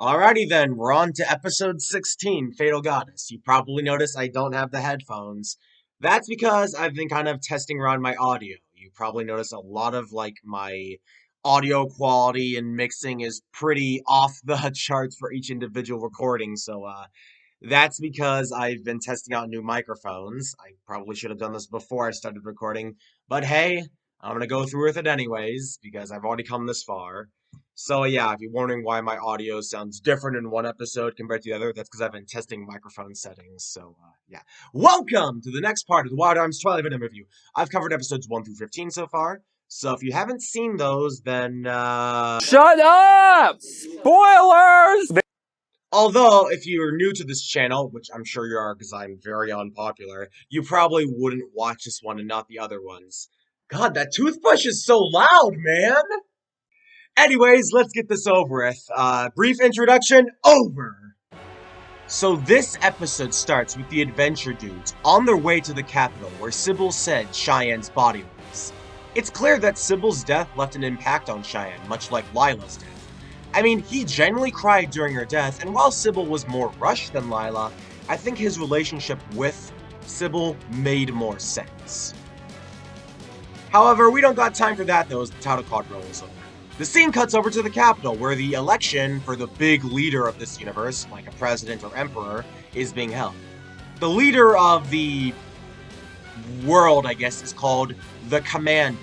Alrighty then, we're on to episode 16, Fatal Goddess. You probably noticed I don't have the headphones. That's because I've been kind of testing around my audio. You probably noticed a lot of my audio quality and mixing is pretty off the charts for each individual recording, so that's because I've been testing out new microphones. I probably should have done this before I started recording, but hey, I'm gonna go through with it anyways because I've already come this far. So yeah, if you're wondering why my audio sounds different in one episode compared to the other, that's because I've been testing microphone settings. So yeah. Welcome to the next part of the Wild Arms Twilight Venom review. I've covered episodes 1 through 15 so far. So if you haven't seen those, then Shut up! Spoilers! although, if you're new to this channel, which I'm sure you are because I'm very unpopular, you probably wouldn't watch this one and not the other ones. God, that toothbrush is so loud, man! Anyways, let's get this over with. Brief introduction, over! So this episode starts with the adventure dudes on their way to the capital where Sybil said Cheyenne's body was. It's clear that Sybil's death left an impact on Cheyenne, much like Lila's death. I mean, he genuinely cried during her death, and while Sybil was more rushed than Lila, I think his relationship with Sybil made more sense. However, we don't got time for that though as the title card rolls over. The scene cuts over to the capital, where the election for the big leader of this universe, like a president or emperor, is being held. The leader of the world, I guess, is called the Commander.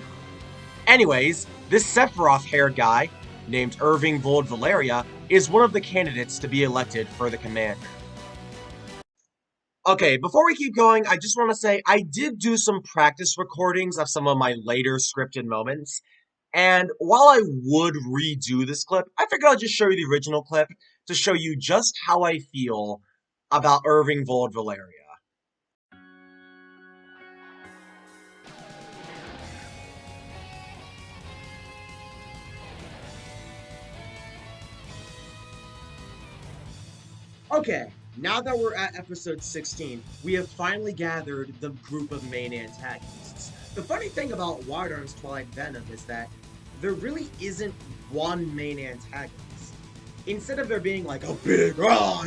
Anyways, this Sephiroth-haired guy, named Irving Vold Valeria, is one of the candidates to be elected for the Commander. Okay, before we keep going, I just want to say I did do some practice recordings of some of my later scripted moments, and while I would redo this clip, I figured I'll just show you the original clip to show you just how I feel about Irving Vold Valeria. Okay, now that we're at episode 16, we have finally gathered the group of main antagonists. The funny thing about Wild Arms Twilight Venom is that there really isn't one main antagonist. Instead of there being like a big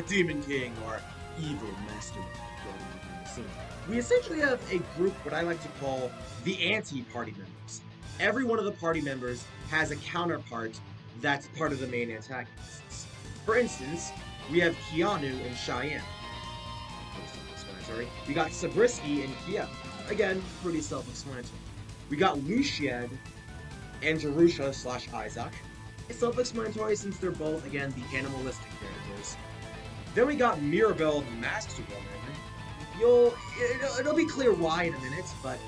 Demon King or evil mastermind going behind the scenes, we essentially have a group what I like to call the anti-party members. Every one of the party members has a counterpart that's part of the main antagonists. For instance, we have Keanu and Cheyenne. Pretty self-explanatory. We got Sabrisky and Kiev. Again, pretty self-explanatory. We got Luciad and Jerusha / Isaac. It's self-explanatory since they're both, again, the animalistic characters. Then we got Mirabelle the Masked Woman. It'll be clear why in a minute, but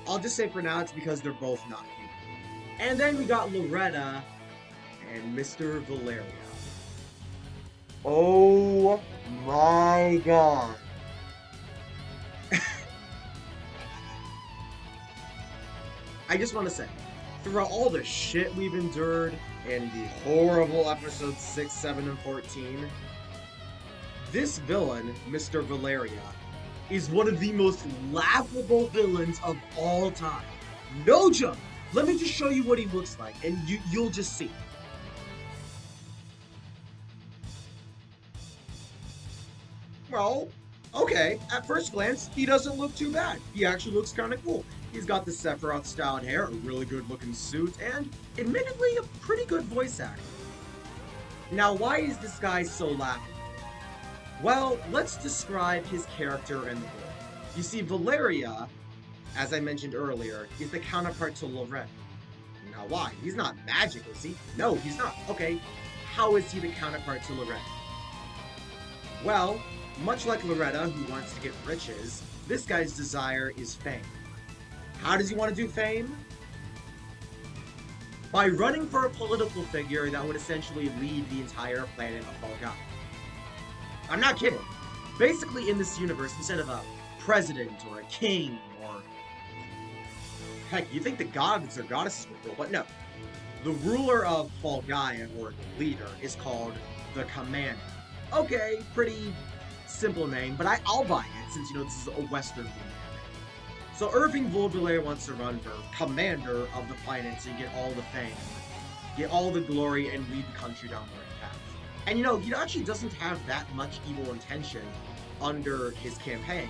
I'll just say for now it's because they're both not human. And then we got Loretta and Mr. Valeria. Oh my god. I just want to say, throughout all the shit we've endured in the horrible episodes 6, 7, and 14, this villain, Mr. Valeria, is one of the most laughable villains of all time. No joke! Let me just show you what he looks like, and you'll just see. Well, okay, at first glance, he doesn't look too bad. He actually looks kind of cool. He's got the Sephiroth-styled hair, a really good-looking suit, and, admittedly, a pretty good voice actor. Now, why is this guy so laughable? Well, let's describe his character and the role. You see, Valeria, as I mentioned earlier, is the counterpart to Loretta. Now, why? He's not magic, is he? No, he's not. Okay, how is he the counterpart to Loretta? Well, much like Loretta, who wants to get riches, this guy's desire is fame. How does he want to do fame? By running for a political figure that would essentially lead the entire planet of Falgai. I'm not kidding. Basically, in this universe, instead of a president or a king or... heck, you think the gods or goddesses would rule, but no. The ruler of Falgai, or the leader, is called the Commander. Okay, pretty simple name, but I'll buy it since, this is a Western theme. So Irving Vold Valeria wants to run for commander of the planet to get all the fame, get all the glory, and lead the country down the right path. And you know, he actually doesn't have that much evil intention under his campaign.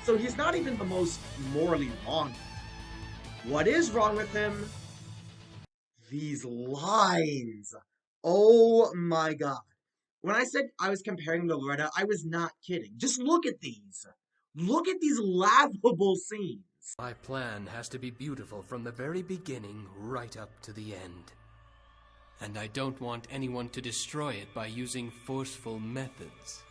So he's not even the most morally wrong. What is wrong with him? These lines. Oh my god. When I said I was comparing to Loretta, I was not kidding. Just look at these. Look at these laughable scenes. My plan has to be beautiful from the very beginning right up to the end. And I don't want anyone to destroy it by using forceful methods.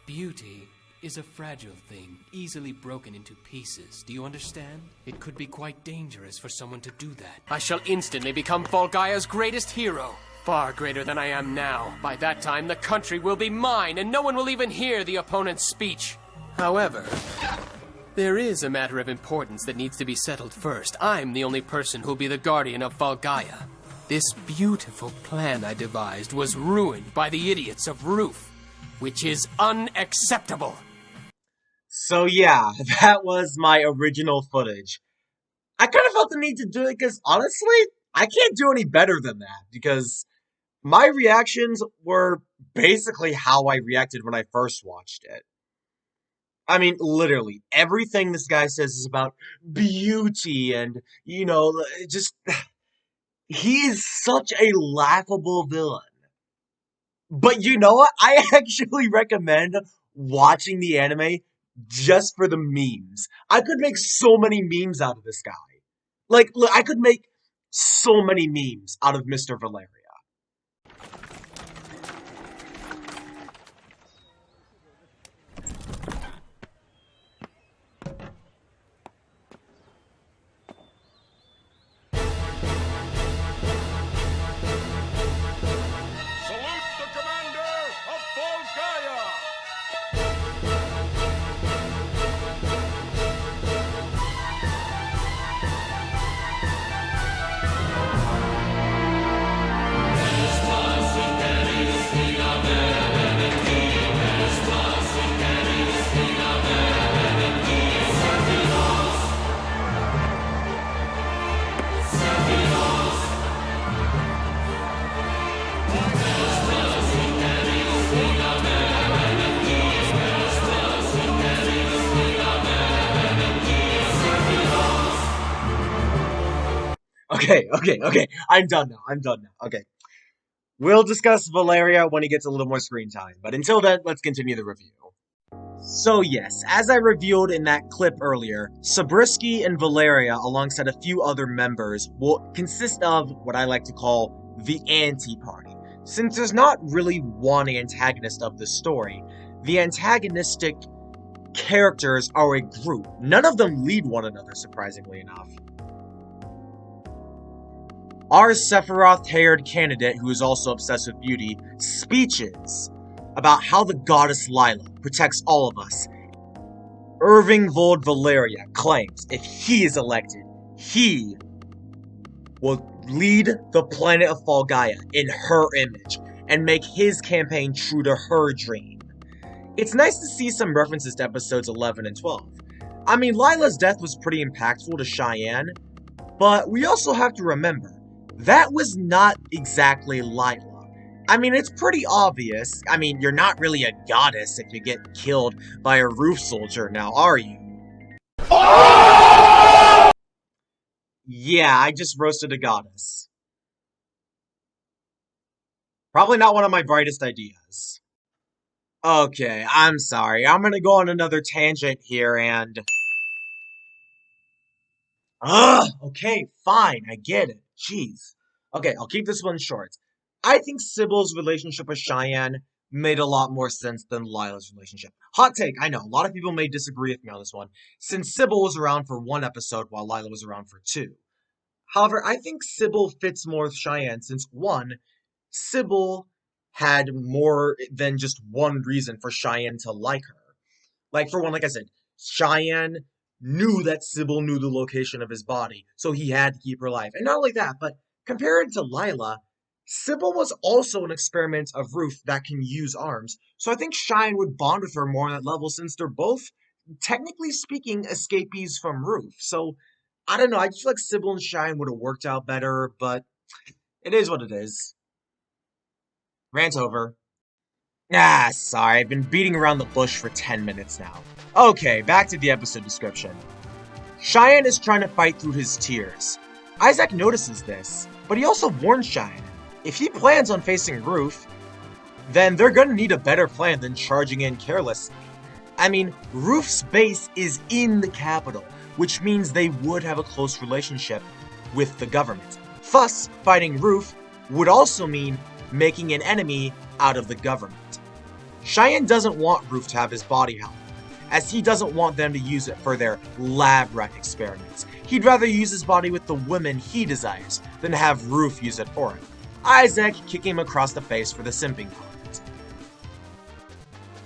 Beauty is a fragile thing, easily broken into pieces. Do you understand? It could be quite dangerous for someone to do that. I shall instantly become Volgaya's greatest hero. Far greater than I am now. By that time, the country will be mine, and no one will even hear the opponent's speech. However, there is a matter of importance that needs to be settled first. I'm the only person who'll be the guardian of Volgaya. This beautiful plan I devised was ruined by the idiots of Roof, which is unacceptable. So yeah, that was my original footage. I kind of felt the need to do it because honestly, I can't do any better than that because my reactions were basically how I reacted when I first watched it. I mean, literally, everything this guy says is about beauty and, you know, just. He is such a laughable villain. But you know what? I actually recommend watching the anime just for the memes. I could make so many memes out of this guy. Like, I could make so many memes out of Mr. Valeria. Salute the commander of Volgaya! Okay. I'm done now. I'm done now. Okay. We'll discuss Valeria when he gets a little more screen time. But until then, let's continue the review. So yes, as I revealed in that clip earlier, Sabrisky and Valeria, alongside a few other members, will consist of what I like to call the anti-party. Since there's not really one antagonist of the story, the antagonistic characters are a group. None of them lead one another, surprisingly enough. Our Sephiroth-haired candidate, who is also obsessed with beauty, speeches about how the goddess Lila protects all of us. Irving Vold Valeria claims if he is elected, he will lead the planet of Volgaya in her image and make his campaign true to her dream. It's nice to see some references to episodes 11 and 12. I mean, Lila's death was pretty impactful to Cheyenne, but we also have to remember, that was not exactly Lila. I mean, it's pretty obvious. I mean, you're not really a goddess if you get killed by a roof soldier now, are you? Yeah, I just roasted a goddess. Probably not one of my brightest ideas. Okay, I'm sorry. I'm gonna go on another tangent here and... Ugh! Okay, fine, I get it. Jeez. Okay, I'll keep this one short. I think Sybil's relationship with Cheyenne made a lot more sense than Lila's relationship. Hot take, I know, a lot of people may disagree with me on this one, since Sybil was around for one episode while Lila was around for two. However, I think Sybil fits more with Cheyenne since, one, Sybil had more than just one reason for Cheyenne to like her. Like, for one, like I said, Cheyenne knew that Sybil knew the location of his body, so he had to keep her alive. And not only that, but compared to Lila, Sybil was also an experiment of Ruth that can use arms, so I think Cheyenne would bond with her more on that level since they're both, technically speaking, escapees from Ruth. So, I don't know, I just feel like Sybil and Cheyenne would have worked out better, but it is what it is. Rant over. Ah, sorry, I've been beating around the bush for 10 minutes now. Okay, back to the episode description. Cheyenne is trying to fight through his tears. Isaac notices this, but he also warns Cheyenne. If he plans on facing Ruth, then they're gonna need a better plan than charging in carelessly. I mean, Ruth's base is in the capital, which means they would have a close relationship with the government. Thus, fighting Ruth would also mean making an enemy out of the government. Cheyenne doesn't want Ruth to have his body held, as he doesn't want them to use it for their lab rat experiments. He'd rather use his body with the women he desires than have Ruth use it for him. Isaac kicking him across the face for the simping comment.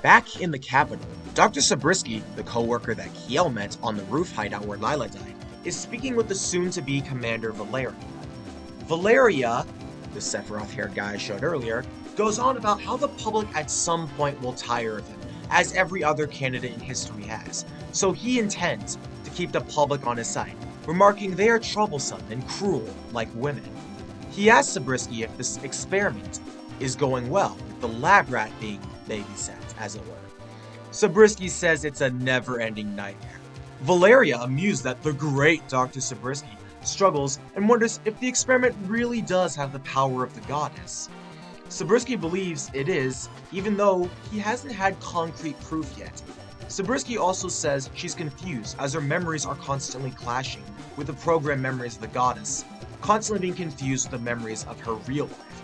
Back in the capital, Dr. Zabriskie, the co-worker that Kiel met on the roof hideout where Lila died, is speaking with the soon-to-be Commander Valeria. Valeria, the Sephiroth-haired guy I showed earlier, goes on about how the public at some point will tire of him, as every other candidate in history has, so he intends to keep the public on his side, remarking they are troublesome and cruel like women. He asks Zabriskie if this experiment is going well, with the lab rat being babysat, as it were. Zabriskie says it's a never-ending nightmare. Valeria, amused that the great Dr. Zabriskie struggles and wonders if the experiment really does have the power of the goddess. Zabriskie believes it is, even though he hasn't had concrete proof yet. Zabriskie also says she's confused as her memories are constantly clashing with the programmed memories of the goddess, constantly being confused with the memories of her real life.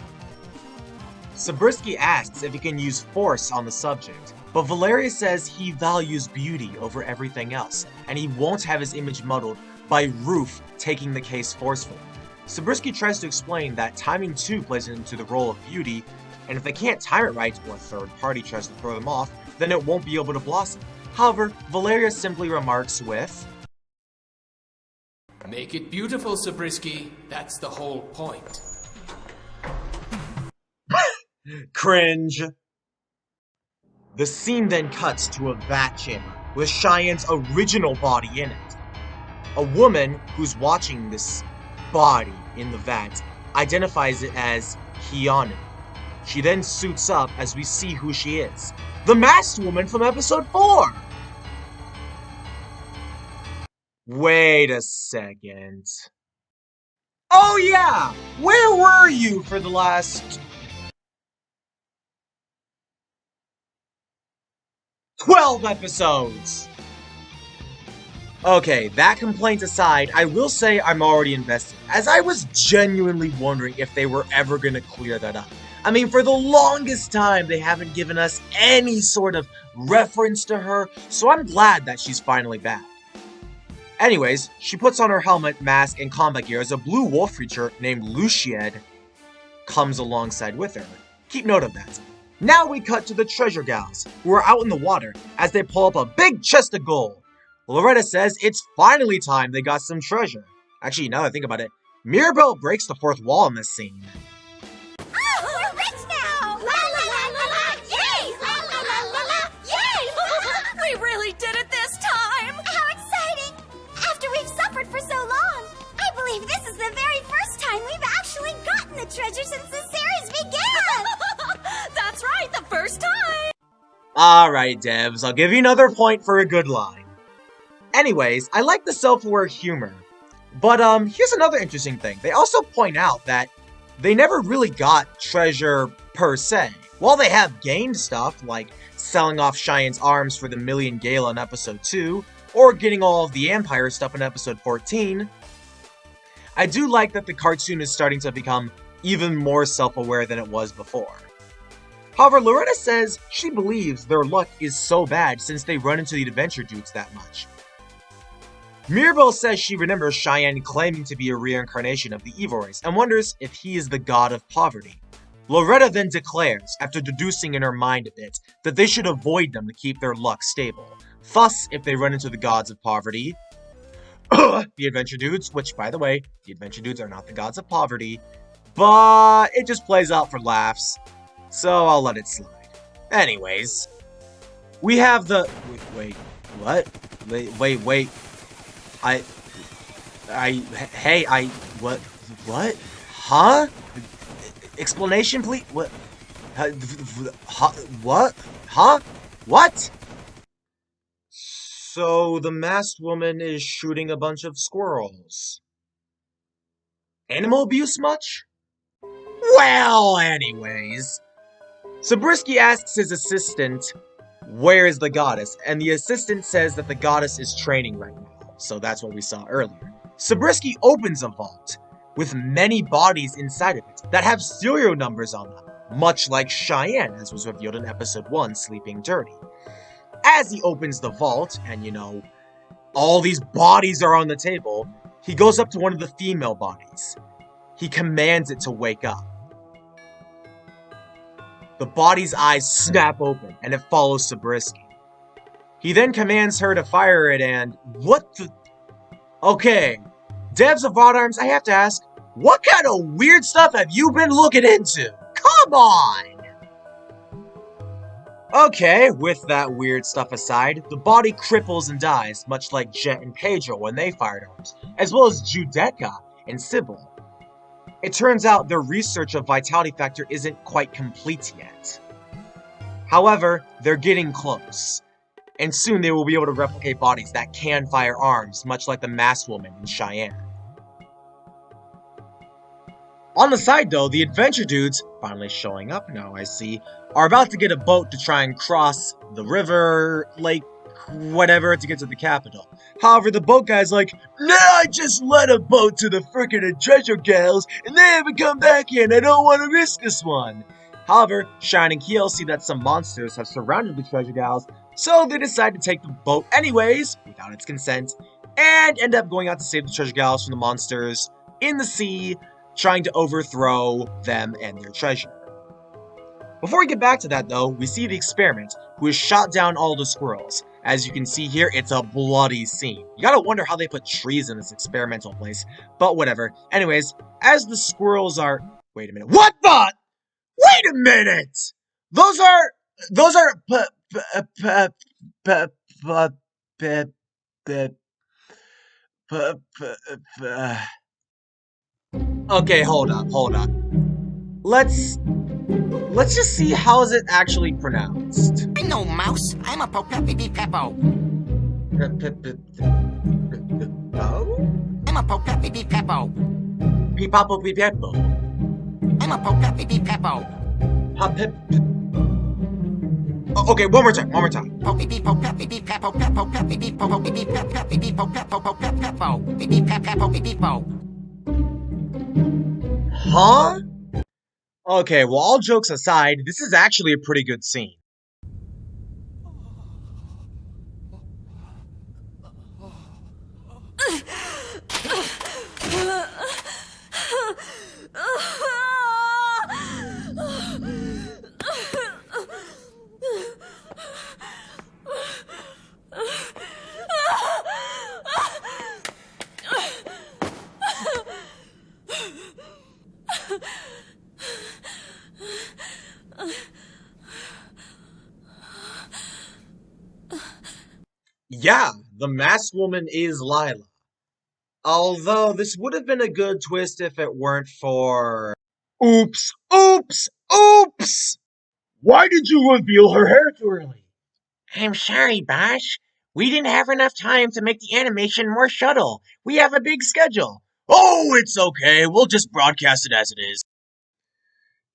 Zabriskie asks if he can use force on the subject, but Valeria says he values beauty over everything else, and he won't have his image muddled by Ruth taking the case forcefully. Zabriskie tries to explain that timing too plays into the role of beauty, and if they can't time it right or a third party tries to throw them off, then it won't be able to blossom. However, Valeria simply remarks with, Make it beautiful, Zabriskie. That's the whole point. cringe. The scene then cuts to a vat chamber with Cheyenne's original body in it. A woman who's watching this body in the vat identifies it as Keanu. She then suits up as we see who she is. The masked woman from episode 4! Wait a second. Oh yeah! Where were you for the last 12 episodes? Okay, that complaint aside, I will say I'm already invested, as I was genuinely wondering if they were ever gonna clear that up. I mean, for the longest time, they haven't given us any sort of reference to her, so I'm glad that she's finally back. Anyways, she puts on her helmet, mask, and combat gear as a blue wolf creature named Luciad comes alongside with her. Keep note of that. Now we cut to the treasure gals, who are out in the water as they pull up a big chest of gold. Loretta says it's finally time they got some treasure. Actually, now that I think about it, Mirabelle breaks the fourth wall in this scene. Oh, we're rich now! La la la la la! Yay! La la la la la! Yay! We really did it this time! How exciting! After we've suffered for so long, I believe this is the very first time we've actually gotten the treasure since the series began! That's right, the first time! Alright, devs, I'll give you another point for a good line. Anyways, I like the self-aware humor. But here's another interesting thing. They also point out that they never really got treasure per se. While they have gained stuff, like selling off Cheyenne's arms for the Million Gala in episode 2, or getting all of the Empire stuff in episode 14, I do like that the cartoon is starting to become even more self-aware than it was before. However, Loretta says she believes their luck is so bad since they run into the adventure dudes that much. Mirabelle says she remembers Cheyenne claiming to be a reincarnation of the evil race and wonders if he is the god of poverty. Loretta then declares, after deducing in her mind a bit, that they should avoid them to keep their luck stable. Thus, if they run into the gods of poverty, the adventure dudes, which by the way, the adventure dudes are not the gods of poverty, but it just plays out for laughs, so I'll let it slide. Anyways, we have the... Wait, what? Wait. What? Huh? Explanation, please? What? What? Huh? What? So the masked woman is shooting a bunch of squirrels. Animal abuse much? Well, anyways. Zabriskie asks his assistant, where is the goddess? And the assistant says that the goddess is training right now. So that's what we saw earlier. Zabriskie opens a vault with many bodies inside of it that have serial numbers on them, much like Cheyenne, as was revealed in episode 1, Sleeping Dirty. As he opens the vault, and all these bodies are on the table, he goes up to one of the female bodies. He commands it to wake up. The body's eyes snap open, and it follows Zabriskie. He then commands her to fire it, and what the... Okay, devs of Rod Arms, I have to ask, what kind of weird stuff have you been looking into? Come on! Okay, with that weird stuff aside, the body cripples and dies, much like Jet and Pedro when they fired arms, as well as Judeka and Sybil. It turns out their research of Vitality Factor isn't quite complete yet. However, they're getting close, and soon they will be able to replicate bodies that can fire arms, much like the masked woman in Cheyenne. On the side though, the adventure dudes, finally showing up now I see, are about to get a boat to try and cross the river, lake, whatever, to get to the capital. However, the boat guy's like, nah, I just led a boat to the frickin' treasure gals, and they haven't come back yet, and I don't want to risk this one. However, Shine and Keel see that some monsters have surrounded the treasure gals, so they decide to take the boat anyways, without its consent, and end up going out to save the treasure gals from the monsters in the sea, trying to overthrow them and their treasure. Before we get back to that though, we see the experiment, who has shot down all the squirrels. As you can see here, it's a bloody scene. You gotta wonder how they put trees in this experimental place, but whatever. Anyways, as the squirrels are... Wait a minute. What the? Wait a minute! Those are... Okay, hold up. Let's just see how is it actually pronounced. I'm no mouse. I'm a Popepi Peppo. I'm a Popepi Peppo. Pipapo pipepo. I'm a Popepi Peppo. Okay, one more time. Popepi Popepi Peppo Peppo Pepepi Popepi Pepepi Peppo Peppo Pepepi Peppo Pepepo. Huh? Okay, well, all jokes aside, this is actually a pretty good scene. Yeah, the masked woman is Lila. Although, this would have been a good twist if it weren't for... Oops! Why did you reveal her hair too early? I'm sorry, boss. We didn't have enough time to make the animation more subtle. We have a big schedule. Oh, it's okay. We'll just broadcast it as it is.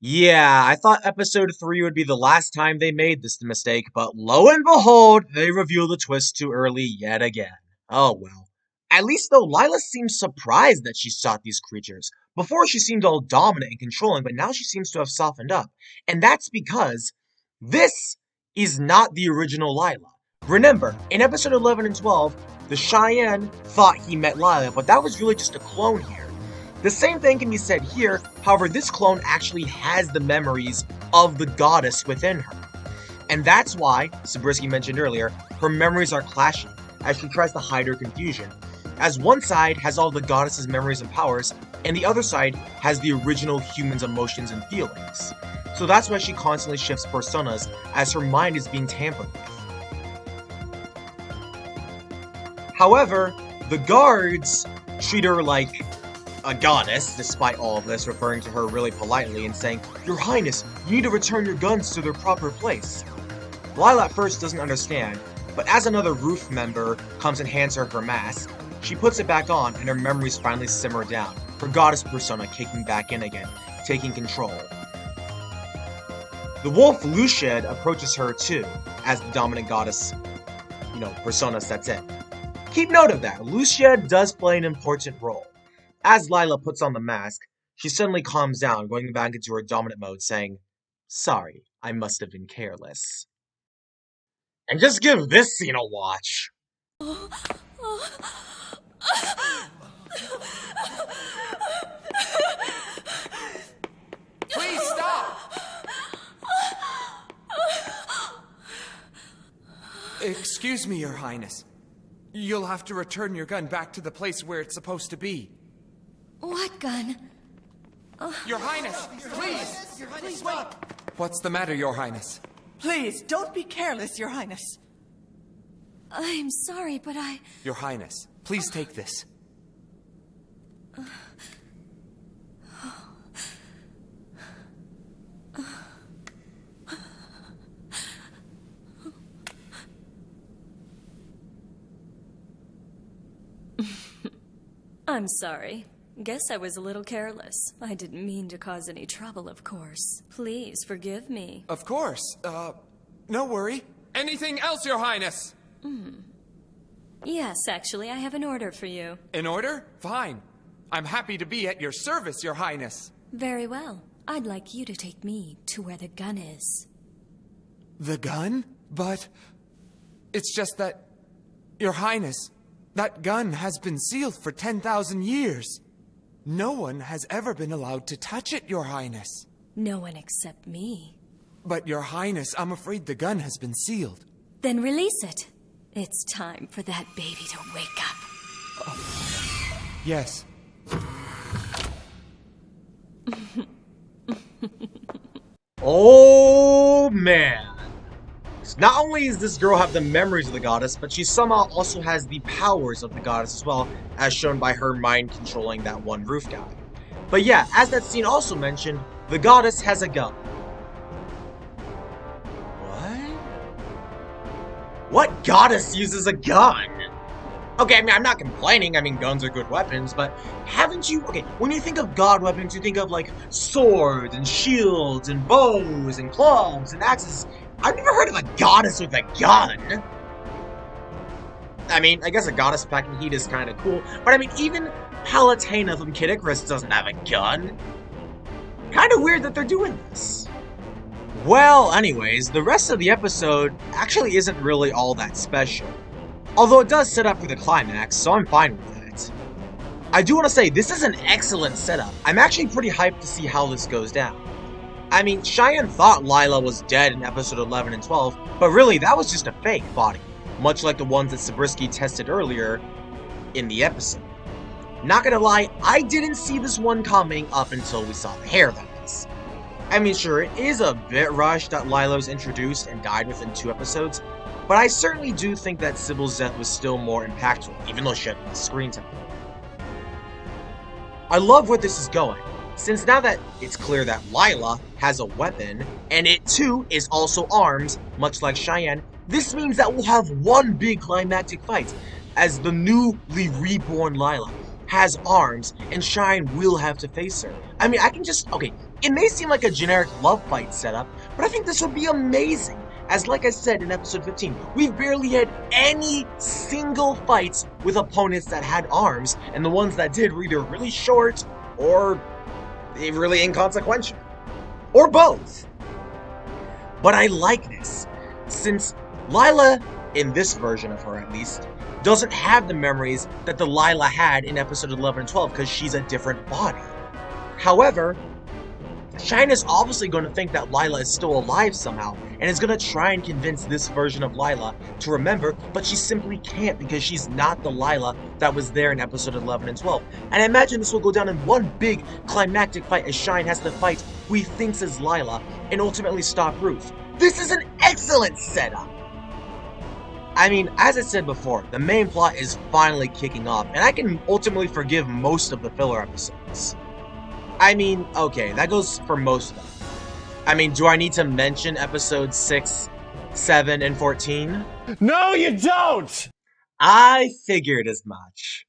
Yeah, I thought episode 3 would be the last time they made this mistake, but lo and behold, they reveal the twist too early yet again. Oh well. At least though, Lila seems surprised that she sought these creatures. Before she seemed all dominant and controlling, but now she seems to have softened up. And that's because this is not the original Lila. Remember, in episode 11 and 12, the Cheyenne thought he met Lila, but that was really just a clone here. The same thing can be said here, however this clone actually has the memories of the goddess within her. And that's why, Zabriskie mentioned earlier, her memories are clashing as she tries to hide her confusion, as one side has all the goddess's memories and powers, and the other side has the original human's emotions and feelings. So that's why she constantly shifts personas as her mind is being tampered with. However, the guards treat her like a goddess, despite all of this, referring to her really politely and saying, "Your Highness, you need to return your guns to their proper place." Lila at first doesn't understand, but as another roof member comes and hands her her mask, she puts it back on and her memories finally simmer down, her goddess persona kicking back in again, taking control. The wolf Luciad approaches her too, as the dominant goddess, persona sets in. Keep note of that, Luciad does play an important role. As Lila puts on the mask, she suddenly calms down, going back into her dominant mode, saying, "Sorry, I must have been careless." And just give this scene a watch. Please stop! Excuse me, Your Highness. You'll have to return your gun back to the place where it's supposed to be. What gun? Your Highness, please! Please wait! What's the matter, Your Highness? Please, don't be careless, Your Highness. I'm sorry, but Your Highness, please take this. I'm sorry. Guess I was a little careless. I didn't mean to cause any trouble, of course. Please forgive me. Of course. No worry. Anything else, Your Highness? Yes, actually, I have an order for you. In order? Fine. I'm happy to be at your service, Your Highness. Very well. I'd like you to take me to where the gun is. The gun? But it's just that, Your Highness, that gun has been sealed for 10,000 years. No one has ever been allowed to touch it, Your Highness. No one except me. But, Your Highness, I'm afraid the gun has been sealed. Then release it. It's time for that baby to wake up. Yes. Oh man. Not only does this girl have the memories of the goddess, but she somehow also has the powers of the goddess as well, as shown by her mind controlling that one roof guy. But yeah, as that scene also mentioned, the goddess has a gun. What goddess uses a gun? Okay, I mean, I'm not complaining. I mean, guns are good weapons, but haven't you... Okay, when you think of god weapons, you think of, like, swords and shields and bows and clubs and axes. I've never heard of a goddess with a gun. I mean, I guess a goddess packing heat is kind of cool, but I mean, even Palutena from Kid Icarus doesn't have a gun. Kind of weird that they're doing this. Well, anyways, the rest of the episode actually isn't really all that special. Although it does set up for the climax, so I'm fine with that. I do want to say, this is an excellent setup. I'm actually pretty hyped to see how this goes down. I mean, Cheyenne thought Lila was dead in episode 11 and 12, but really, that was just a fake body. Much like the ones that Zabriskie tested earlier in the episode. Not gonna lie, I didn't see this one coming up until we saw the hair, that is. I mean, sure, it is a bit rushed that Lila was introduced and died within 2 episodes, but I certainly do think that Sybil's death was still more impactful, even though she had less screen time. I love where this is going, since now that it's clear that Lila has a weapon, and it too is also armed, much like Cheyenne, this means that we'll have one big climactic fight, as the newly reborn Lila has arms, and Cheyenne will have to face her. I mean, okay, it may seem like a generic love fight setup, but I think this would be amazing. As like I said in episode 15, we've barely had any single fights with opponents that had arms, and the ones that did were either really short, or really inconsequential. Or both. But I like this, since Lila, in this version of her at least, doesn't have the memories that the Lila had in episode 11 and 12 because she's a different body. However, Cheyenne is obviously going to think that Lila is still alive somehow, and is going to try and convince this version of Lila to remember, but she simply can't because she's not the Lila that was there in episode 11 and 12. And I imagine this will go down in one big climactic fight as Cheyenne has to fight who he thinks is Lila and ultimately stop Ruth. This is an excellent setup! I mean, as I said before, the main plot is finally kicking off, and I can ultimately forgive most of the filler episodes. I mean, okay, that goes for most of them. I mean, do I need to mention episodes 6, 7, and 14? No, you don't! I figured as much.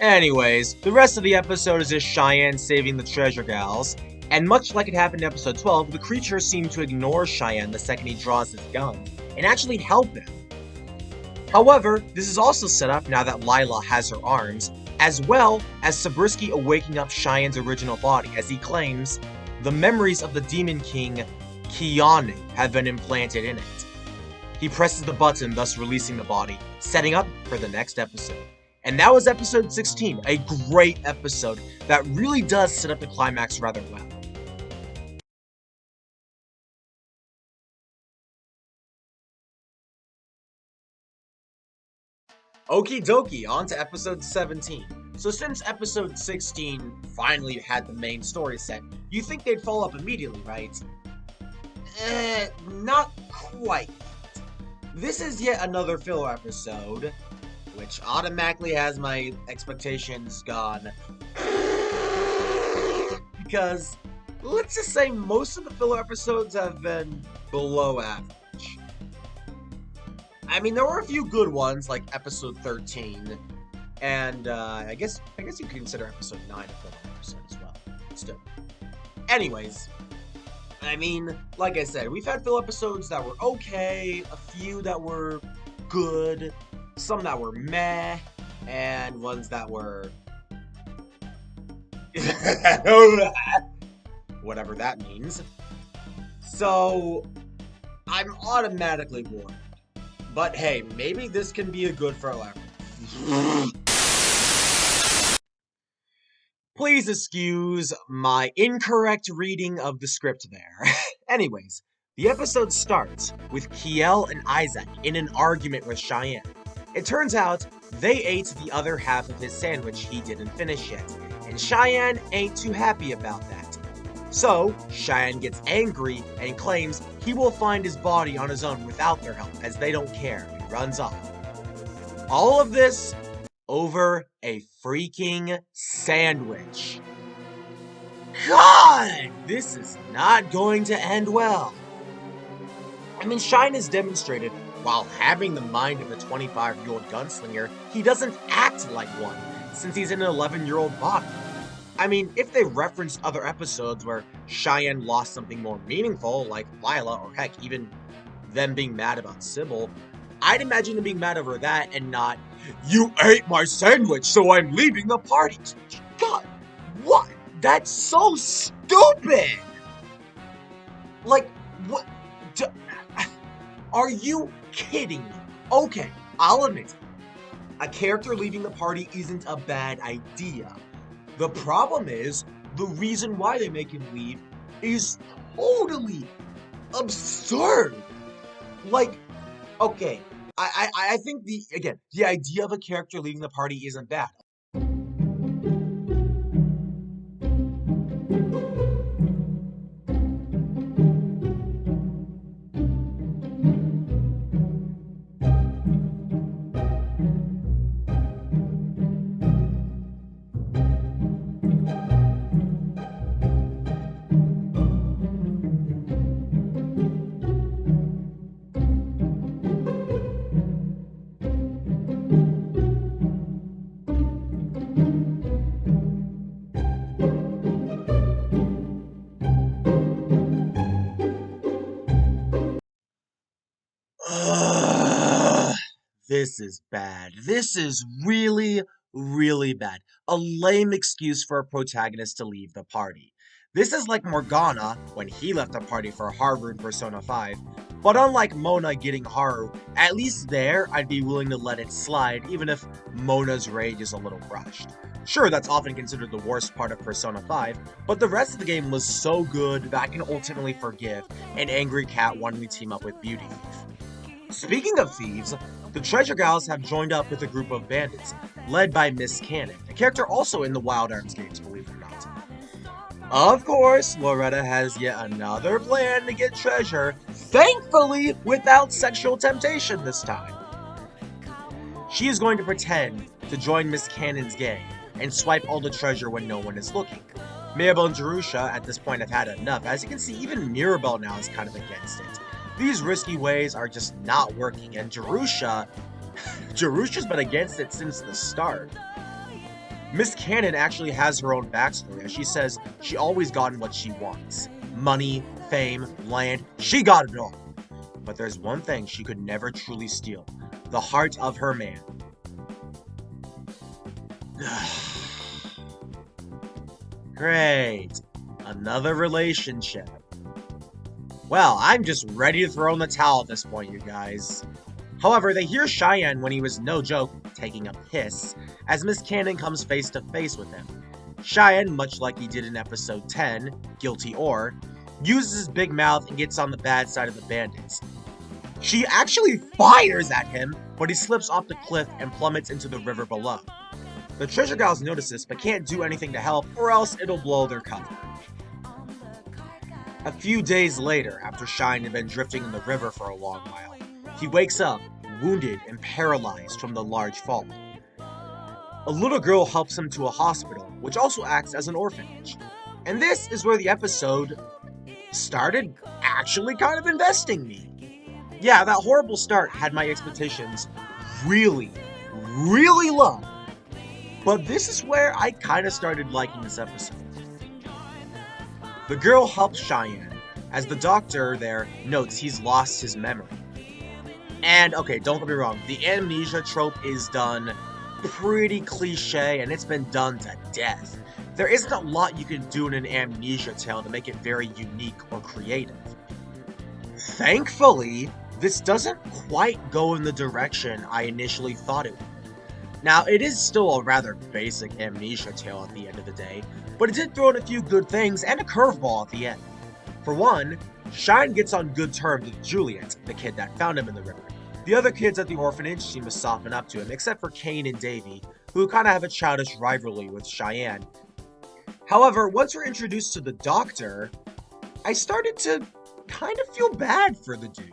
Anyways, the rest of the episode is just Cheyenne saving the treasure gals, and much like it happened in episode 12, the creatures seem to ignore Cheyenne the second he draws his gun, and actually help him. However, this is also set up now that Lila has her arms, as well as Sabrisky awaking up Cheyenne's original body, as he claims the memories of the Demon King, Keanu, have been implanted in it. He presses the button, thus releasing the body, setting up for the next episode. And that was episode 16, a great episode that really does set up the climax rather well. Okie dokie, on to episode 17. So since episode 16 finally had the main story set, you think they'd follow up immediately, right? Not quite. This is yet another filler episode, which automatically has my expectations gone. Because, let's just say most of the filler episodes have been below average. I mean, there were a few good ones, like episode 13, and I guess you could consider episode 9 a filler episode as well. Still. Anyways, I mean, like I said, we've had filler episodes that were okay, a few that were good, some that were meh, and ones that were... whatever that means. So, I'm automatically bored. But hey, maybe this can be a good filler. Please excuse my incorrect reading of the script there. Anyways, the episode starts with Kiel and Isaac in an argument with Cheyenne. It turns out they ate the other half of his sandwich he didn't finish yet, and Cheyenne ain't too happy about that. So, Cheyenne gets angry and claims he will find his body on his own without their help, as they don't care, and runs off. All of this over a freaking sandwich. God! This is not going to end well. I mean, Cheyenne has demonstrated, while having the mind of a 25-year-old gunslinger, he doesn't act like one, since he's in an 11-year-old body. I mean, if they referenced other episodes where Cheyenne lost something more meaningful, like Lila, or heck, even them being mad about Sybil, I'd imagine them being mad over that and not, "You ate my sandwich, so I'm leaving the party." God, what? That's so stupid! Like, what? Are you kidding me? Okay, I'll admit it. A character leaving the party isn't a bad idea. The problem is, the reason why they make him leave is totally absurd. Like, okay, I think the idea of a character leaving the party isn't bad. This is bad. This is really, really bad. A lame excuse for a protagonist to leave the party. This is like Morgana when he left the party for Haru in Persona 5, but unlike Mona getting Haru, at least there I'd be willing to let it slide even if Mona's rage is a little rushed. Sure, that's often considered the worst part of Persona 5, but the rest of the game was so good that I can ultimately forgive an angry cat wanting to team up with Beauty Thief. Speaking of thieves, the Treasure Gals have joined up with a group of bandits, led by Miss Cannon, a character also in the Wild Arms games, believe it or not. Of course, Loretta has yet another plan to get treasure, thankfully without sexual temptation this time. She is going to pretend to join Miss Cannon's gang and swipe all the treasure when no one is looking. Mirabel and Jerusha at this point have had enough. As you can see, even Mirabel now is kind of against it. These risky ways are just not working, and Jerusha's been against it since the start. Miss Cannon actually has her own backstory, as she says she always gotten what she wants. Money, fame, land, she got it all. But there's one thing she could never truly steal: the heart of her man. Great. Another relationship. Well, I'm just ready to throw in the towel at this point, you guys. However, they hear Cheyenne when he was, no joke, taking a piss, as Miss Cannon comes face to face with him. Cheyenne, much like he did in episode 10, Guilty Or, uses his big mouth and gets on the bad side of the bandits. She actually fires at him, but he slips off the cliff and plummets into the river below. The treasure gals notice this, but can't do anything to help, or else it'll blow their cover. A few days later, after Cheyenne had been drifting in the river for a long while, he wakes up, wounded and paralyzed from the large fall. A little girl helps him to a hospital, which also acts as an orphanage. And this is where the episode started actually kind of investing me. Yeah, that horrible start had my expectations really, really low. But this is where I kind of started liking this episode. The girl helps Cheyenne, as the doctor there notes he's lost his memory. And okay, don't get me wrong, the amnesia trope is done pretty cliche, and it's been done to death. There isn't a lot you can do in an amnesia tale to make it very unique or creative. Thankfully, this doesn't quite go in the direction I initially thought it would. Now, it is still a rather basic amnesia tale at the end of the day, but it did throw in a few good things and a curveball at the end. For one, Cheyenne gets on good terms with Juliet, the kid that found him in the river. The other kids at the orphanage seem to soften up to him, except for Kane and Davy, who kind of have a childish rivalry with Cheyenne. However, once we're introduced to the doctor, I started to kind of feel bad for the dude.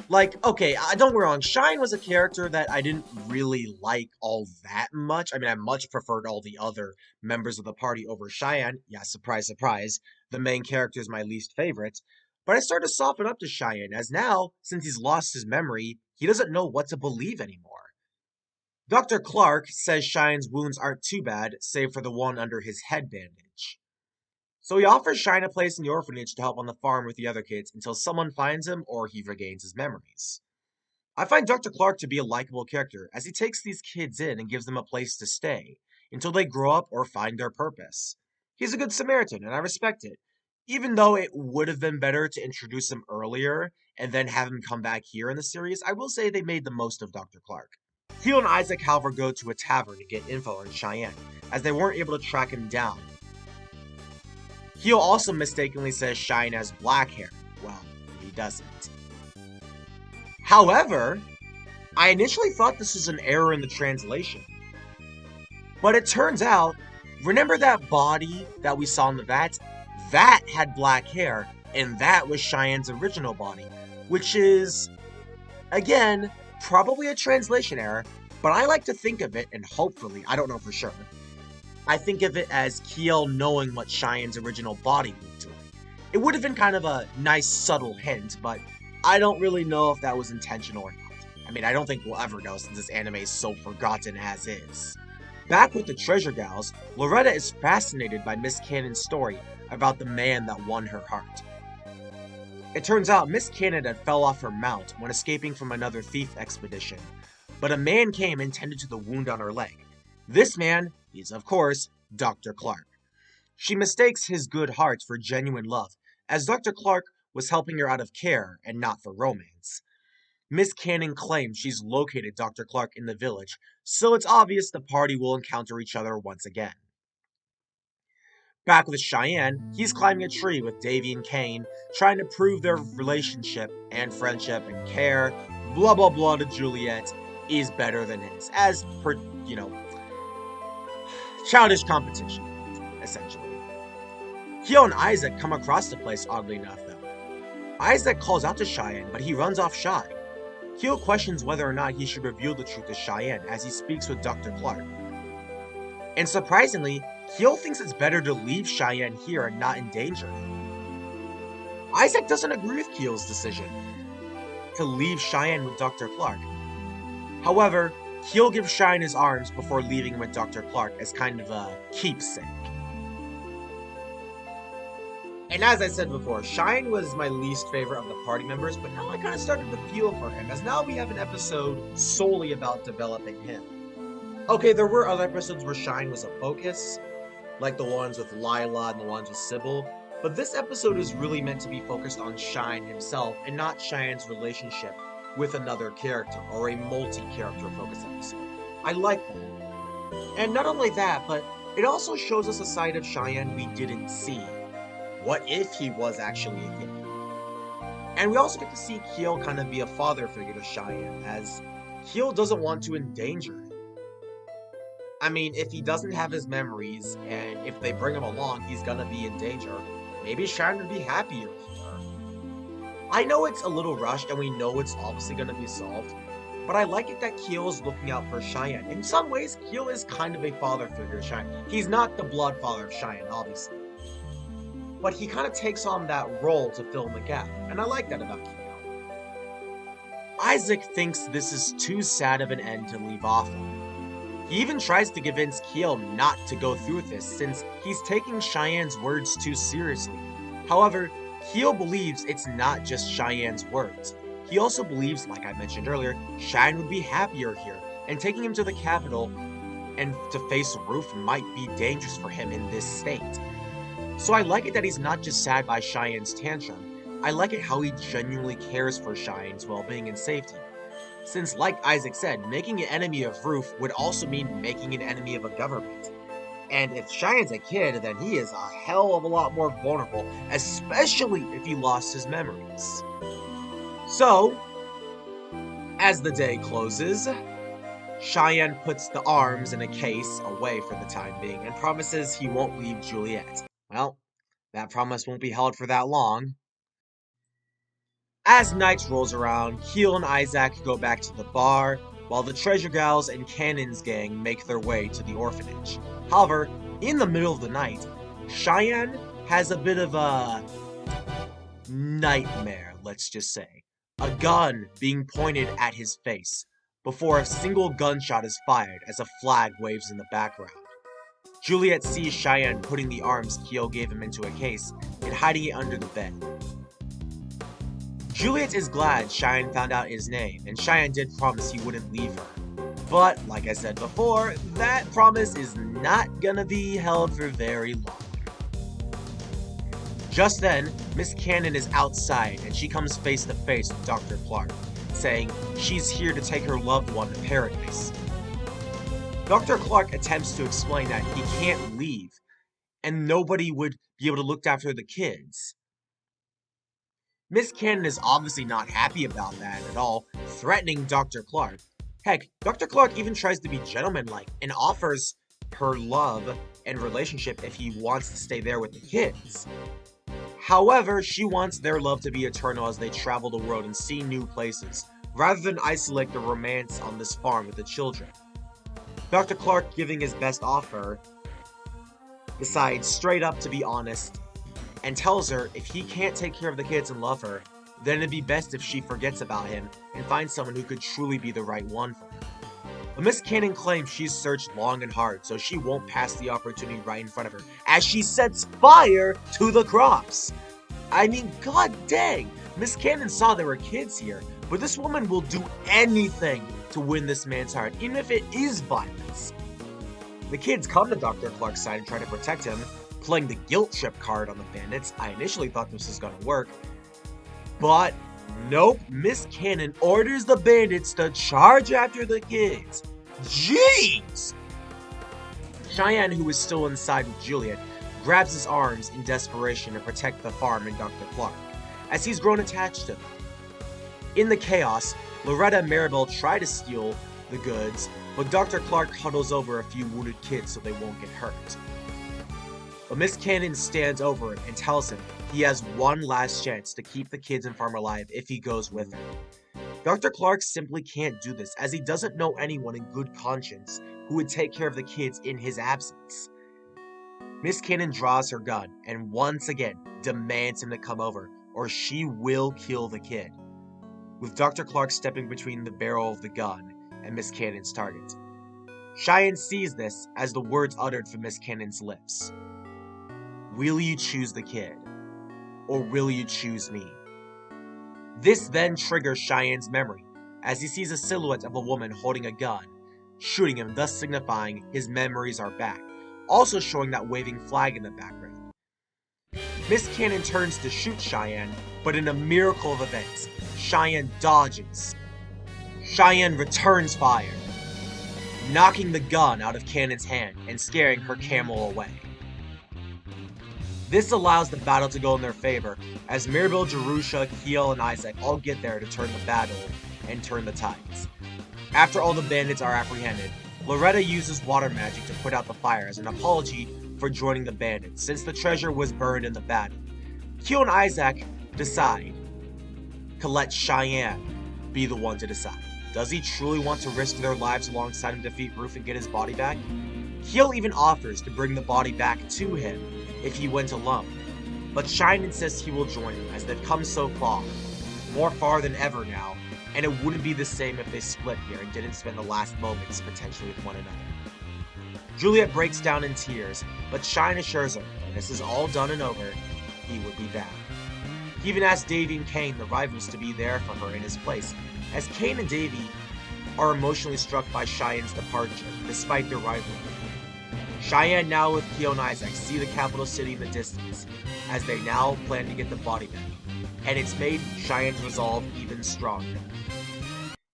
Like, okay, don't get me wrong, Cheyenne was a character that I didn't really like all that much. I mean, I much preferred all the other members of the party over Cheyenne. Yeah, surprise, surprise. The main character is my least favorite. But I started to soften up to Cheyenne, as now, since he's lost his memory, he doesn't know what to believe anymore. Dr. Clark says Cheyenne's wounds aren't too bad, save for the one under his head bandage. So he offers Cheyenne a place in the orphanage to help on the farm with the other kids until someone finds him or he regains his memories. I find Dr. Clark to be a likable character, as he takes these kids in and gives them a place to stay, until they grow up or find their purpose. He's a good Samaritan, and I respect it, even though it would have been better to introduce him earlier and then have him come back here in the series. I will say they made the most of Dr. Clark. Theo and Isaac, however, go to a tavern to get info on Cheyenne, as they weren't able to track him down. Theo also mistakenly says Cheyenne has black hair. Well, he doesn't. However, I initially thought this was an error in the translation. But it turns out, remember that body that we saw in the vat? That had black hair, and that was Cheyenne's original body, which is, again, probably a translation error, but I like to think of it, and hopefully, I don't know for sure, I think of it as Kiel knowing what Cheyenne's original body looked like. It would have been kind of a nice, subtle hint, but I don't really know if that was intentional or not. I mean, I don't think we'll ever know since this anime is so forgotten as is. Back with the Treasure Gals, Loretta is fascinated by Miss Cannon's story about the man that won her heart. It turns out Miss Cannon had fell off her mount when escaping from another thief expedition, but a man came and tended to the wound on her leg. This man is, of course, Dr. Clark. She mistakes his good heart for genuine love, as Dr. Clark was helping her out of care and not for romance. Miss Cannon claims she's located Dr. Clark in the village, so it's obvious the party will encounter each other once again. Back with Cheyenne, he's climbing a tree with Davy and Kane, trying to prove their relationship and friendship and care, blah blah blah to Juliet, is better than his, as per, childish competition, essentially. Kyo and Isaac come across the place oddly enough, though. Isaac calls out to Cheyenne, but he runs off shy. Keel questions whether or not he should reveal the truth to Cheyenne as he speaks with Dr. Clark. And surprisingly, Keel thinks it's better to leave Cheyenne here and not endanger her. Isaac doesn't agree with Keel's decision to leave Cheyenne with Dr. Clark. However, Keel gives Cheyenne his arms before leaving with Dr. Clark as kind of a keepsake. And as I said before, Cheyenne was my least favorite of the party members, but now I kind of started to feel for him, as now we have an episode solely about developing him. Okay, there were other episodes where Cheyenne was a focus, like the ones with Lila and the ones with Sybil, but this episode is really meant to be focused on Cheyenne himself and not Cheyenne's relationship with another character, or a multi-character focus episode. I like that. And not only that, but it also shows us a side of Cheyenne we didn't see. What if he was actually a kid? And we also get to see Keel kind of be a father figure to Cheyenne, as Keel doesn't want to endanger him. I mean, if he doesn't have his memories, and if they bring him along, he's gonna be in danger. Maybe Cheyenne would be happier here. I know it's a little rushed, and we know it's obviously gonna be solved, but I like it that Keel is looking out for Cheyenne. In some ways, Keel is kind of a father figure to Cheyenne. He's not the blood father of Cheyenne, obviously, but he kind of takes on that role to fill in the gap, and I like that about Keel. Isaac thinks this is too sad of an end to leave off on. He even tries to convince Keel not to go through with this, since he's taking Cheyenne's words too seriously. However, Keel believes it's not just Cheyenne's words. He also believes, like I mentioned earlier, Cheyenne would be happier here, and taking him to the capital and to face Roof might be dangerous for him in this state. So I like it that he's not just sad by Cheyenne's tantrum. I like it how he genuinely cares for Cheyenne's well-being and safety. Since, like Isaac said, making an enemy of Roof would also mean making an enemy of a government. And if Cheyenne's a kid, then he is a hell of a lot more vulnerable, especially if he lost his memories. So, as the day closes, Cheyenne puts the arms in a case away for the time being and promises he won't leave Juliet. Well, that promise won't be held for that long. As night rolls around, Keel and Isaac go back to the bar, while the Treasure Gals and Cannon's gang make their way to the orphanage. However, in the middle of the night, Cheyenne has a bit of a nightmare, let's just say. A gun being pointed at his face, before a single gunshot is fired as a flag waves in the background. Juliet sees Cheyenne putting the arms Keel gave him into a case and hiding it under the bed. Juliet is glad Cheyenne found out his name, and Cheyenne did promise he wouldn't leave her. But, like I said before, that promise is not gonna be held for very long. Just then, Miss Cannon is outside, and she comes face to face with Dr. Clark, saying she's here to take her loved one to paradise. Dr. Clark attempts to explain that he can't leave, and nobody would be able to look after the kids. Miss Cannon is obviously not happy about that at all, threatening Dr. Clark. Heck, Dr. Clark even tries to be gentlemanlike and offers her love and relationship if he wants to stay there with the kids. However, she wants their love to be eternal as they travel the world and see new places, rather than isolate the romance on this farm with the children. Dr. Clark, giving his best offer, decides straight up to be honest, and tells her if he can't take care of the kids and love her, then it'd be best if she forgets about him and finds someone who could truly be the right one for her. But Miss Cannon claims she's searched long and hard, so she won't pass the opportunity right in front of her, as she sets fire to the crops. I mean, god dang, Miss Cannon saw there were kids here, but this woman will do anything to win this man's heart, even if it is violence. The kids come to Dr. Clark's side and try to protect him, playing the guilt trip card on the bandits. I initially thought this was gonna work, but nope, Miss Cannon orders the bandits to charge after the kids. Jeez! Cheyenne, who is still inside with Juliet, grabs his arms in desperation to protect the farm and Dr. Clark, as he's grown attached to them. In the chaos, Loretta and Maribel try to steal the goods, but Dr. Clark huddles over a few wounded kids so they won't get hurt. But Miss Cannon stands over him and tells him he has one last chance to keep the kids and farm alive if he goes with her. Dr. Clark simply can't do this, as he doesn't know anyone in good conscience who would take care of the kids in his absence. Miss Cannon draws her gun and once again demands him to come over, or she will kill the kid, with Dr. Clark stepping between the barrel of the gun and Miss Cannon's target. Cheyenne sees this as the words uttered from Miss Cannon's lips. Will you choose the kid, or will you choose me? This then triggers Cheyenne's memory, as he sees a silhouette of a woman holding a gun, shooting him, thus signifying his memories are back, also showing that waving flag in the background. Miss Cannon turns to shoot Cheyenne, but in a miracle of events, Cheyenne dodges. Cheyenne returns fire, knocking the gun out of Cannon's hand and scaring her camel away. This allows the battle to go in their favor, as Mirabel, Jerusha, Kiel, and Isaac all get there to turn the battle and turn the tides. After all the bandits are apprehended, Loretta uses water magic to put out the fire as an apology for joining the bandits, since the treasure was burned in the battle. Kiel and Isaac decide to let Cheyenne be the one to decide. Does he truly want to risk their lives alongside him to defeat Roof and get his body back? Kiel even offers to bring the body back to him if he went alone, but Cheyenne insists he will join him, as they've come so far, more far than ever now, and it wouldn't be the same if they split here and didn't spend the last moments potentially with one another. Juliet breaks down in tears, but Cheyenne assures her when this is all done and over, he would be back. He even asks Davy and Kane, the rivals, to be there for her in his place, as Kane and Davy are emotionally struck by Cheyenne's departure, despite their rivalry. Cheyenne, now with Kiel and Isaac, see the capital city in the distance, as they now plan to get the body back, and it's made Cheyenne's resolve even stronger.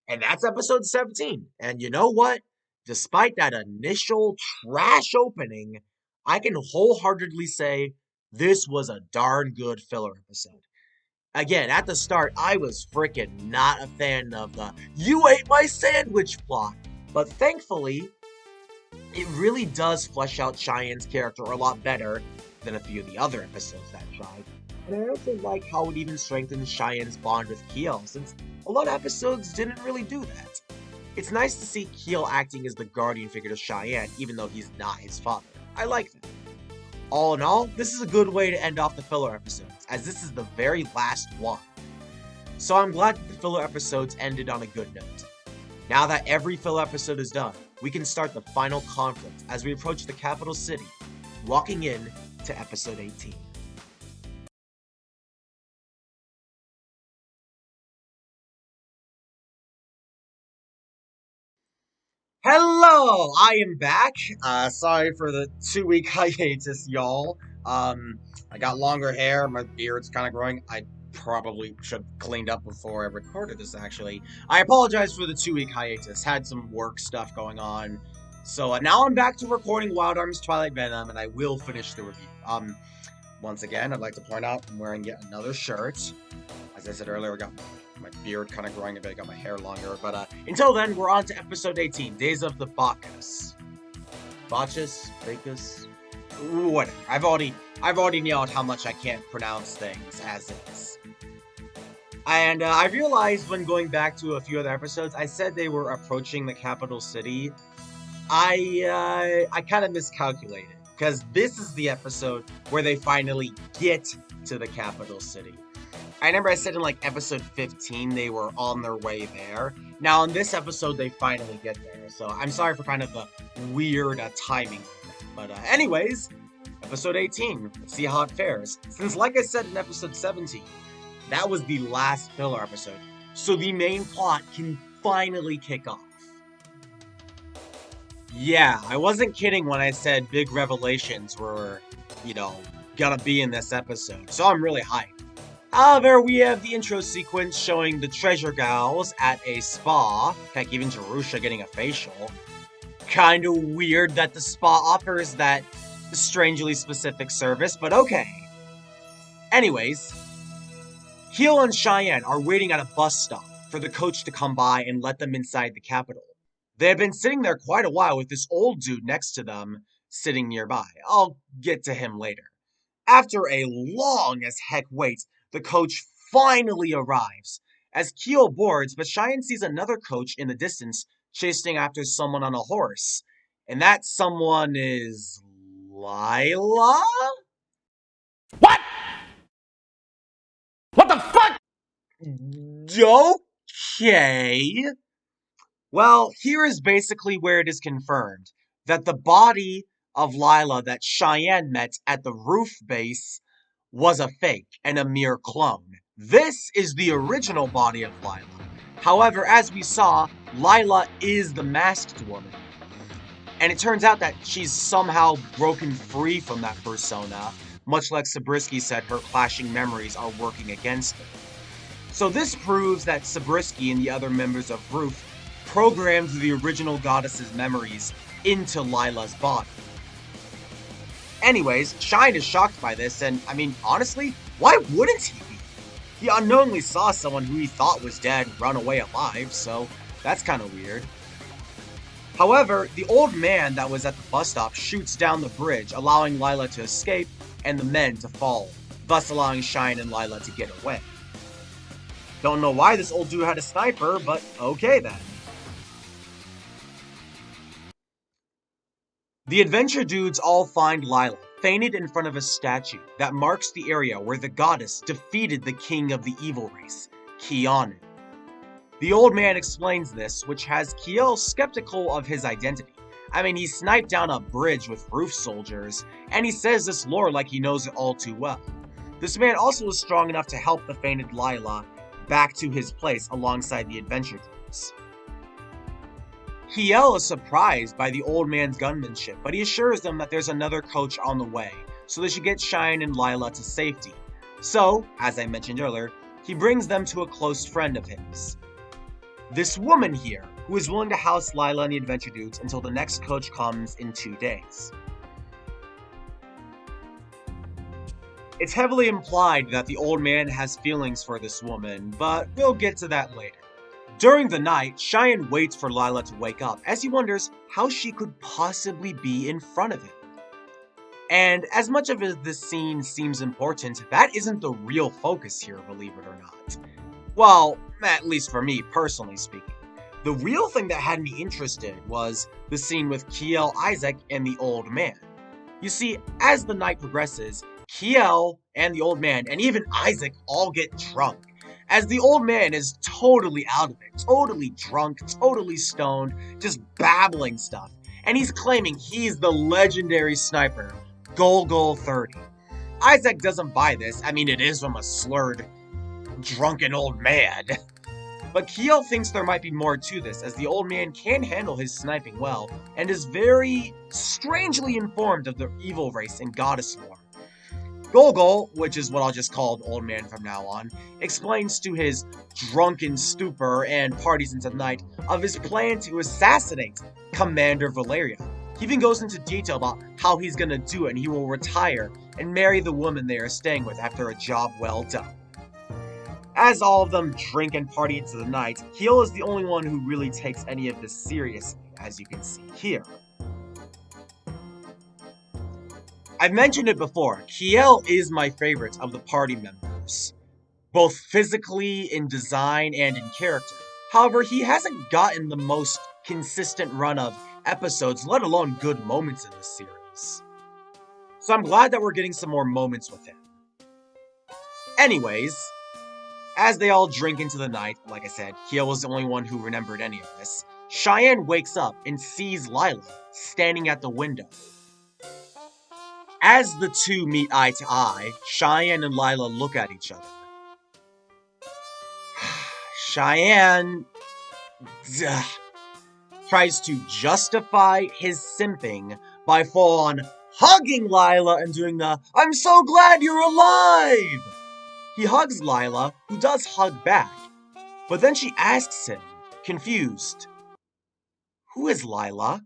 And that's episode 17, and you know what? Despite that initial trash opening, I can wholeheartedly say this was a darn good filler episode. Again, at the start, I was freaking not a fan of the "you ate my sandwich" plot, but thankfully, it really does flesh out Cheyenne's character a lot better than a few of the other episodes that tried. And I also like how it even strengthens Cheyenne's bond with Kiel, since a lot of episodes didn't really do that. It's nice to see Kiel acting as the guardian figure to Cheyenne, even though he's not his father. I like that. All in all, this is a good way to end off the filler episodes, as this is the very last one. So I'm glad that the filler episodes ended on a good note. Now that every filler episode is done, we can start the final conflict as we approach the capital city, walking in to episode 18. Hello, I am back. Sorry for the 2-week hiatus, y'all. I got longer hair, my beard's kind of growing. I probably should have cleaned up before I recorded this, actually. I apologize for the 2-week hiatus. Had some work stuff going on. So now I'm back to recording Wild Arms Twilight Venom, and I will finish the review. Once again, I'd like to point out I'm wearing yet another shirt. As I said earlier, I got my beard kind of growing a bit, I got my hair longer, but until then, we're on to episode 18, Days of the Bacchus. Bacchus? Bacchus? Whatever. I've already nailed how much I can't pronounce things as is. And I realized when going back to a few other episodes, I said they were approaching the capital city. I kind of miscalculated, because this is the episode where they finally get to the capital city. I remember I said in like episode 15 they were on their way there. Now in this episode they finally get there, so I'm sorry for kind of the weird timing of that. But anyways, episode 18, let's see how it fares. Since like I said in episode 17, that was the last filler episode, so the main plot can finally kick off. Yeah, I wasn't kidding when I said big revelations were, gonna be in this episode, so I'm really hyped. However, we have the intro sequence showing the treasure gals at a spa. Heck, even Jerusha getting a facial. Kinda weird that the spa offers that strangely specific service, but okay. Anyways, Kiel and Cheyenne are waiting at a bus stop for the coach to come by and let them inside the capital. They have been sitting there quite a while with this old dude next to them sitting nearby. I'll get to him later. After a long as heck wait, the coach finally arrives, as Keel boards, but Cheyenne sees another coach in the distance chasing after someone on a horse. And that someone is Lila? What? What the fuck? Okay. Well, here is basically where it is confirmed that the body of Lila that Cheyenne met at the roof base was a fake and a mere clone. This is the original body of Lila. However, as we saw, Lila is the masked woman. And it turns out that she's somehow broken free from that persona, much like Sabrisky said her clashing memories are working against her. So this proves that Sabrisky and the other members of Roof programmed the original goddess's memories into Lila's body. Anyways, Shine is shocked by this, and I mean, honestly, why wouldn't he be? He unknowingly saw someone who he thought was dead run away alive, so that's kind of weird. However, the old man that was at the bus stop shoots down the bridge, allowing Lila to escape and the men to fall, thus allowing Shine and Lila to get away. Don't know why this old dude had a sniper, but okay then. The adventure dudes all find Lila, fainted in front of a statue that marks the area where the goddess defeated the king of the evil race, Keanu. The old man explains this, which has Kiel skeptical of his identity. I mean, he sniped down a bridge with roof soldiers, and he says this lore like he knows it all too well. This man also is strong enough to help the fainted Lila back to his place alongside the adventure dudes. Kiel is surprised by the old man's gunmanship, but he assures them that there's another coach on the way, so they should get Shine and Lila to safety. So, as I mentioned earlier, he brings them to a close friend of his. This woman here, who is willing to house Lila and the adventure dudes until the next coach comes in 2 days. It's heavily implied that the old man has feelings for this woman, but we'll get to that later. During the night, Cheyenne waits for Lila to wake up as he wonders how she could possibly be in front of him. And as much of this scene seems important, that isn't the real focus here, believe it or not. Well, at least for me, personally speaking. The real thing that had me interested was the scene with Kiel, Isaac, and the old man. You see, as the night progresses, Kiel and the old man, and even Isaac, all get drunk, as the old man is totally out of it, totally drunk, totally stoned, just babbling stuff, and he's claiming he's the legendary sniper, Gol 30. Isaac doesn't buy this. I mean, it is from a slurred, drunken old man. But Kiel thinks there might be more to this, as the old man can handle his sniping well, and is very strangely informed of the evil race and goddess lore. Gol, which is what I'll just call the old man from now on, explains to his drunken stupor and parties into the night of his plan to assassinate Commander Valeria. He even goes into detail about how he's gonna do it, and he will retire and marry the woman they are staying with after a job well done. As all of them drink and party into the night, Kiel is the only one who really takes any of this seriously, as you can see here. I've mentioned it before, Kiel is my favorite of the party members, both physically, in design, and in character. However, he hasn't gotten the most consistent run of episodes, let alone good moments in this series. So I'm glad that we're getting some more moments with him. Anyways, as they all drink into the night, like I said, Kiel was the only one who remembered any of this. Cheyenne wakes up and sees Lila standing at the window. As the two meet eye to eye, Cheyenne and Lila look at each other. Cheyenne tries to justify his simping by full-on hugging Lila and doing the "I'm so glad you're alive!" He hugs Lila, who does hug back, but then she asks him, confused, "Who is Lila?"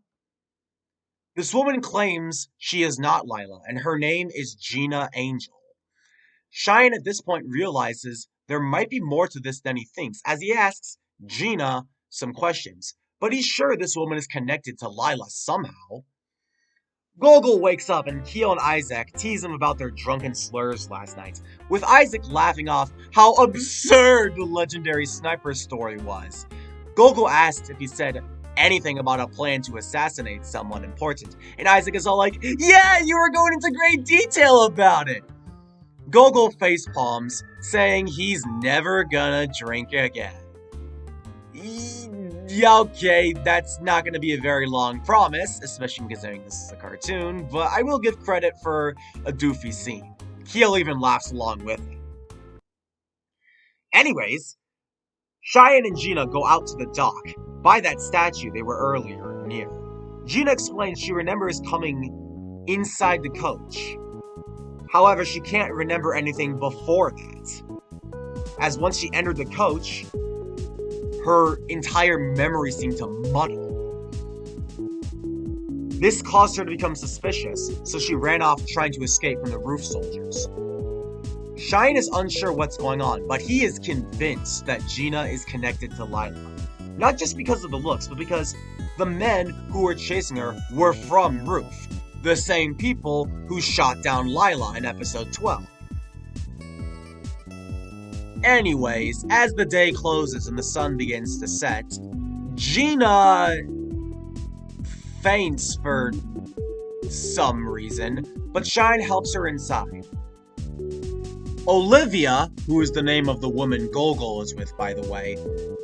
This woman claims she is not Lila, and her name is Gina Angel. Cheyenne at this point realizes there might be more to this than he thinks, as he asks Gina some questions, but he's sure this woman is connected to Lila somehow. Gogol wakes up and Keel and Isaac tease him about their drunken slurs last night, with Isaac laughing off how absurd the legendary sniper story was. Gogol asks if he said anything about a plan to assassinate someone important, and Isaac is all like, "Yeah, you were going into great detail about it." Gogol facepalms, saying he's never gonna drink again. Yeah, okay, that's not gonna be a very long promise, especially considering this is a cartoon, but I will give credit for a doofy scene. Keel even laughs along with it. Anyways, Cheyenne and Gina go out to the dock, by that statue they were earlier near. Gina explains she remembers coming inside the coach. However, she can't remember anything before that, as once she entered the coach, her entire memory seemed to muddle. This caused her to become suspicious, so she ran off trying to escape from the roof soldiers. Cheyenne is unsure what's going on, but he is convinced that Gina is connected to Lila. Not just because of the looks, but because the men who were chasing her were from Roof, the same people who shot down Lila in episode 12. Anyways, as the day closes and the sun begins to set, Gina faints for some reason, but Cheyenne helps her inside. Olivia, who is the name of the woman Gogol is with, by the way,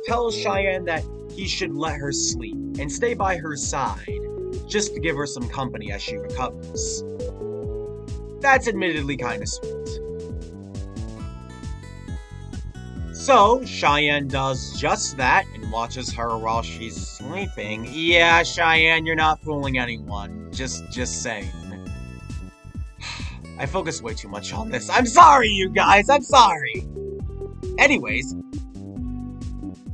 tells Cheyenne that he should let her sleep and stay by her side, just to give her some company as she recovers. That's admittedly kinda sweet. So, Cheyenne does just that and watches her while she's sleeping. Yeah, Cheyenne, you're not fooling anyone. Just saying. I focus way too much on this. I'm sorry, you guys, I'm sorry! Anyways,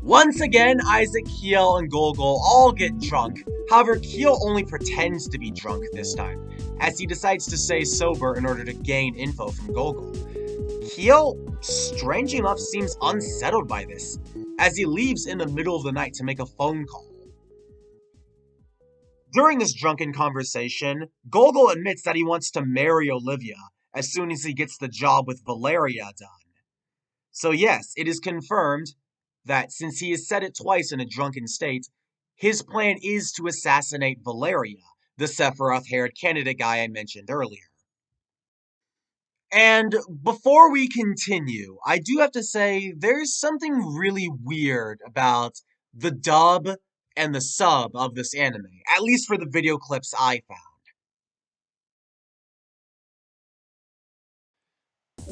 once again, Isaac, Keel, and Gogol all get drunk. However, Keel only pretends to be drunk this time, as he decides to stay sober in order to gain info from Gogol. Keel, strangely enough, seems unsettled by this, as he leaves in the middle of the night to make a phone call. During this drunken conversation, Gogol admits that he wants to marry Olivia as soon as he gets the job with Valeria done. So yes, it is confirmed that since he has said it twice in a drunken state, his plan is to assassinate Valeria, the Sephiroth-haired candidate guy I mentioned earlier. And before we continue, I do have to say there's something really weird about the dub and the sub of this anime, at least for the video clips I found.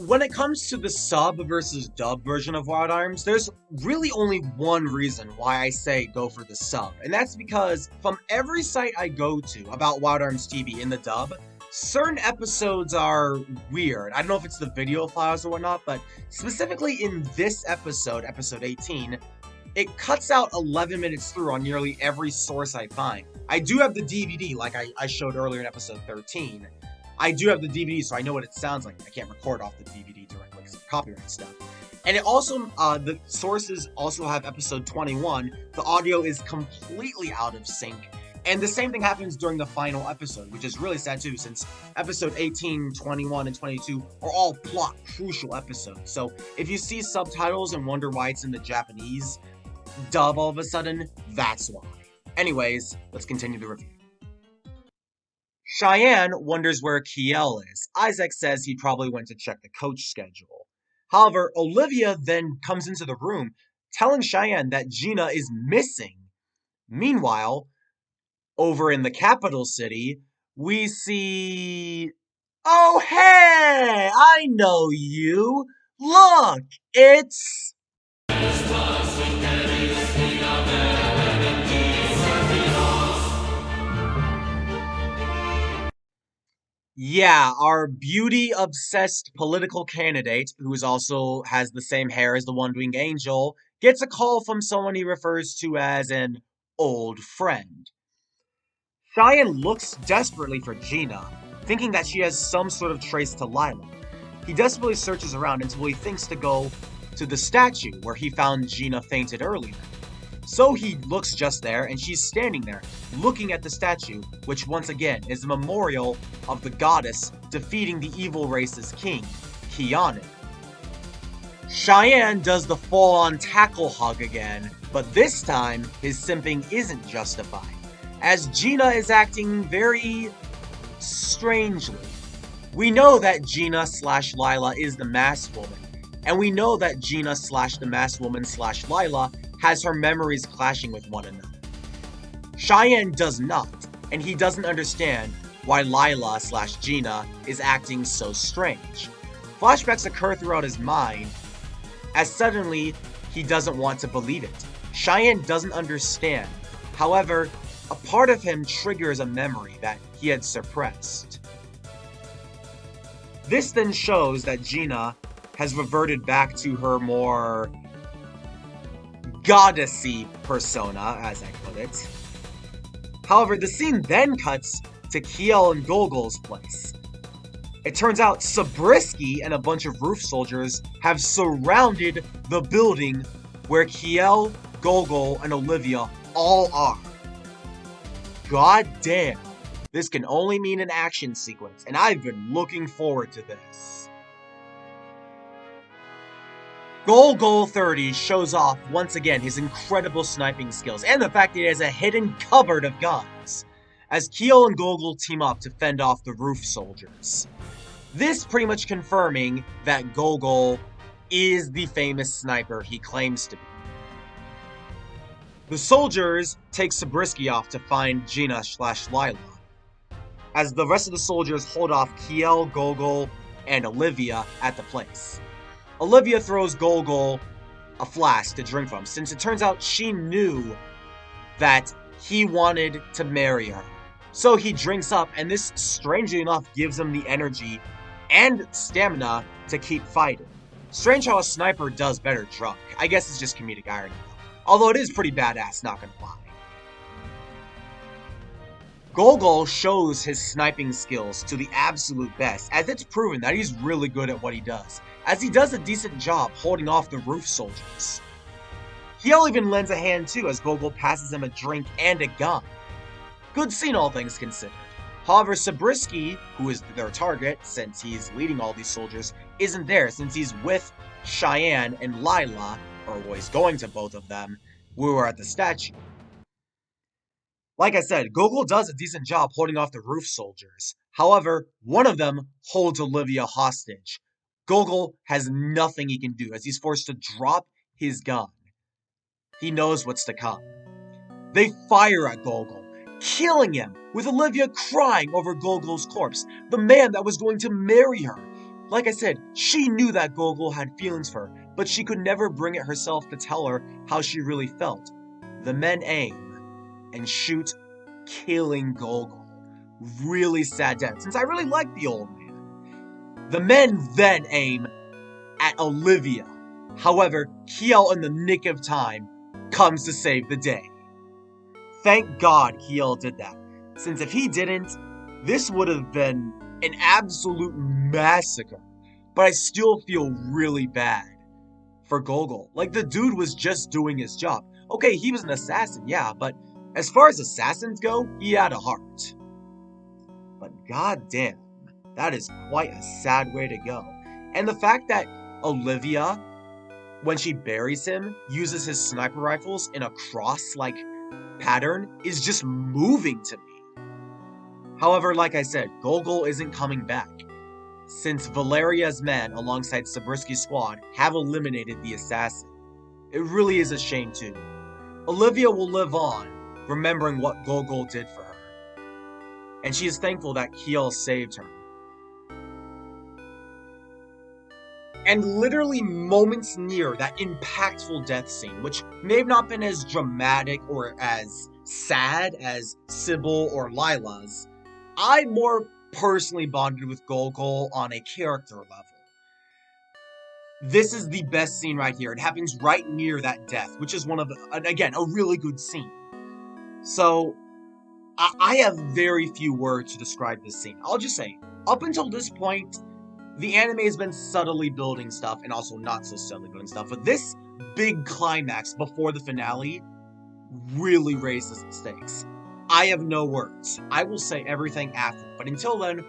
When it comes to the sub versus dub version of Wild Arms, there's really only one reason why I say go for the sub, and that's because from every site I go to about Wild Arms TV in the dub, certain episodes are weird. I don't know if it's the video files or whatnot, but specifically in this episode, episode 18, it cuts out 11 minutes through on nearly every source I find. I do have the DVD, like I showed earlier in episode 13. I do have the DVD, so I know what it sounds like. I can't record off the DVD directly because of copyright stuff. And it also, the sources also have episode 21. The audio is completely out of sync. And the same thing happens during the final episode, which is really sad too, since episode 18, 21, and 22 are all plot crucial episodes. So if you see subtitles and wonder why it's in the Japanese dub all of a sudden, that's why. Anyways, let's continue the review. Cheyenne wonders where Keel is. Isaac says he probably went to check the coach schedule. However, Olivia then comes into the room, telling Cheyenne that Gina is missing. Meanwhile, over in the capital city, we see... Oh, hey! I know you! Look! It's... Yeah, our beauty-obsessed political candidate, who also has the same hair as the One-Winged Angel, gets a call from someone he refers to as an old friend. Cheyenne looks desperately for Gina, thinking that she has some sort of trace to Lila. He desperately searches around until he thinks to go to the statue where he found Gina fainted earlier. So he looks just there, and she's standing there, looking at the statue, which once again is a memorial of the goddess defeating the evil race's king, Keanu. Cheyenne does the full-on tackle hug again, but this time his simping isn't justified, as Gina is acting very strangely. We know that Gina/Lila is the masked woman, and we know that Gina/the masked woman/Lila has her memories clashing with one another. Cheyenne does not, and he doesn't understand why Lila/Gina is acting so strange. Flashbacks occur throughout his mind, as suddenly he doesn't want to believe it. Cheyenne doesn't understand. However, a part of him triggers a memory that he had suppressed. This then shows that Gina has reverted back to her more goddessy persona, as I put it. However, the scene then cuts to Kiel and Gogol's place. It turns out Zabriskie and a bunch of roof soldiers have surrounded the building where Kiel, Gogol, and Olivia all are. God damn, this can only mean an action sequence, and I've been looking forward to this. Gogol 30 shows off once again his incredible sniping skills and the fact that he has a hidden cupboard of guns, as Kiel and Gogol team up to fend off the roof soldiers. This pretty much confirming that Gogol is the famous sniper he claims to be. The soldiers take Zabriskie off to find Gina/Lila, as the rest of the soldiers hold off Kiel, Gogol, and Olivia at the place. Olivia throws Gogol a flask to drink from, since it turns out she knew that he wanted to marry her. So he drinks up, and this, strangely enough, gives him the energy and stamina to keep fighting. Strange how a sniper does better drunk. I guess it's just comedic irony, though. Although it is pretty badass, not gonna lie. Gogol shows his sniping skills to the absolute best, as it's proven that he's really good at what he does, as he does a decent job holding off the roof soldiers. Kiel even lends a hand too, as Gogol passes him a drink and a gun. Good scene, all things considered. However, Zabriskie, who is their target, since he's leading all these soldiers, isn't there, since he's with Cheyenne and Lila, or he's going to both of them, who are at the statue. Like I said, Gogol does a decent job holding off the roof soldiers. However, one of them holds Olivia hostage. Gogol has nothing he can do, as he's forced to drop his gun. He knows what's to come. They fire at Gogol, killing him, with Olivia crying over Gogol's corpse, the man that was going to marry her. Like I said, she knew that Gogol had feelings for her, but she could never bring it herself to tell her how she really felt. The men aim and shoot, killing Gogol. Really sad death, since I really like the old man. The men then aim at Olivia. However, Kiel, in the nick of time, comes to save the day. Thank God Kiel did that, since if he didn't, this would have been an absolute massacre. But I still feel really bad for Gogol. Like, the dude was just doing his job. Okay, he was an assassin, yeah, but as far as assassins go, he had a heart. But goddamn, that is quite a sad way to go. And the fact that Olivia, when she buries him, uses his sniper rifles in a cross-like pattern is just moving to me. However, like I said, Gogol isn't coming back, since Valeria's men, alongside Zabriskie's squad, have eliminated the assassin. It really is a shame too. Olivia will live on, remembering what Gogol did for her. And she is thankful that Kiel saved her. And literally moments near that impactful death scene, which may have not been as dramatic or as sad as Sybil or Lila's, I more personally bonded with Gogol on a character level. This is the best scene right here. It happens right near that death, which is one of, again, a really good scene. So, I have very few words to describe this scene. I'll just say, up until this point, the anime has been subtly building stuff, and also not so subtly building stuff, but this big climax before the finale really raises the stakes. I have no words. I will say everything after, but until then,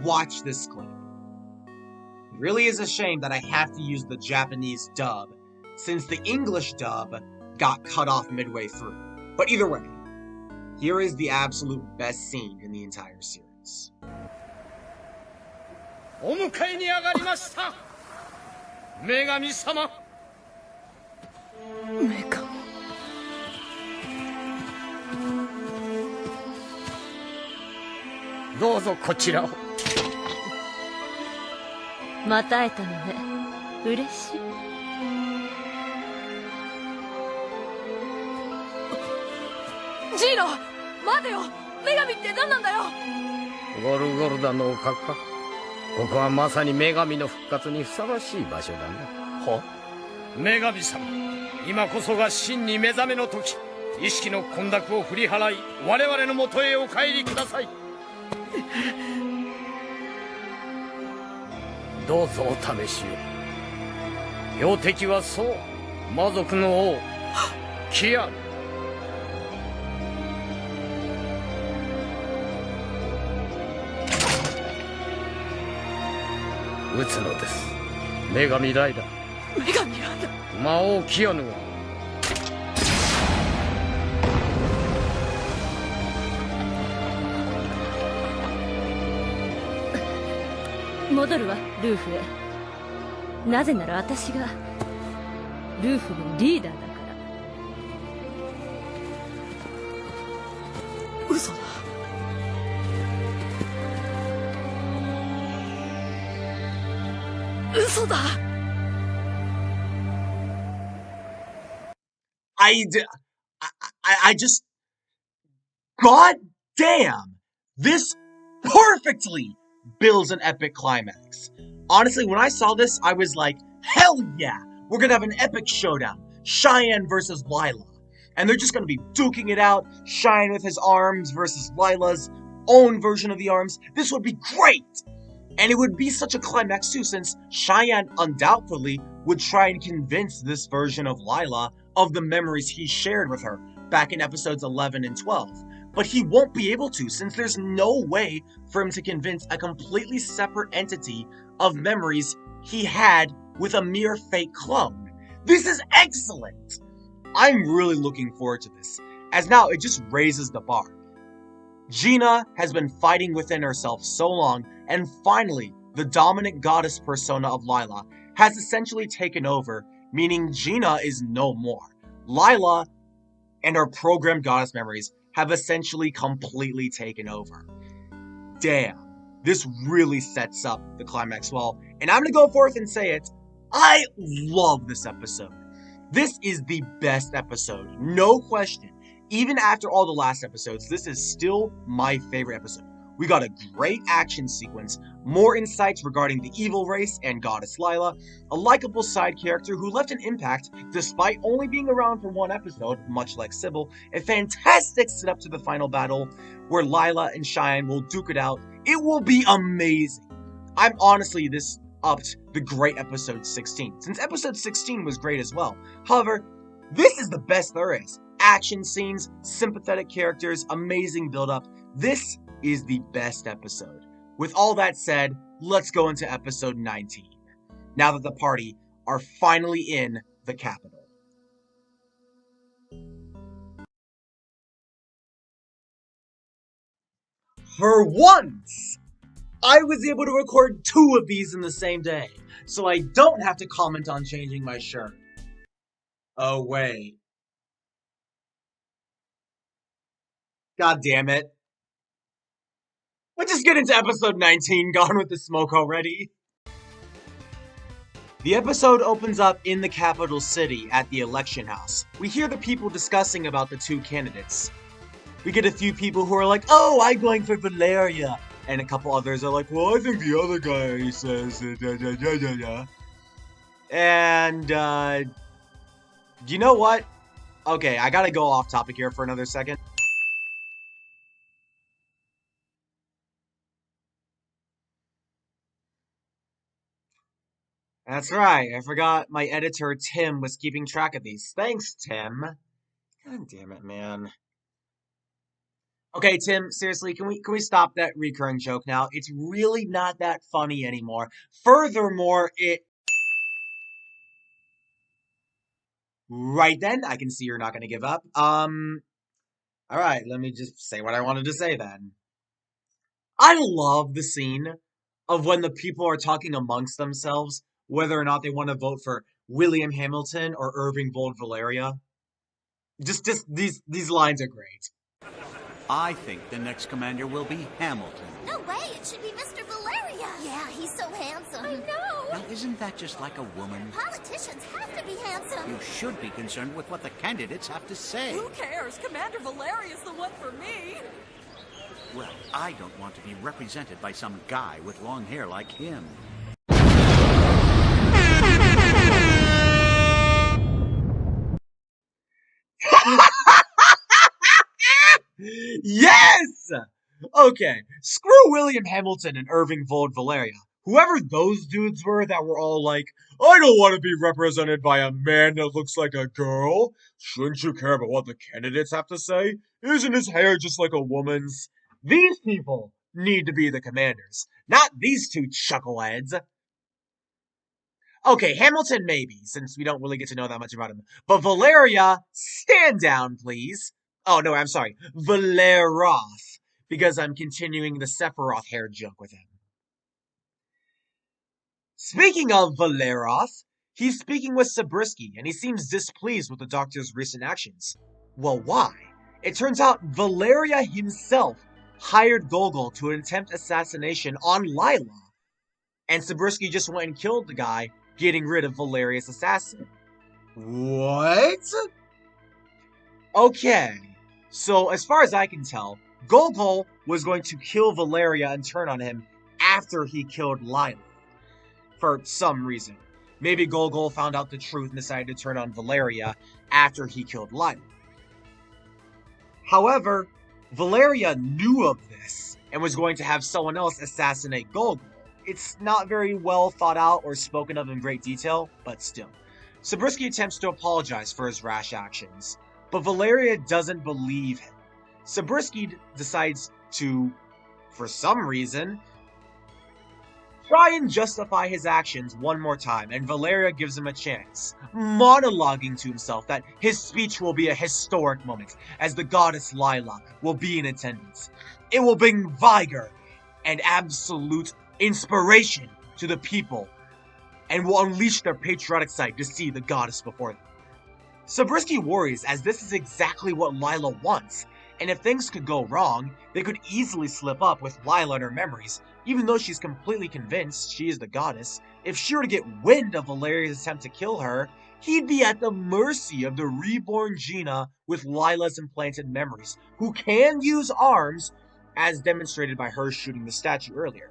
watch this clip. It really is a shame that I have to use the Japanese dub, since the English dub got cut off midway through. But either way, here is the absolute best scene in the entire series. お迎えに上がりました女神様女神。どうぞこちらをまた会えたのね。嬉しい。ジーロ、待てよ。女神って何なんだよ。ゴルゴルダのおかかここはまさに女神の復活にふさわしい場所だな。は女神様、今こそが真に目覚めの時。意識の混濁を振り払い我々のもとへお帰りください。どうぞお試しを。標的はそう魔族の王キアヌ。撃つのです。女神ライダー。女神ライダー。魔王キアヌが戻るわ、ルーフへ。なぜなら私がルーフのリーダーだから。嘘だ。嘘だ。I just, god damn, this perfectly builds an epic climax. Honestly, when I saw this, I was like, hell yeah, we're gonna have an epic showdown. Cheyenne versus Lila. And they're just gonna be duking it out. Cheyenne with his arms versus Lila's own version of the arms. This would be great! And it would be such a climax too, since Cheyenne undoubtedly would try and convince this version of Lila of the memories he shared with her back in episodes 11 and 12. But he won't be able to, since there's no way for him to convince a completely separate entity of memories he had with a mere fake clone. This is excellent! I'm really looking forward to this, as now it just raises the bar. Gina has been fighting within herself so long, and finally, the dominant goddess persona of Lila has essentially taken over, meaning Gina is no more. Lila and her programmed goddess memories have essentially completely taken over. Damn, this really sets up the climax well, and I'm gonna go forth and say it, I love this episode. This is the best episode, no question. Even after all the last episodes, this is still my favorite episode. We got a great action sequence, more insights regarding the evil race and Goddess Lila, a likable side character who left an impact despite only being around for one episode, much like Sybil, a fantastic setup to the final battle where Lila and Cheyenne will duke it out. It will be amazing. I'm honestly this upped the great episode 16, since episode 16 was great as well. However, this is the best there is. Action scenes, sympathetic characters, amazing build-up. This is the best episode. With all that said, let's go into episode 19, now that the party are finally in the capital. For once, I was able to record 2 of these in the same day, so I don't have to comment on changing my shirt. Oh wait. God damn it. Let's just get into episode 19, Gone with the Smoke already. The episode opens up in the capital city at the election house. We hear the people discussing about the 2 candidates. We get a few people who are like, oh, I'm going for Valeria. And a couple others are like, well, I think the other guy says, And, you know what? Okay, I gotta go off topic here for another second. That's right, I forgot my editor Tim was keeping track of these. Thanks, Tim. God damn it, man. Okay, Tim, seriously, can we stop that recurring joke now? It's really not that funny anymore. Furthermore, right then, I can see you're not gonna give up. Alright, let me just say what I wanted to say then. I love the scene of when the people are talking amongst themselves whether or not they want to vote for William Hamilton or Irving Bold Valeria. Just these lines are great. I think the next commander will be Hamilton. No way, it should be Mr. Valeria. Yeah, he's so handsome. I know. Now, isn't that just like a woman? Politicians have to be handsome. You should be concerned with what the candidates have to say. Who cares? Commander Valeria's the one for me. Well, I don't want to be represented by some guy with long hair like him. Yes! Okay, screw William Hamilton and Irving Vold Valeria. Whoever those dudes were that were all like, I don't want to be represented by a man that looks like a girl. Shouldn't you care about what the candidates have to say? Isn't his hair just like a woman's? These people need to be the commanders, not these two chuckleheads. Okay, Hamilton maybe, since we don't really get to know that much about him. But Valeria, stand down, please. Oh, no, I'm sorry. Valeroth, because I'm continuing the Sephiroth hair joke with him. Speaking of Valeroth, he's speaking with Zabriskie, and he seems displeased with the Doctor's recent actions. Well, why? It turns out Valeria himself hired Gogol to attempt assassination on Lila, and Zabriskie just went and killed the guy, getting rid of Valeria's assassin. What? Okay, so as far as I can tell, Gogol was going to kill Valeria and turn on him after he killed Lila. For some reason. Maybe Gogol found out the truth and decided to turn on Valeria after he killed Lila. However, Valeria knew of this and was going to have someone else assassinate Gogol. It's not very well thought out or spoken of in great detail, but still. Zabriskie attempts to apologize for his rash actions, but Valeria doesn't believe him. Zabriskie decides to, for some reason, try and justify his actions one more time, and Valeria gives him a chance, monologuing to himself that his speech will be a historic moment, as the goddess Lila will be in attendance. It will bring vigor and absolute inspiration to the people, and will unleash their patriotic side to see the goddess before them. Zabriskie worries, as this is exactly what Lila wants, and if things could go wrong, they could easily slip up with Lila and her memories. Even though she's completely convinced she is the goddess, if she were to get wind of Valeria's attempt to kill her, he'd be at the mercy of the reborn Gina with Lila's implanted memories, who can use arms, as demonstrated by her shooting the statue earlier.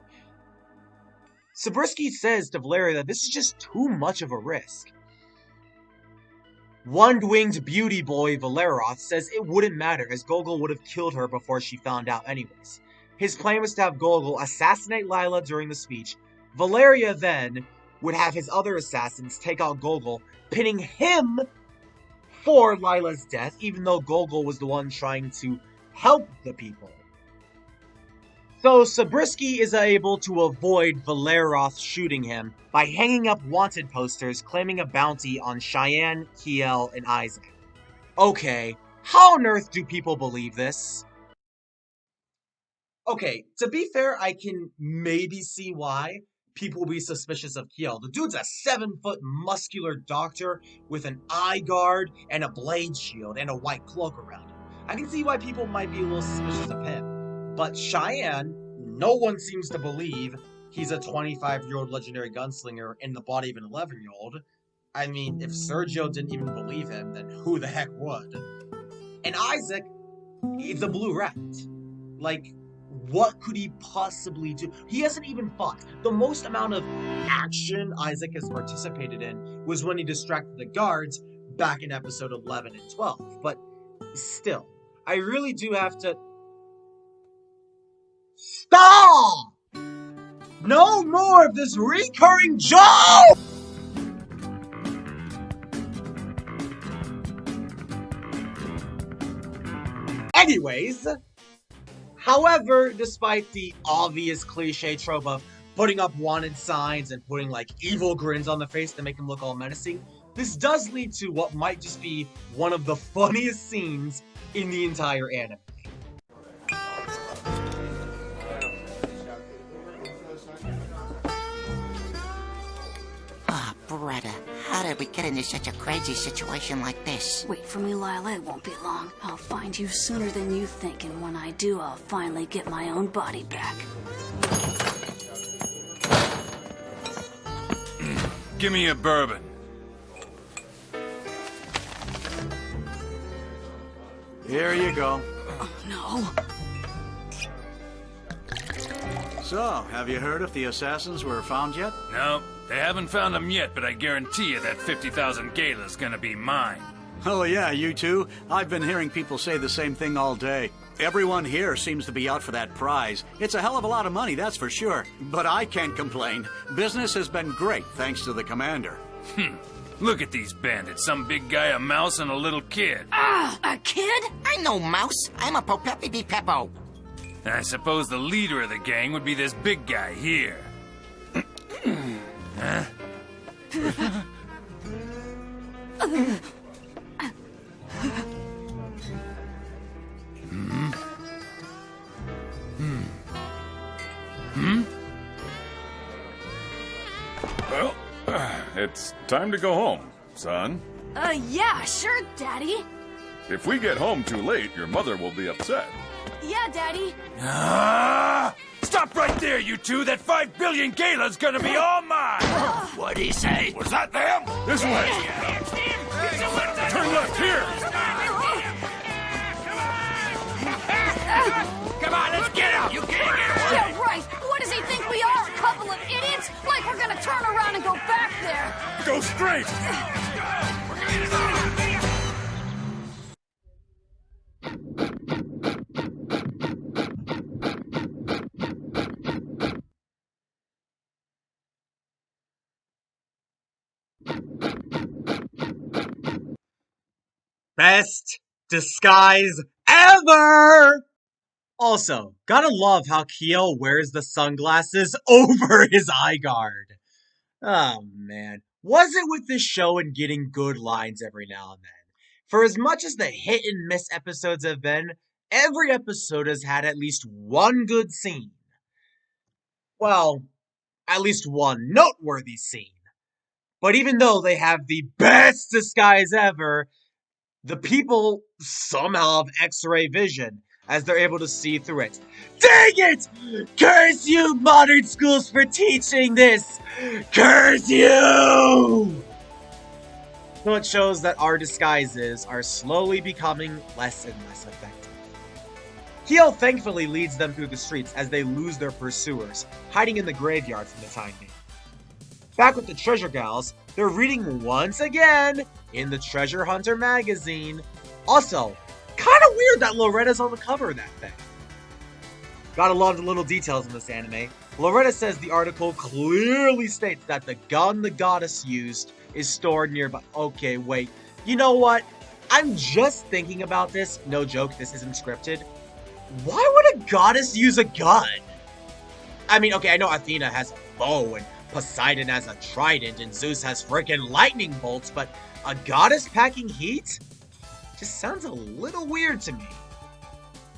Zabriskie says to Valeria that this is just too much of a risk. One-winged beauty boy Valeroth says it wouldn't matter, as Gogol would have killed her before she found out anyways. His plan was to have Gogol assassinate Lila during the speech. Valeria then would have his other assassins take out Gogol, pinning him for Lila's death, even though Gogol was the one trying to help the people. So Zabriskie is able to avoid Valeroth shooting him by hanging up wanted posters claiming a bounty on Cheyenne, Kiel, and Isaac. Okay, how on earth do people believe this? Okay, to be fair, I can maybe see why people will be suspicious of Kiel. The dude's a 7-foot muscular doctor with an eye guard and a blade shield and a white cloak around him. I can see why people might be a little suspicious of him. But Cheyenne, no one seems to believe he's a 25-year-old legendary gunslinger in the body of an 11-year-old. I mean, if Sergio didn't even believe him, then who the heck would? And Isaac, he's a blue rat. Like, what could he possibly do? He hasn't even fought. The most amount of action Isaac has participated in was when he distracted the guards back in episode 11 and 12. But still, I really do have to... Stop! No more of this recurring joke! Anyways, however, despite the obvious cliche trope of putting up wanted signs and putting like evil grins on the face to make them look all menacing, this does lead to what might just be one of the funniest scenes in the entire anime. Ah, Beretta, how did we get into such a crazy situation like this? Wait for me, Lila. It won't be long. I'll find you sooner than you think, and when I do, I'll finally get my own body back. Give me a bourbon. Here you go. Oh, no. So, have you heard if the assassins were found yet? No, they haven't found them yet, but I guarantee you that 50,000 Gala's gonna be mine. Oh yeah, you too? I've been hearing people say the same thing all day. Everyone here seems to be out for that prize. It's a hell of a lot of money, that's for sure. But I can't complain. Business has been great, thanks to the commander. Look at these bandits. Some big guy, a mouse, and a little kid. Ah, a kid? I'm no mouse. I'm a Popepi di Peppo. I suppose the leader of the gang would be this big guy here. Huh? Well, it's time to go home, son. Yeah, sure, Daddy. If we get home too late, your mother will be upset. Yeah, Daddy. Stop right there, you two! That 5 billion Gala's gonna be all mine! What'd he say? Was that them? This way! Turn left here! Come on, let's get him! You can't get away! Yeah, right. What does he think we are, a couple of idiots? Like we're gonna turn around and go back there. Go straight! Best disguise ever! Also, gotta love how Kyo wears the sunglasses over his eye guard. Oh man, was it with this show and getting good lines every now and then? For as much as the hit and miss episodes have been, every episode has had at least one good scene. Well, at least one noteworthy scene. But even though they have the best disguise ever, the people somehow have X-ray vision, as they're able to see through it. Dang it! Curse you, modern schools, for teaching this! Curse you! So it shows that our disguises are slowly becoming less and less effective. Kyo thankfully leads them through the streets as they lose their pursuers, hiding in the graveyard for the time being. Back with the Treasure Gals, they're reading once again in the Treasure Hunter magazine. Also, kinda weird that Loretta's on the cover of that thing. Gotta love the little details in this anime. Loretta says the article clearly states that the gun the goddess used is stored nearby. Okay, wait. You know what? I'm just thinking about this. No joke, this isn't scripted. Why would a goddess use a gun? I mean, okay, I know Athena has a bow and Poseidon has a trident and Zeus has freaking lightning bolts, but a goddess packing heat? Just sounds a little weird to me.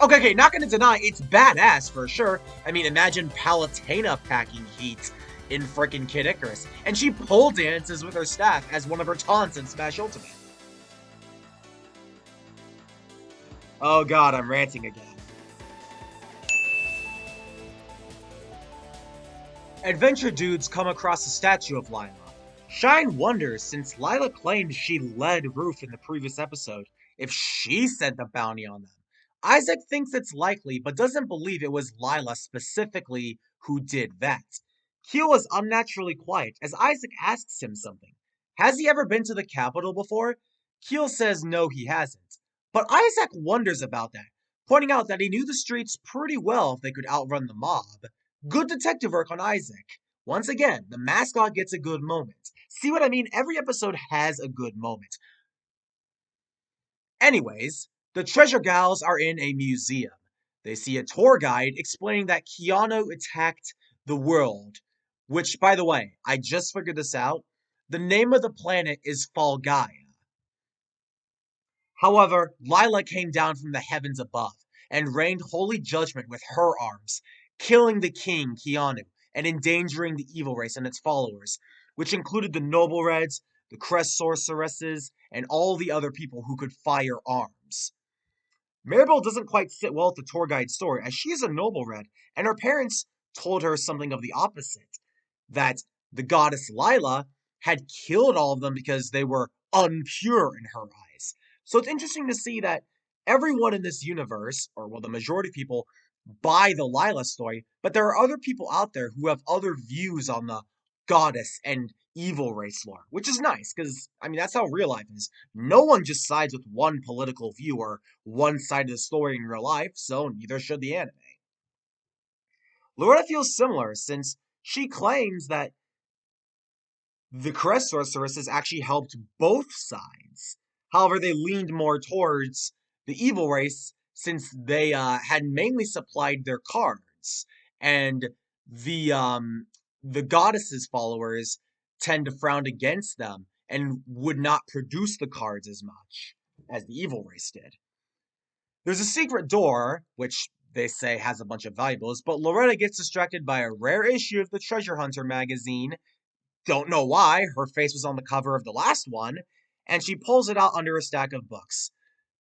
Okay, not gonna deny, it's badass for sure. I mean, imagine Palutena packing heat in frickin' Kid Icarus, and she pole dances with her staff as one of her taunts in Smash Ultimate. Oh god, I'm ranting again. Adventure dudes come across a statue of Lila. Shine wonders, since Lila claimed she led Ruth in the previous episode, if she sent the bounty on them. Isaac thinks it's likely, but doesn't believe it was Lila specifically who did that. Kyo is unnaturally quiet as Isaac asks him something. Has he ever been to the capital before? Kyo says no, he hasn't. But Isaac wonders about that, pointing out that he knew the streets pretty well if they could outrun the mob. Good detective work on Isaac. Once again, the mascot gets a good moment. See what I mean? Every episode has a good moment. Anyways, The treasure gals are in a museum. They see a tour guide explaining that Keanu attacked the world, which, by the way, I just figured this out. The name of the planet is Falgaia. However, Lila came down from the heavens above and rained holy judgment with her arms, killing the king, Keanu, and endangering the evil race and its followers, which included the Noble Reds, the Crest Sorceresses, and all the other people who could fire arms. Maribel doesn't quite sit well with the tour guide's story, as she is a Noble Red, and her parents told her something of the opposite, that the goddess Lila had killed all of them because they were unpure in her eyes. So it's interesting to see that everyone in this universe, or well, the majority of people, buy the Lila story, but there are other people out there who have other views on the goddess and evil race lore, which is nice, because, I mean, that's how real life is. No one just sides with one political view or one side of the story in real life, so neither should the anime. Loretta feels similar, since she claims that the Crest Sorceresses actually helped both sides. However, they leaned more towards the evil race since they had mainly supplied their cards, and the goddess's followers tend to frown against them and would not produce the cards as much as the evil race did. There's a secret door, which they say has a bunch of valuables, but Loretta gets distracted by a rare issue of the Treasure Hunter magazine. Don't know why, her face was on the cover of the last one, and she pulls it out under a stack of books.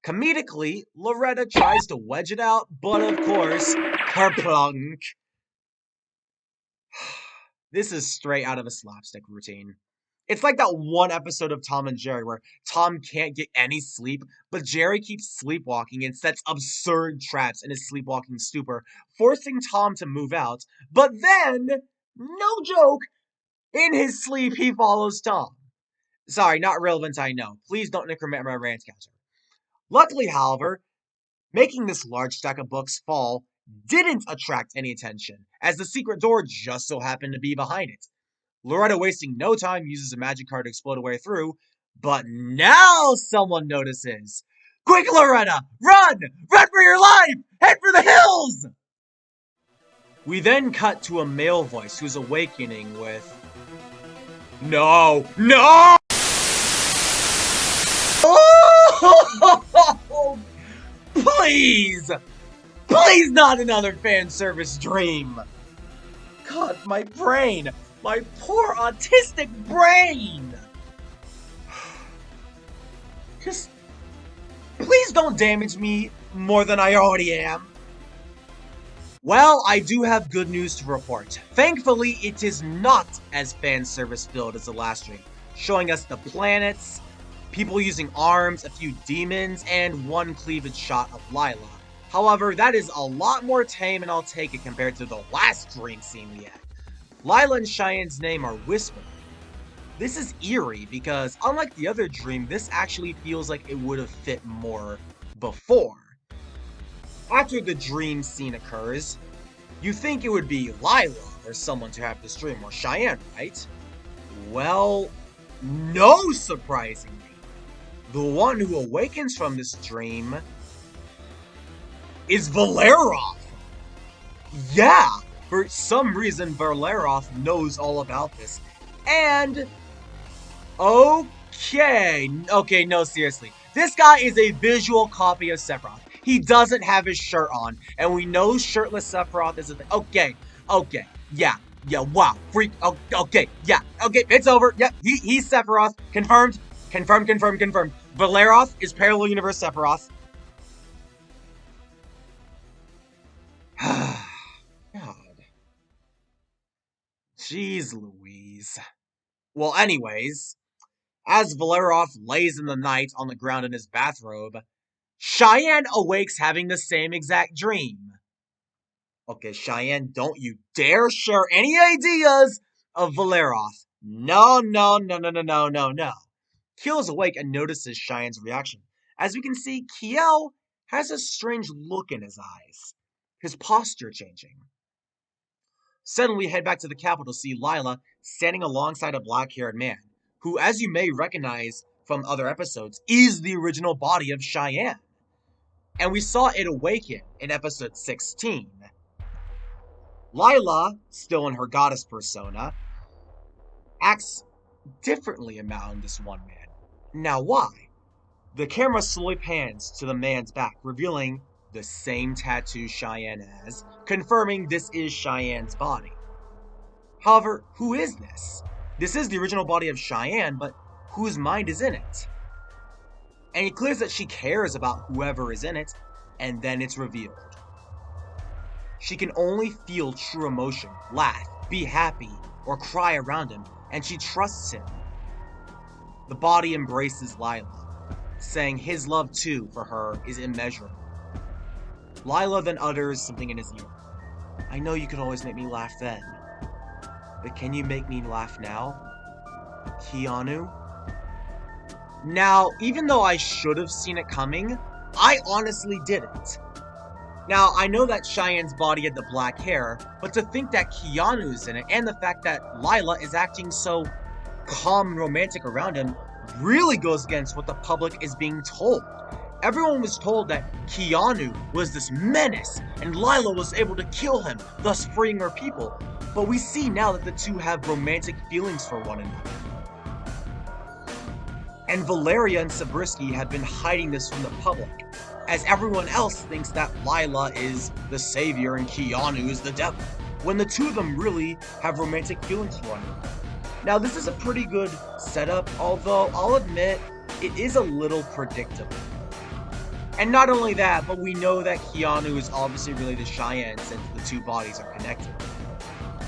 Comedically, Loretta tries to wedge it out, but of course, kerplunk. This is straight out of a slapstick routine. It's like that one episode of Tom and Jerry where Tom can't get any sleep, but Jerry keeps sleepwalking and sets absurd traps in his sleepwalking stupor, forcing Tom to move out. But then, no joke, in his sleep he follows Tom. Sorry, not relevant, I know. Please don't increment my rant counter. Luckily, however, making this large stack of books fall didn't attract any attention, as the secret door just so happened to be behind it. Loretta, wasting no time, uses a magic card to explode a way through, but now someone notices. Quick, Loretta! Run! Run for your life! Head for the hills! We then cut to a male voice who's awakening with, No! No! Oh! Please! Please not another fan service dream! God, my brain! My poor autistic brain! Just, please don't damage me more than I already am. Well, I do have good news to report. Thankfully, it is not as fan service filled as the last stream, showing us the planets, people using arms, a few demons, and one cleavage shot of Lila. However, that is a lot more tame, and I'll take it compared to the last dream scene we had. Lila and Cheyenne's name are whispered. This is eerie because, unlike the other dream, this actually feels like it would have fit more before. After the dream scene occurs, you think it would be Lila or someone to have this dream, or Cheyenne, right? Well, no, surprisingly. The one who awakens from this dream is Valeroth. Yeah, for some reason Valeroth knows all about this. And okay, no, seriously. This guy is a visual copy of Sephiroth. He doesn't have his shirt on, and we know shirtless Sephiroth is a thing. Okay, yeah, wow, freak, okay, it's over. Yep, he's Sephiroth, confirmed. Valeroth is Parallel Universe Sephiroth. God. Jeez Louise. Well, anyways, as Valeroth lays in the night on the ground in his bathrobe, Cheyenne awakes having the same exact dream. Okay, Cheyenne, don't you dare share any ideas of Valeroth. No. Kiel is awake and notices Cheyenne's reaction. As we can see, Kiel has a strange look in his eyes, his posture changing. Suddenly, we head back to the capital to see Lila standing alongside a black-haired man, who, as you may recognize from other episodes, is the original body of Cheyenne. and we saw it awaken in episode 16. Lila, still in her goddess persona, acts differently around this one man. Now why? The camera slowly pans to the man's back, revealing the same tattoo Cheyenne has, confirming this is Cheyenne's body. However, who is this? This is the original body of Cheyenne, but whose mind is in it? And it clears that she cares about whoever is in it, and then it's revealed. She can only feel true emotion, laugh, be happy, or cry around him, and she trusts him. The body embraces Lila, saying his love too for her is immeasurable. Lila then utters something in his ear. I know you could always make me laugh then, but can you make me laugh now? Keanu? Now, even though I should have seen it coming, I honestly didn't. Now, I know that Cheyenne's body had the black hair, but to think that Keanu's in it, and the fact that Lila is acting so calm and romantic around him, really goes against what the public is being told. Everyone was told that Keanu was this menace, and Lila was able to kill him, thus freeing her people. But we see now that the two have romantic feelings for one another. And Valeria and Zabriskie have been hiding this from the public, as everyone else thinks that Lila is the savior and Keanu is the devil, when the two of them really have romantic feelings for one another. Now, this is a pretty good setup, although I'll admit it is a little predictable. And not only that, but we know that Keanu is obviously related to Cheyenne since the two bodies are connected.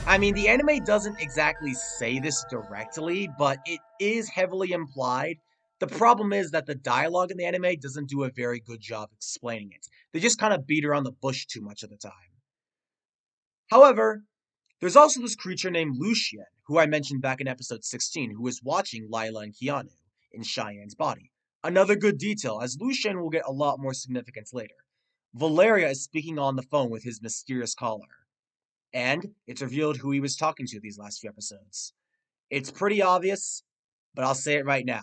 I mean, the anime doesn't exactly say this directly, but it is heavily implied. The problem is that the dialogue in the anime doesn't do a very good job explaining it. They just kind of beat around the bush too much of the time. However, there's also this creature named Lucien, who I mentioned back in episode 16, who is watching Lila and Keanu in Cheyenne's body. Another good detail, as Lucien will get a lot more significance later. Valeria is speaking on the phone with his mysterious caller. And it's revealed who he was talking to these last few episodes. It's pretty obvious, but I'll say it right now.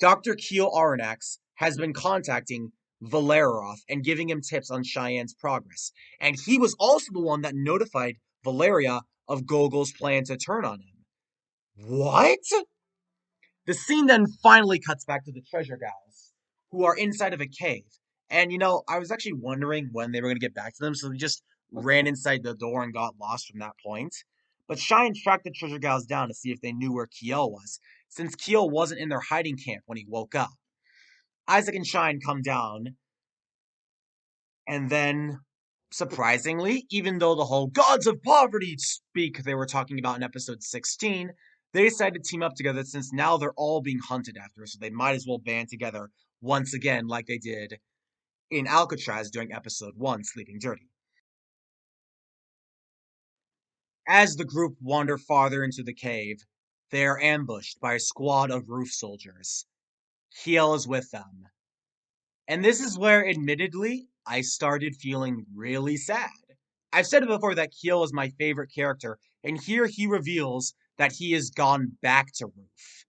Dr. Keel Aronnax has been contacting Valeroff and giving him tips on Cheyenne's progress. And he was also the one that notified Valeria of Gogol's plan to turn on him. What? The scene then finally cuts back to the treasure gals, who are inside of a cave. And I was actually wondering when they were going to get back to them, so they just ran inside the door and got lost from that point. But Cheyenne tracked the treasure gals down to see if they knew where Keel was, since Keel wasn't in their hiding camp when he woke up. Isaac and Cheyenne come down, and then, surprisingly, even though the whole gods of poverty speak they were talking about in episode 16, they decided to team up together since now they're all being hunted after, so they might as well band together once again like they did in Alcatraz during episode 1, Sleeping Dirty. As the group wander farther into the cave, they are ambushed by a squad of roof soldiers. Keel is with them. And this is where, admittedly, I started feeling really sad. I've said it before that Keel is my favorite character, and here he reveals that he has gone back to Roof.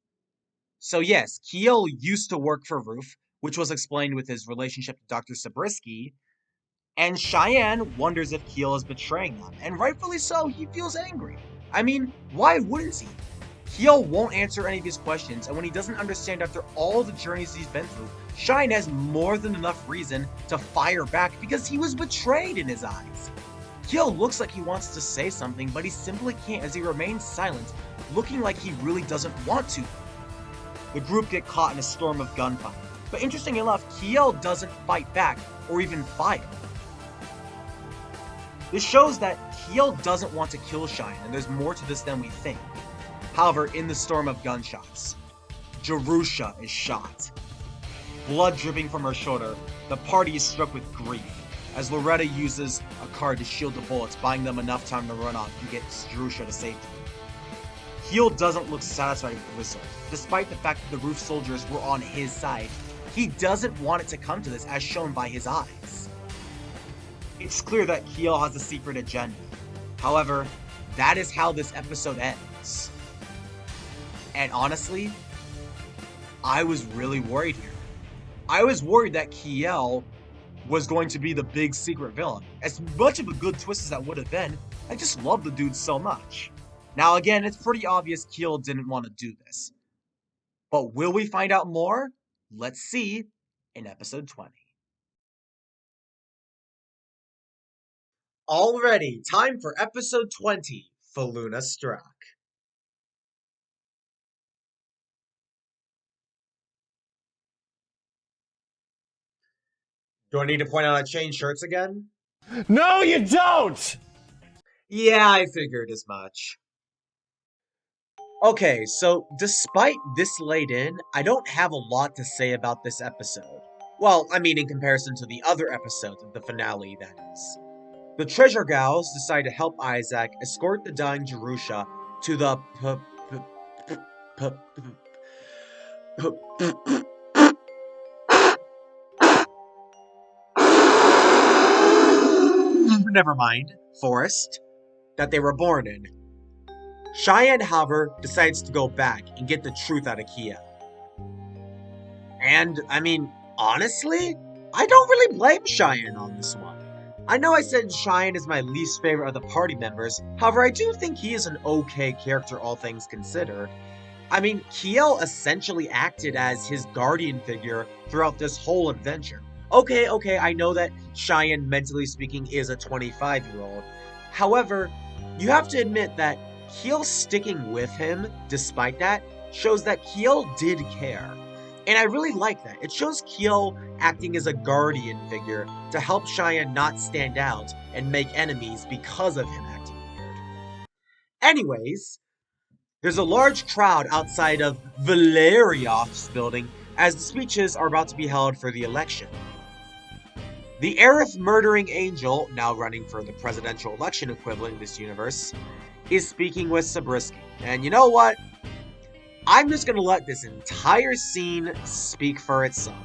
So yes, Keel used to work for Roof, which was explained with his relationship to Dr. Zabriskie, and Cheyenne wonders if Keel is betraying them, and rightfully so, he feels angry. I mean, why wouldn't he? Keel won't answer any of his questions, and when he doesn't understand after all the journeys he's been through, Cheyenne has more than enough reason to fire back because he was betrayed in his eyes. Keel looks like he wants to say something, but he simply can't as he remains silent, looking like he really doesn't want to. The group get caught in a storm of gunfire, but interesting enough, Keel doesn't fight back or even fire. This shows that Keel doesn't want to kill Cheyenne, and there's more to this than we think. However, in the storm of gunshots, Jerusha is shot. Blood dripping from her shoulder, the party is struck with grief, as Loretta uses a card to shield the bullets, buying them enough time to run off and get Jerusha to safety. Keel doesn't look satisfied with the result, despite the fact that the roof soldiers were on his side. He doesn't want it to come to this, as shown by his eyes. It's clear that Keel has a secret agenda. However, that is how this episode ends. And honestly, I was really worried here. I was worried that Keel was going to be the big secret villain. As much of a good twist as that would have been, I just love the dude so much. Now again, it's pretty obvious Keel didn't want to do this. But will we find out more? Let's see in episode 20. Already, time for episode 20, Faluna Struck. Do I need to point out I changed shirts again? No, you don't! Yeah, I figured as much. Okay, so despite this late in, I don't have a lot to say about this episode. Well, I mean in comparison to the other episodes of the finale, that is. The Treasure Gals decide to help Isaac escort the dying Jerusha to the never mind, forest that they were born in. Cheyenne, however, decides to go back and get the truth out of Kia. And, I mean, honestly, I don't really blame Cheyenne on this one. I know I said Cheyenne is my least favorite of the party members, however I do think he is an okay character all things considered. I mean, Kiel essentially acted as his guardian figure throughout this whole adventure. Okay, I know that Cheyenne, mentally speaking, is a 25-year-old. However, you have to admit that Kiel sticking with him, despite that, shows that Kiel did care. And I really like that. It shows Kiel acting as a guardian figure to help Cheyenne not stand out and make enemies because of him acting weird. Anyways, there's a large crowd outside of Valeriov's building as the speeches are about to be held for the election. The Aerith murdering angel, now running for the presidential election equivalent in this universe, is speaking with Zabriskie. And you know what? I'm just gonna let this entire scene speak for itself.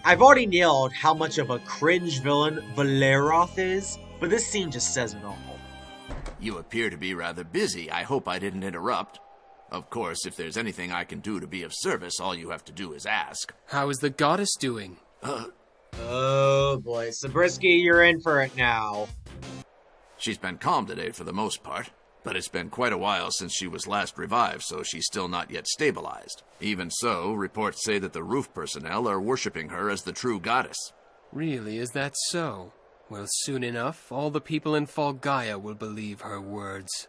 I've already nailed how much of a cringe villain Valerov is, but this scene just says it all. You appear to be rather busy. I hope I didn't interrupt. Of course, if there's anything I can do to be of service, all you have to do is ask. How is the goddess doing? Oh boy, Zabriskie, you're in for it now. She's been calm today for the most part, but it's been quite a while since she was last revived, so she's still not yet stabilized. Even so, reports say that the roof personnel are worshipping her as the true goddess. Really, is that so? Well, soon enough, all the people in Falgaia will believe her words.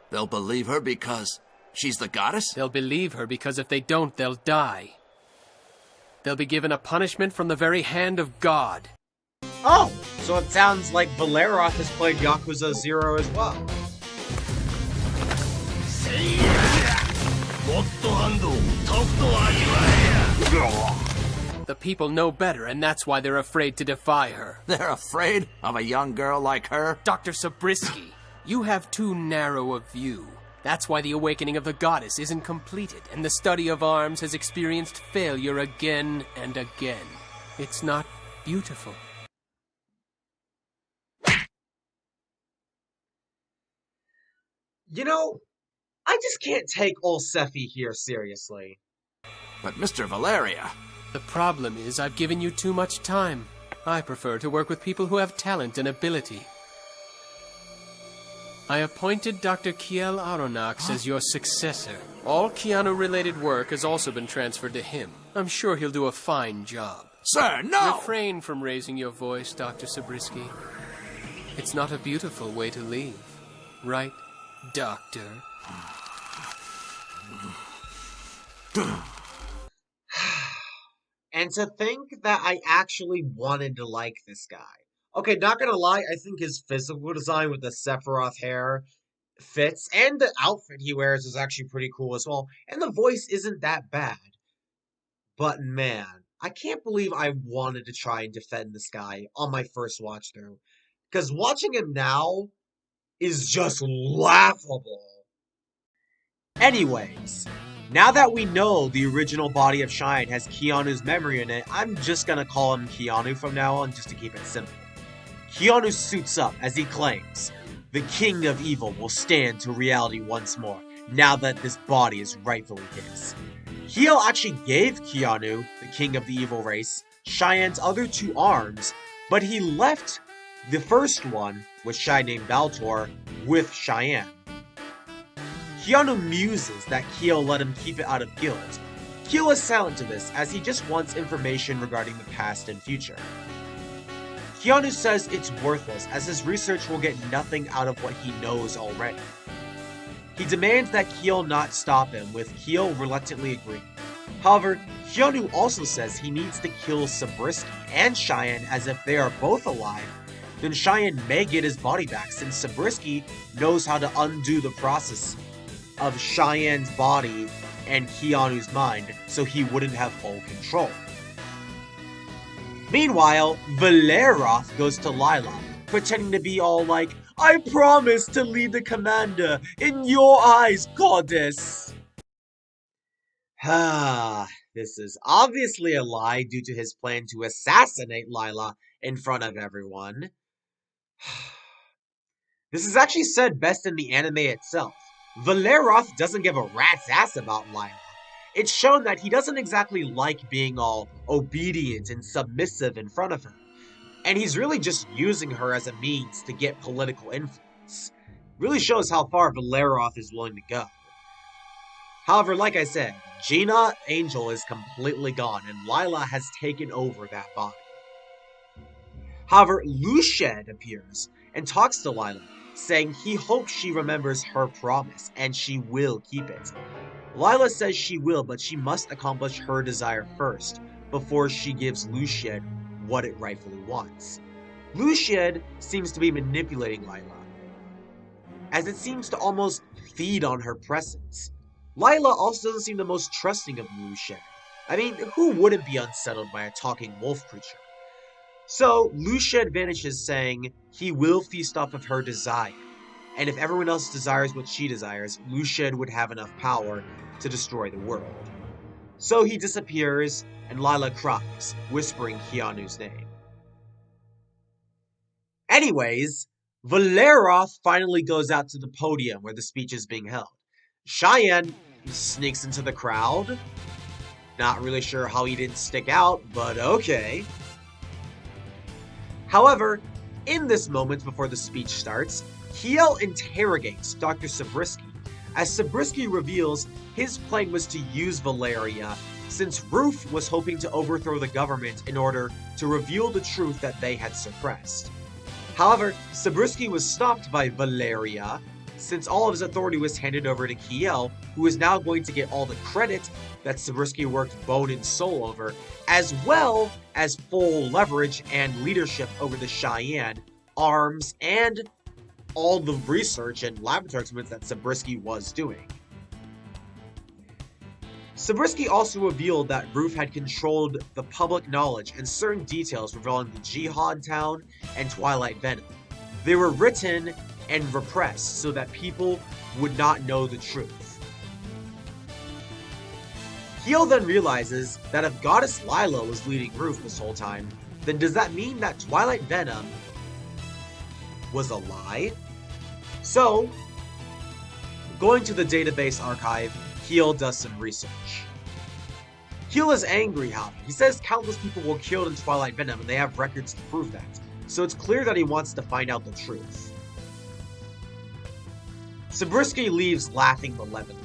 They'll believe her because she's the goddess? They'll believe her because if they don't, they'll die. They'll be given a punishment from the very hand of God. Oh, so it sounds like Valerov has played Yakuza 0 as well. The people know better, and that's why they're afraid to defy her. They're afraid of a young girl like her? Dr. Zabriskie, you have too narrow a view. That's why the awakening of the goddess isn't completed, and the study of arms has experienced failure again and again. It's not beautiful. You know, I just can't take old Sephi here seriously. But Mr. Valeria... The problem is I've given you too much time. I prefer to work with people who have talent and ability. I appointed Dr. Kiel Aronnax as your successor. All Keanu-related work has also been transferred to him. I'm sure he'll do a fine job. Sir, no! Refrain from raising your voice, Dr. Zabriskie. It's not a beautiful way to leave. Right, Doctor? And to think that I actually wanted to like this guy. Okay, not gonna lie, I think his physical design with the Sephiroth hair fits, and the outfit he wears is actually pretty cool as well, and the voice isn't that bad. But man, I can't believe I wanted to try and defend this guy on my first watch through, because watching him now is just laughable. Anyways, now that we know the original body of Shine has Keanu's memory in it, I'm just gonna call him Keanu from now on just to keep it simple. Keanu suits up as he claims, the king of evil will stand to reality once more, now that this body is rightfully his. Keel actually gave Keanu, the king of the evil race, Cheyenne's other 2 arms, but he left the first one, which Cheyenne named Baltor, with Cheyenne. Keanu muses that Keel let him keep it out of guilt. Keel is silent to this, as he just wants information regarding the past and future. Keanu says it's worthless, as his research will get nothing out of what he knows already. He demands that Keel not stop him, with Keel reluctantly agreeing. However, Keanu also says he needs to kill Zabriskie and Cheyenne, as if they are both alive, then Cheyenne may get his body back, since Zabriskie knows how to undo the process of Cheyenne's body and Keanu's mind, so he wouldn't have full control. Meanwhile, Valeroth goes to Lila, pretending to be all like, "I promise to lead the commander, in your eyes, goddess!" This is obviously a lie due to his plan to assassinate Lila in front of everyone. This is actually said best in the anime itself. Valeroth doesn't give a rat's ass about Lila. It's shown that he doesn't exactly like being all obedient and submissive in front of her, and he's really just using her as a means to get political influence. Really shows how far Valeroth is willing to go. However, like I said, Gina Angel is completely gone, and Lila has taken over that body. However, Luched appears and talks to Lila, saying he hopes she remembers her promise, and she will keep it. Lila says she will, but she must accomplish her desire first, before she gives Luched what it rightfully wants. Luched seems to be manipulating Lila, as it seems to almost feed on her presence. Lila also doesn't seem the most trusting of Luched. I mean, who wouldn't be unsettled by a talking wolf creature? So, Luched vanishes, saying he will feast off of her desire, and if everyone else desires what she desires, Luched would have enough power to destroy the world. So he disappears, and Lila cries, whispering Keanu's name. Anyways, Valeroth finally goes out to the podium where the speech is being held. Cheyenne sneaks into the crowd. Not really sure how he didn't stick out, but okay. However, in this moment before the speech starts, Keel interrogates Dr. Zabriskie, as Zabriskie reveals his plan was to use Valeria, since Ruth was hoping to overthrow the government in order to reveal the truth that they had suppressed. However, Zabriskie was stopped by Valeria, since all of his authority was handed over to Keel, who is now going to get all the credit that Zabriskie worked bone and soul over, as well as full leverage and leadership over the Cheyenne, arms, and all the research and laboratory experiments that Zabriskie was doing. Zabriskie also revealed that Ruth had controlled the public knowledge and certain details revealing the Jihad Town and Twilight Venom. They were written and repressed so that people would not know the truth. Keel then realizes that if Goddess Lila was leading Ruth this whole time, then does that mean that Twilight Venom was a lie? So, going to the database archive, Keel does some research. Keel is angry, however. He says countless people were killed in Twilight Venom and they have records to prove that, so it's clear that he wants to find out the truth. Zabriskie leaves laughing malevolently.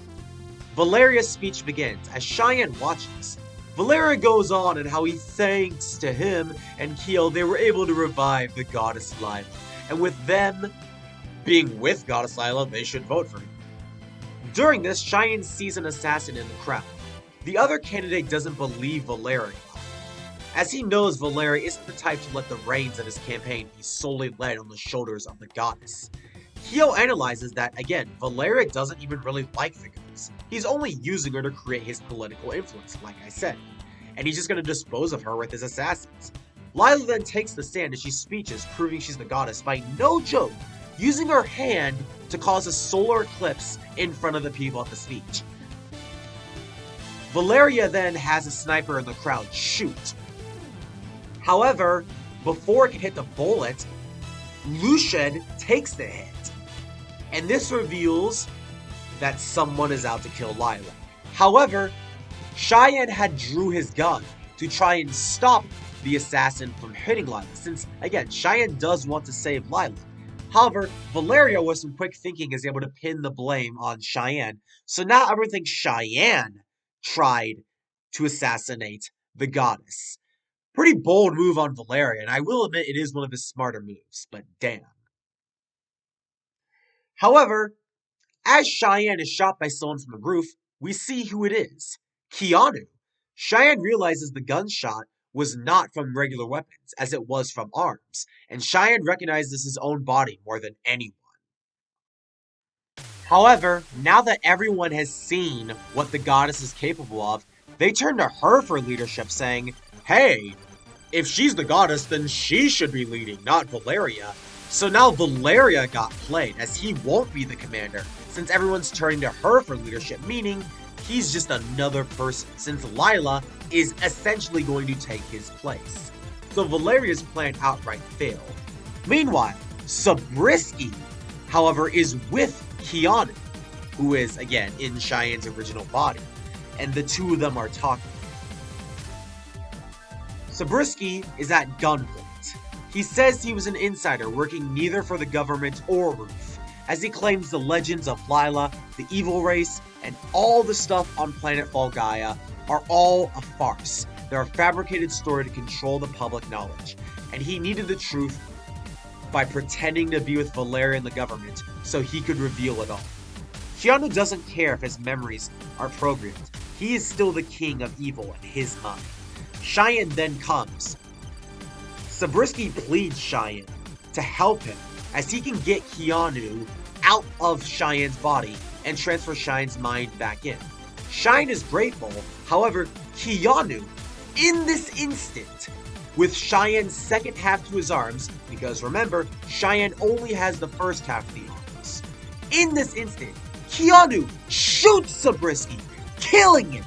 Valeria's speech begins as Cheyenne watches. Valeria goes on and how he thanks to him and Keel they were able to revive the Goddess Lila, and with them being with Goddess Lila, they should vote for him. During this, Cheyenne sees an assassin in the crowd. The other candidate doesn't believe Valeria, as he knows Valeria isn't the type to let the reins of his campaign be solely led on the shoulders of the goddess. Keel analyzes that, again, Valeria doesn't even really like the goddess. He's only using her to create his political influence, like I said, and he's just going to dispose of her with his assassins. Lila then takes the stand as she speeches, proving she's the goddess by, no joke, using her hand to cause a solar eclipse in front of the people at the speech. Valeria then has a sniper in the crowd shoot. However, before it can hit the bullet, Luched takes the hit. And this reveals that someone is out to kill Lila. However, Cheyenne had drew his gun to try and stop the assassin from hitting Lila, since, again, Cheyenne does want to save Lila. However, Valeria, with some quick thinking, is able to pin the blame on Cheyenne, so now everyone thinks Cheyenne tried to assassinate the goddess. Pretty bold move on Valeria, and I will admit it is one of his smarter moves, but damn. However, as Cheyenne is shot by someone from the roof, we see who it is. Keanu. Cheyenne realizes the gunshot was not from regular weapons, as it was from arms, and Cheyenne recognizes his own body more than anyone. However, now that everyone has seen what the goddess is capable of, they turn to her for leadership, saying, hey, if she's the goddess, then she should be leading, not Valeria. So now Valeria got played, as he won't be the commander, since everyone's turning to her for leadership, meaning he's just another person, since Lila is essentially going to take his place. So Valeria's plan outright failed. Meanwhile, Zabriskie, however, is with Keanu, who is, again, in Cheyenne's original body, and the two of them are talking. Zabriskie is at gunpoint. He says he was an insider working neither for the government or Ruth, as he claims the legends of Lila, the evil race, and all the stuff on planet Gaia are all a farce. They're a fabricated story to control the public knowledge, and he needed the truth by pretending to be with Valeria and the government so he could reveal it all. Keanu doesn't care if his memories are programmed. He is still the king of evil in his mind. Cheyenne then comes. Zabriskie pleads Cheyenne to help him, as he can get Keanu out of Cheyenne's body and transfer Cheyenne's mind back in. Cheyenne is grateful, however, Keanu, in this instant, with Cheyenne's second half to his arms, because remember, Cheyenne only has the first half of the arms. In this instant, Keanu shoots Zabriskie, killing him.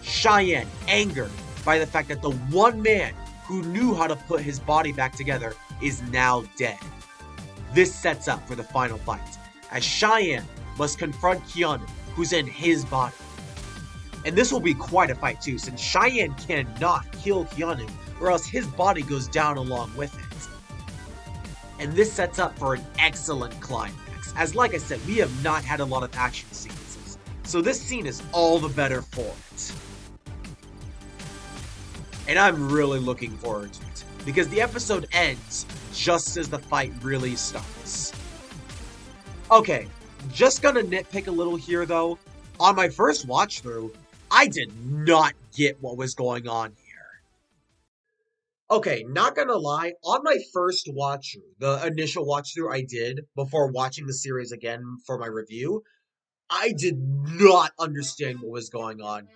Cheyenne, angered by the fact that the one man who knew how to put his body back together is now dead. This sets up for the final fight, as Cheyenne must confront Keanu, who's in his body. And this will be quite a fight too, since Cheyenne cannot kill Keanu, or else his body goes down along with it. And this sets up for an excellent climax, as like I said, we have not had a lot of action sequences, so this scene is all the better for it. And I'm really looking forward to it, because the episode ends just as the fight really starts. Okay, just gonna nitpick a little here though. On my first watch through, I did not get what was going on here. Okay, not gonna lie, on my first watch through, the initial watch through I did before watching the series again for my review, I did not understand what was going on here.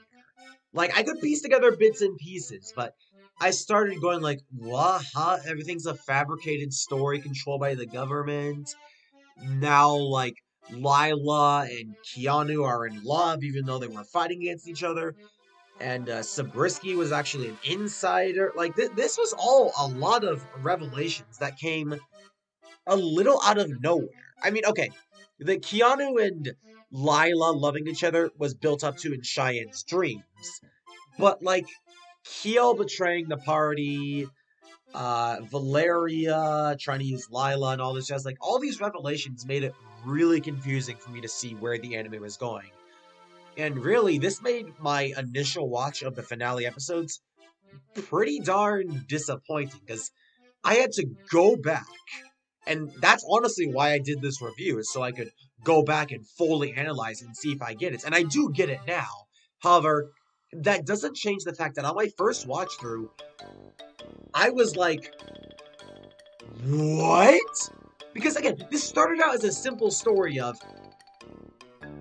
Like, I could piece together bits and pieces, but I started going like, what? Huh? Everything's a fabricated story controlled by the government. Now, like, Lila and Keanu are in love, even though they were fighting against each other. And Zabriskie was actually an insider. Like, this was all a lot of revelations that came a little out of nowhere. I mean, okay, the Keanu and Lila loving each other was built up to in Cheyenne's dreams. But, like, Kiel betraying the party, Valeria trying to use Lila and all this jazz, like, all these revelations made it really confusing for me to see where the anime was going. And really, this made my initial watch of the finale episodes pretty darn disappointing, because I had to go back. And that's honestly why I did this review, is so I could go back and fully analyze it and see if I get it. And I do get it now. However, that doesn't change the fact that on my first watch through, I was like, what? Because again, this started out as a simple story of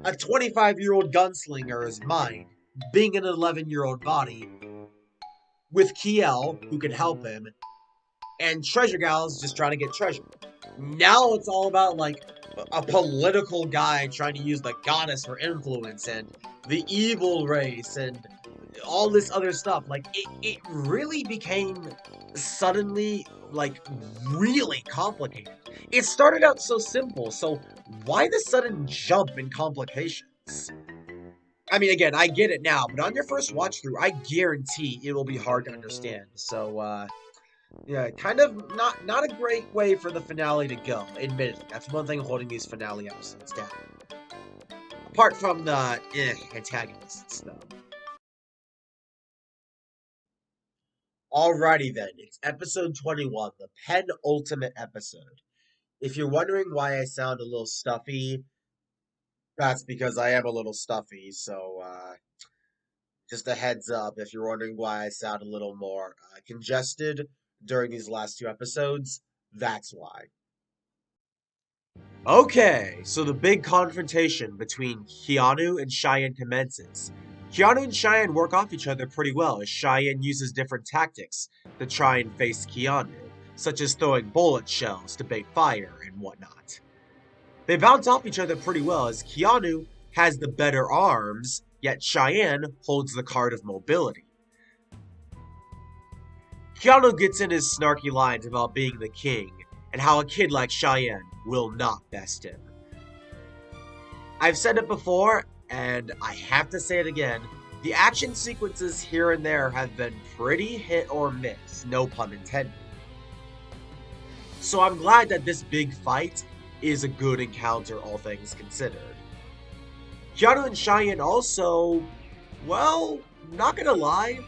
a 25-year-old gunslinger's mind being an 11-year-old body with Kiel, who can help him, and Treasure Gal's just trying to get treasure. Now it's all about, like, a political guy trying to use the goddess for influence, and the evil race, and all this other stuff. Like, it really became suddenly, like, really complicated. It started out so simple, so why the sudden jump in complications? I mean, again, I get it now, but on your first watch through, I guarantee it will be hard to understand. So, yeah, kind of not a great way for the finale to go, admittedly. That's one thing holding these finale episodes down. Apart from the antagonists, though. Alrighty then, it's episode 21, the penultimate episode. If you're wondering why I sound a little stuffy, that's because I am a little stuffy, so just a heads up if you're wondering why I sound a little more congested during these last two episodes, that's why. Okay, so the big confrontation between Keanu and Cheyenne commences. Keanu and Cheyenne work off each other pretty well as Cheyenne uses different tactics to try and face Keanu, such as throwing bullet shells to bait fire and whatnot. They bounce off each other pretty well as Keanu has the better arms, yet Cheyenne holds the card of mobility. Keanu gets in his snarky lines about being the king, and how a kid like Cheyenne will not best him. I've said it before, and I have to say it again, the action sequences here and there have been pretty hit or miss, no pun intended. So I'm glad that this big fight is a good encounter, all things considered. Keanu and Cheyenne also, well, not gonna lie,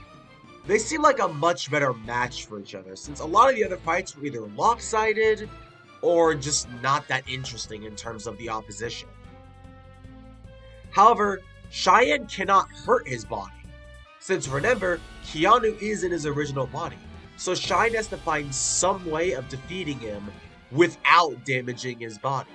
they seem like a much better match for each other, since a lot of the other fights were either lopsided or just not that interesting in terms of the opposition. However, Cheyenne cannot hurt his body, since remember, Keanu is in his original body, so Cheyenne has to find some way of defeating him without damaging his body.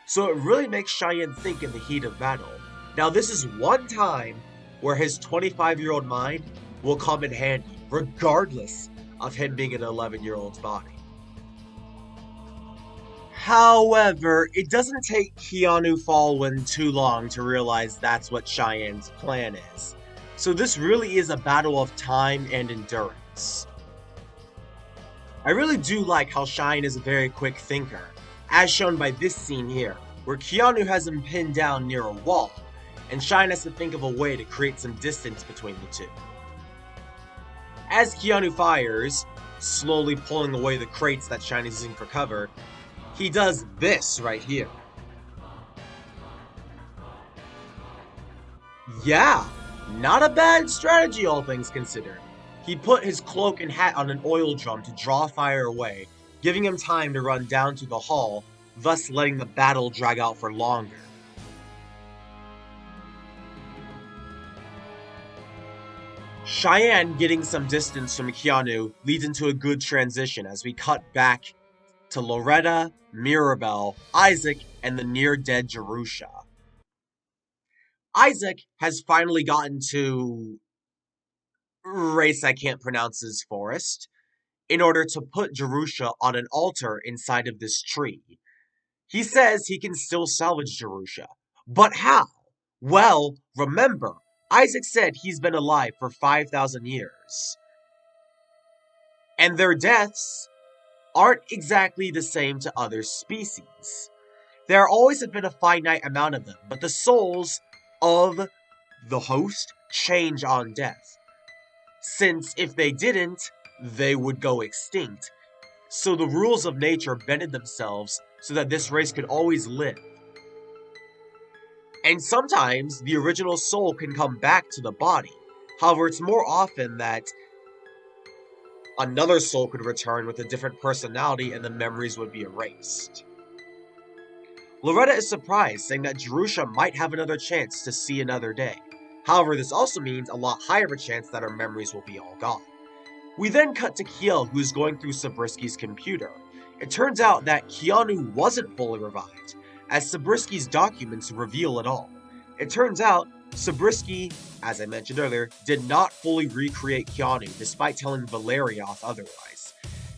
So it really makes Cheyenne think in the heat of battle. Now this is one time where his 25-year-old mind will come in handy, regardless of him being an 11-year-old's body. However, it doesn't take Keanu Falwin too long to realize that's what Cheyenne's plan is. So this really is a battle of time and endurance. I really do like how Cheyenne is a very quick thinker, as shown by this scene here, where Keanu has him pinned down near a wall, and Cheyenne has to think of a way to create some distance between the two. As Keanu fires, slowly pulling away the crates that Cheyenne is using for cover, he does this right here. Yeah, not a bad strategy all things considered. He put his cloak and hat on an oil drum to draw fire away, giving him time to run down to the hall, thus letting the battle drag out for longer. Cheyenne getting some distance from Keanu leads into a good transition as we cut back to Loretta, Mirabelle, Isaac, and the near-dead Jerusha. Isaac has finally gotten to race I can't pronounce's forest in order to put Jerusha on an altar inside of this tree. He says he can still salvage Jerusha, but how? Well, remember, Isaac said he's been alive for 5,000 years. And their deaths aren't exactly the same to other species. There always have been a finite amount of them, but the souls of the host change on death. Since if they didn't, they would go extinct. So the rules of nature bended themselves so that this race could always live. And sometimes the original soul can come back to the body. However, it's more often that another soul could return with a different personality and the memories would be erased. Loretta is surprised, saying that Jerusha might have another chance to see another day. However, this also means a lot higher of a chance that her memories will be all gone. We then cut to Kiel, who is going through Zabrisky's computer. It turns out that Keanu wasn't fully revived, as Zabrisky's documents reveal it all. It turns out Zabrisky, as I mentioned earlier, did not fully recreate Keanu, despite telling Valerioth otherwise.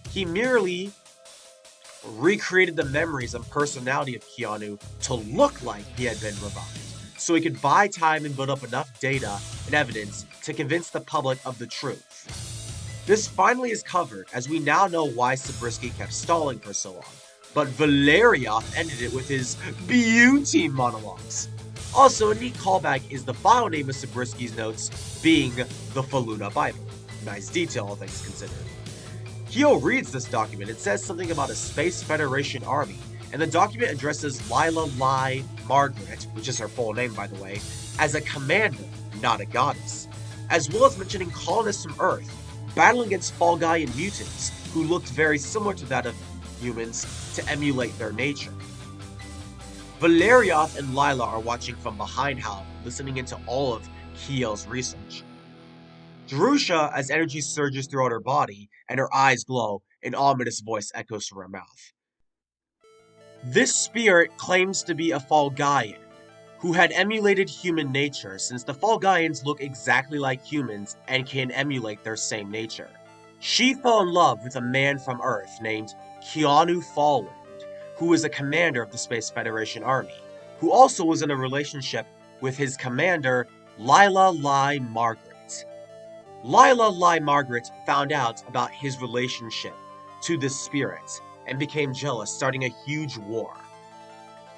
He merely recreated the memories and personality of Keanu to look like he had been revived, so he could buy time and build up enough data and evidence to convince the public of the truth. This finally is covered, as we now know why Zabrisky kept stalling for so long, but Valerioth ended it with his beauty monologues. Also, a neat callback is the file name of Zabrisky's notes being the Faluna Bible. Nice detail, all things considered. Kyo reads this document. It says something about a Space Federation army, and the document addresses Lila Lai Margaret, which is her full name by the way, as a commander, not a goddess, as well as mentioning colonists from Earth, battling against Fall Guy and mutants, who looked very similar to that of humans to emulate their nature. Valerioth and Lila are watching from behind Hal, listening into all of Kiel's research. Jerusha, as energy surges throughout her body and her eyes glow, an ominous voice echoes from her mouth. This spirit claims to be a Falgaian, who had emulated human nature since the Falgaians look exactly like humans and can emulate their same nature. She fell in love with a man from Earth named Keanu Fallwind, who was a commander of the Space Federation Army, who also was in a relationship with his commander, Lila Lai Margaret. Lila Lai Margaret found out about his relationship to this spirit and became jealous, starting a huge war.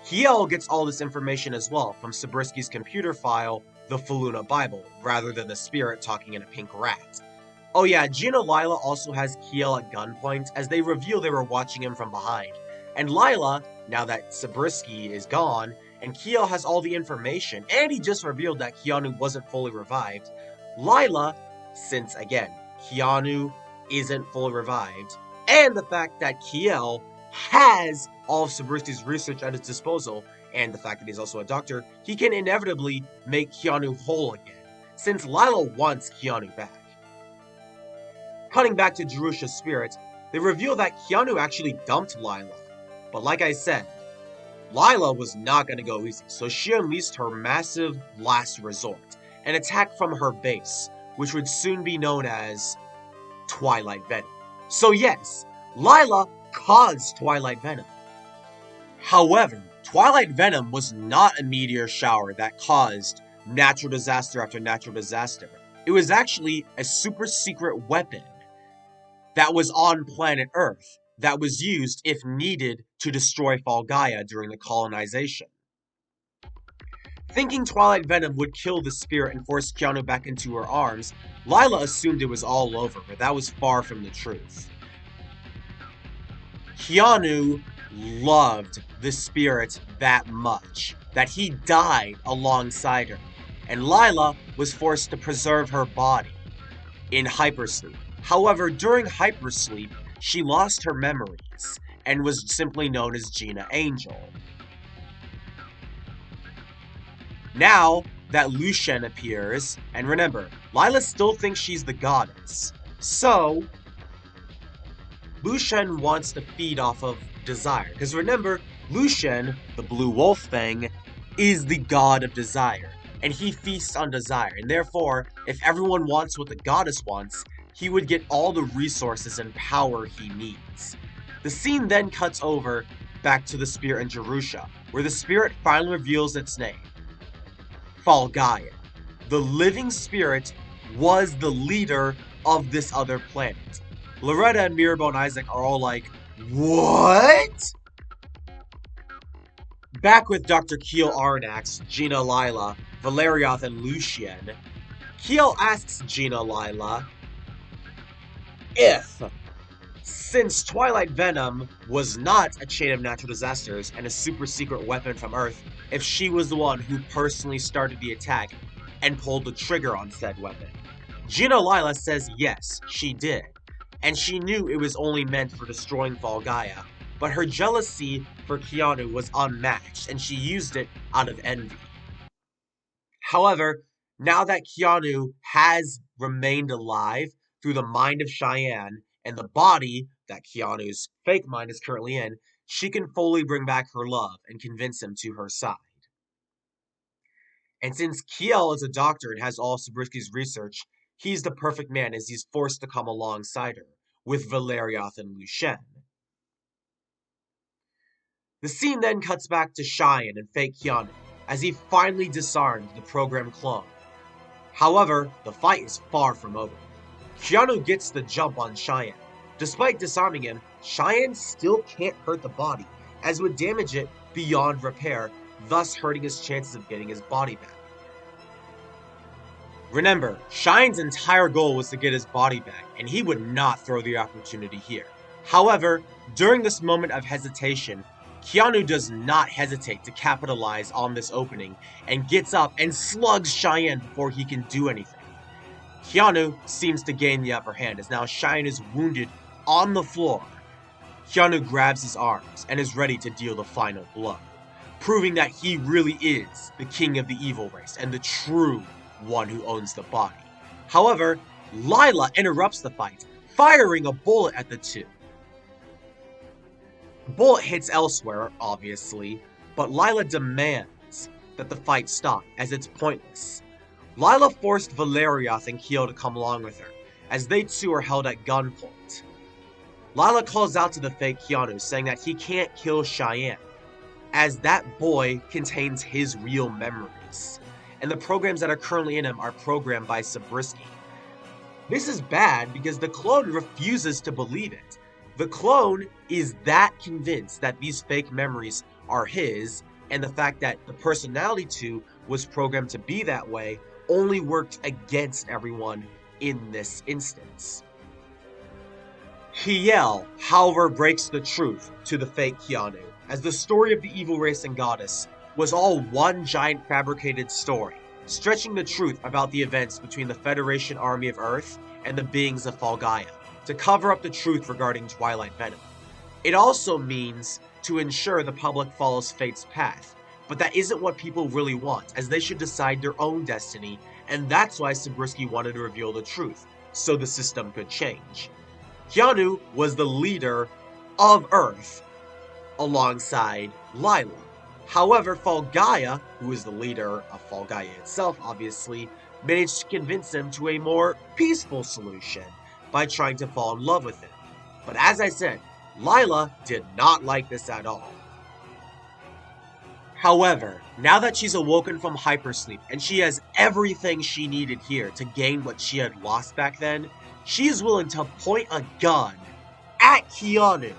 Kiel gets all this information as well from Zabrisky's computer file, the Faluna Bible, rather than the spirit talking in a pink rat. Oh yeah, Gina Lila also has Kiel at gunpoint as they reveal they were watching him from behind. And Lila, now that Zabrisky is gone, and Kiel has all the information, and he just revealed that Keanu wasn't fully revived, Lila, since again, Keanu isn't fully revived, and the fact that Kiel has all of Zabrisky's research at his disposal, and the fact that he's also a doctor, he can inevitably make Keanu whole again, since Lila wants Keanu back. Cutting back to Jerusha's spirit, they reveal that Keanu actually dumped Lila. But like I said, Lila was not going to go easy, so she unleashed her massive last resort, an attack from her base, which would soon be known as Twilight Venom. So yes, Lila caused Twilight Venom. However, Twilight Venom was not a meteor shower that caused natural disaster after natural disaster. It was actually a super secret weapon that was on planet Earth that was used if needed to destroy Falgaia during the colonization. Thinking Twilight Venom would kill the spirit and force Keanu back into her arms, Lila assumed it was all over, but that was far from the truth. Keanu loved the spirit that much that he died alongside her, and Lila was forced to preserve her body in hypersleep. However, during hypersleep, she lost her memories and was simply known as Gina Angel. Now that Lucien appears, and remember, Lila still thinks she's the goddess, so Lucien wants to feed off of desire. Because remember, Lucien, the blue wolf thing, is the god of desire, and he feasts on desire, and therefore, if everyone wants what the goddess wants, he would get all the resources and power he needs. The scene then cuts over back to the spirit in Jerusha, where the spirit finally reveals its name. Falgaia. The living spirit was the leader of this other planet. Loretta and Mirabel and Isaac are all like, what? Back with Dr. Keel Arnax, Gina Lila, Valerioth, and Lucien, Keel asks Gina Lila if, since Twilight Venom was not a chain of natural disasters and a super secret weapon from Earth, if she was the one who personally started the attack and pulled the trigger on said weapon. Gina Lila says yes, she did, and she knew it was only meant for destroying Falgaia, but her jealousy for Keanu was unmatched, and she used it out of envy. However, now that Keanu has remained alive through the mind of Cheyenne and the body that Keanu's fake mind is currently in, she can fully bring back her love and convince him to her side. And since Kiel is a doctor and has all Zabrisky's research, he's the perfect man as he's forced to come alongside her, with Valerioth and Lucien. The scene then cuts back to Cheyenne and fake Keanu, as he finally disarmed the program clone. However, the fight is far from over. Keanu gets the jump on Cheyenne. Despite disarming him, Cheyenne still can't hurt the body, as would damage it beyond repair thus hurting his chances of getting his body back. Remember, Cheyenne entire goal was to get his body back, and he would not throw the opportunity here. However, during this moment of hesitation, Keanu does not hesitate to capitalize on this opening and gets up and slugs Cheyenne before he can do anything. Keanu seems to gain the upper hand as now Cheyenne is wounded on the floor. Keanu grabs his arms and is ready to deal the final blow, proving that he really is the king of the evil race and the true one who owns the body. However, Lila interrupts the fight, firing a bullet at the two. The bullet hits elsewhere, obviously, but Lila demands that the fight stop as it's pointless. Lila forced Valerioth and Kyo to come along with her, as they two are held at gunpoint. Lila calls out to the fake Keanu, saying that he can't kill Cheyenne, as that boy contains his real memories, and the programs that are currently in him are programmed by Zabriskie. This is bad because the clone refuses to believe it. The clone is that convinced that these fake memories are his, and the fact that the personality 2 was programmed to be that way only worked against everyone in this instance. Hiel, however, breaks the truth to the fake Keanu, as the story of the evil race and goddess was all one giant fabricated story, stretching the truth about the events between the Federation Army of Earth and the beings of Falgaia, to cover up the truth regarding Twilight Venom. It also means to ensure the public follows fate's path, but that isn't what people really want, as they should decide their own destiny, and that's why Zabriskie wanted to reveal the truth, so the system could change. Keanu was the leader of Earth, alongside Lila. However, Falgaia, who is the leader of Falgaia itself, obviously, managed to convince him to a more peaceful solution by trying to fall in love with him. But as I said, Lila did not like this at all. However, now that she's awoken from hypersleep and she has everything she needed here to gain what she had lost back then, she is willing to point a gun at Keanu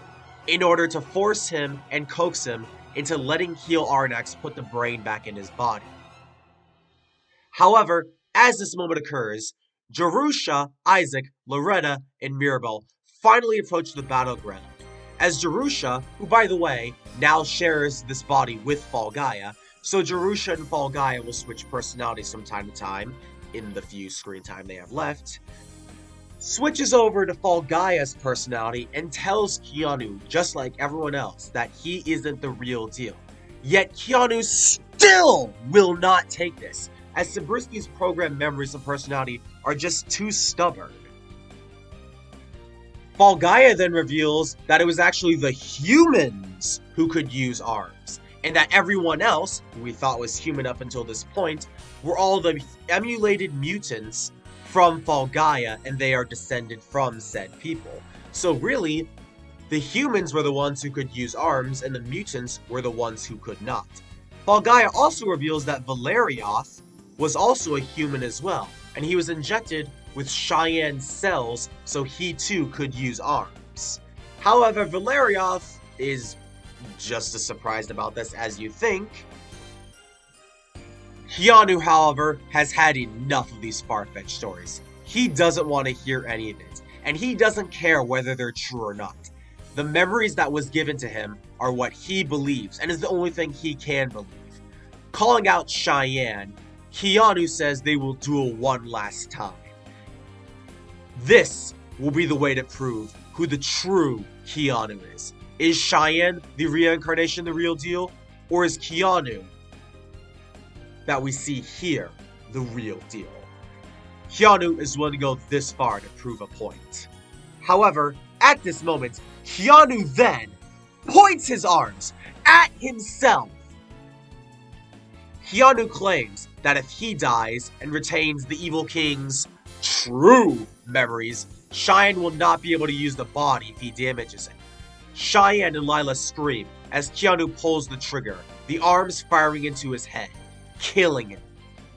in order to force him and coax him into letting Heel Arnax put the brain back in his body. However, as this moment occurs, Jerusha, Isaac, Loretta, and Mirabel finally approach the battleground, as Jerusha, who by the way, now shares this body with Falgaia, so Jerusha and Falgaia will switch personalities from time to time, in the few screen time they have left, switches over to Falgaia's personality and tells Keanu, just like everyone else, that he isn't the real deal. Yet Keanu still will not take this, as Zabriskie's programmed memories and personality are just too stubborn. Falgaia then reveals that it was actually the humans who could use arms, and that everyone else, who we thought was human up until this point, were all the emulated mutants from Falgaia, and they are descended from said people. So really, the humans were the ones who could use arms, and the mutants were the ones who could not. Falgaia also reveals that Valerioth was also a human as well, and he was injected with Cheyenne's cells so he too could use arms. However, Valerioth is just as surprised about this as you think. Keanu, however, has had enough of these far-fetched stories. He doesn't want to hear any of it, and he doesn't care whether they're true or not. The memories that was given to him are what he believes, and is the only thing he can believe. Calling out Cheyenne, Keanu says they will duel one last time. This will be the way to prove who the true Keanu is. Is Cheyenne the reincarnation, the real deal? Or is Keanu that we see here the real deal? Keanu is willing to go this far to prove a point. However, at this moment, Keanu then points his arms at himself. Keanu claims that if he dies and retains the Evil King's true memories, Cheyenne will not be able to use the body if he damages it. Cheyenne and Lila scream as Keanu pulls the trigger, the arms firing into his head, killing him.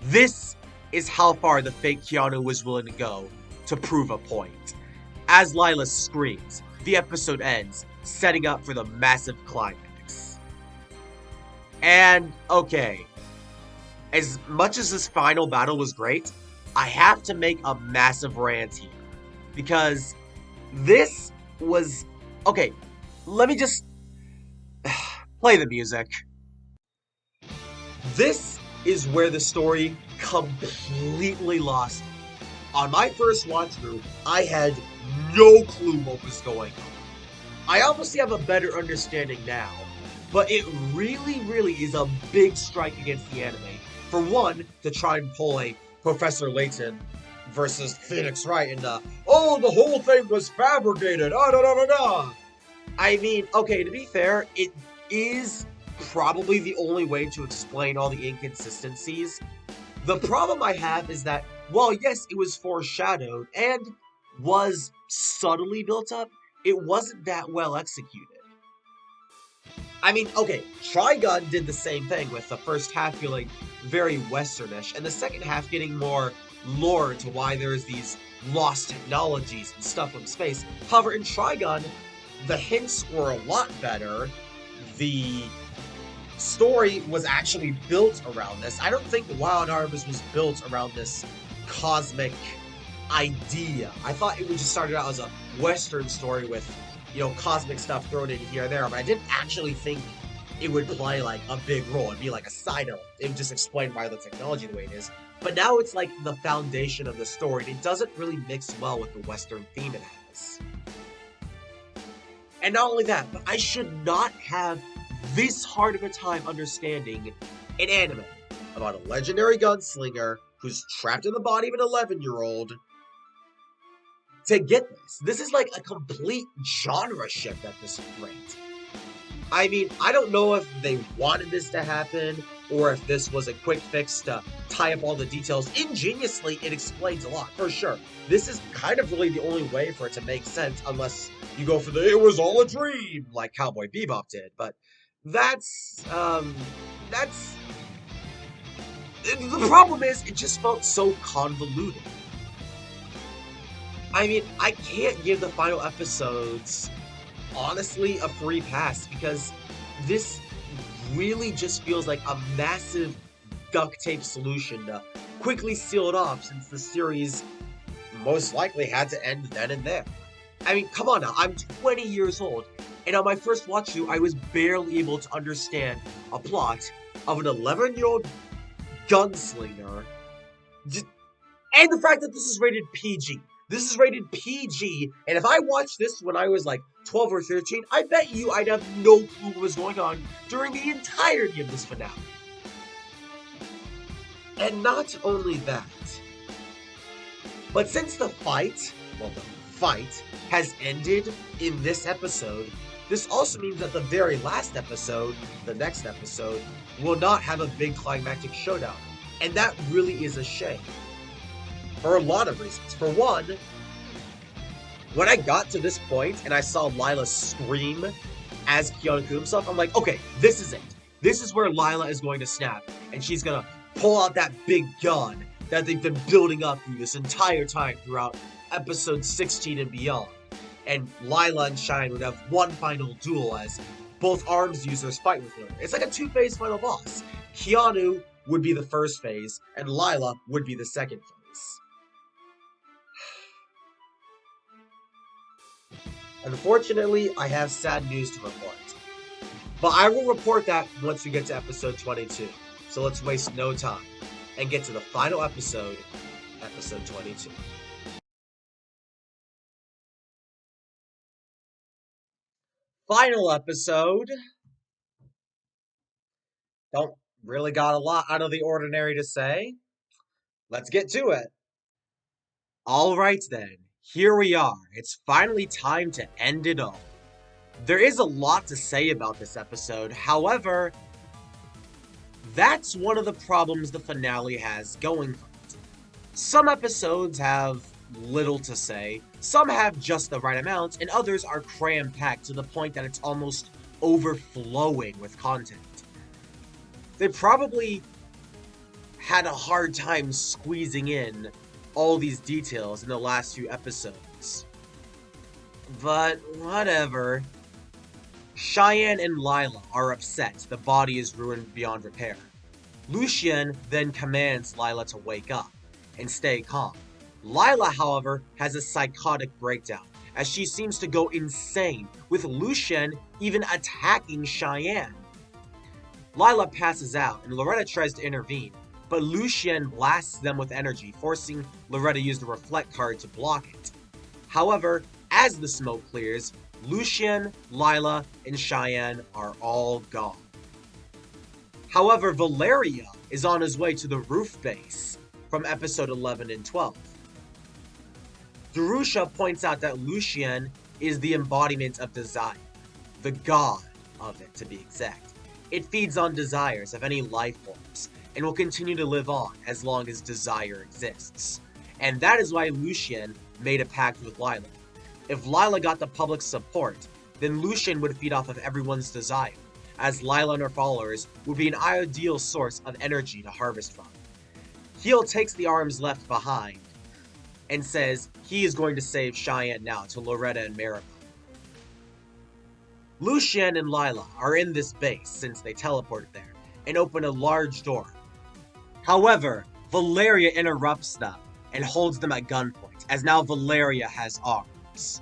This is how far the fake Keanu was willing to go to prove a point. As Lila screams, the episode ends, setting up for the massive climax. And, okay, as much as this final battle was great, I have to make a massive rant here. Because this was... Okay, let me just... play the music. This is where the story completely lost me. On my first watch through, I had no clue what was going on. I obviously have a better understanding now, but it really is a big strike against the anime. For one, to try and pull a Professor Layton versus Phoenix Wright and oh, the whole thing was fabricated, I mean, okay, to be fair, it is probably the only way to explain all the inconsistencies. The problem I have is that, while yes, it was foreshadowed and was subtly built up, it wasn't that well executed. I mean, okay, Trigun did the same thing, with the first half feeling very westernish, and the second half getting more lore into why there's these lost technologies and stuff from space. However, in Trigun, the hints were a lot better. The story was actually built around this. I don't think Wild Harvest was built around this cosmic idea. I thought it would just started out as a Western story with, you know, cosmic stuff thrown in here and there, but I didn't actually think it would play like a big role. It'd be like a side note. It would just explain why the technology the way it is. But now it's like the foundation of the story, and it doesn't really mix well with the Western theme it has. And not only that, but I should not have this hard of a time understanding an anime about a legendary gunslinger who's trapped in the body of an 11-year-old to get this. This is like a complete genre shift at this rate. I mean, I don't know if they wanted this to happen or if this was a quick fix to tie up all the details. Ingeniously, it explains a lot, for sure. This is kind of really the only way for it to make sense, unless you go for the "it was all a dream" like Cowboy Bebop did. But that's the problem is, it just felt so convoluted. I mean, I can't give the final episodes, honestly, a free pass, because this really just feels like a massive duct tape solution to quickly seal it off, since the series most likely had to end then and there. I mean, come on now, I'm 20 years old, and on my first watch through, I was barely able to understand a plot of an 11-year-old gunslinger, and the fact that this is rated PG. This is rated PG, and if I watched this when I was like 12 or 13, I bet you I'd have no clue what was going on during the entirety of this finale. And not only that, but since the fight has ended in this episode, this also means that the very last episode, the next episode, will not have a big climactic showdown. And that really is a shame. For a lot of reasons. For one, when I got to this point and I saw Lila scream as Keanu himself, I'm like, okay, this is it. This is where Lila is going to snap, and she's gonna pull out that big gun that they've been building up through this entire time throughout episode 16 and beyond. And Lila and Shine would have one final duel as both arms users fight with her. It's like a two-phase final boss. Keanu would be the first phase, and Lila would be the second phase. Unfortunately, I have sad news to report. But I will report that once we get to episode 22. So let's waste no time and get to the final episode, episode 22. Final episode. Don't really got a lot out of the ordinary to say. Let's get to it. Alright then. Here we are. It's finally time to end it all. There is a lot to say about this episode, however, that's one of the problems the finale has going for it. Some episodes have little to say, some have just the right amount, and others are cram-packed to the point that it's almost overflowing with content. They probably had a hard time squeezing in all these details in the last few episodes. But whatever. Cheyenne and Lila are upset the body is ruined beyond repair. Lucien then commands Lila to wake up and stay calm. Lila, however, has a psychotic breakdown as she seems to go insane, with Lucien even attacking Cheyenne. Lila passes out and Loretta tries to intervene, but Lucien blasts them with energy, forcing Loretta to use the reflect card to block it. However, as the smoke clears, Lucien, Lila, and Cheyenne are all gone. However, Valeria is on his way to the roof base from episode 11 and 12. Darusha points out that Lucien is the embodiment of desire, the god of it to be exact. It feeds on desires of any life forms, and will continue to live on as long as desire exists. And that is why Lucien made a pact with Lila. If Lila got the public's support, then Lucien would feed off of everyone's desire, as Lila and her followers would be an ideal source of energy to harvest from. Heel takes the arms left behind and says he is going to save Cheyenne now to Loretta and Maribel. Lucien and Lila are in this base since they teleported there and open a large door. However, Valeria interrupts them and holds them at gunpoint, as now Valeria has arms.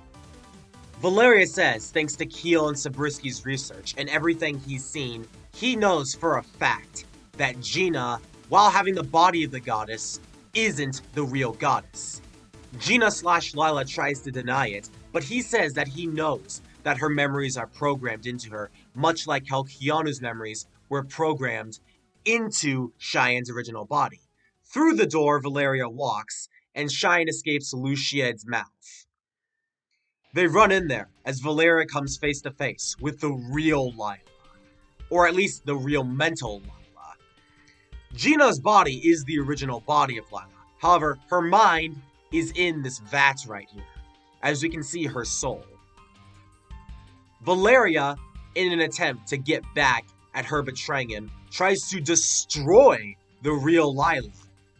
Valeria says, thanks to Keel and Zabrisky's research and everything he's seen, he knows for a fact that Gina, while having the body of the goddess, isn't the real goddess. Gina/Lila tries to deny it, but he says that he knows that her memories are programmed into her, much like how Keanu's memories were programmed into Cheyenne's original body. Through the door, Valeria walks, and Cheyenne escapes Lucien's mouth. They run in there, as Valeria comes face to face with the real Lila. Or at least the real mental Lila. Gina's body is the original body of Lila. However, her mind is in this vat right here, as we can see her soul. Valeria, in an attempt to get back at her betraying him, tries to destroy the real Lila.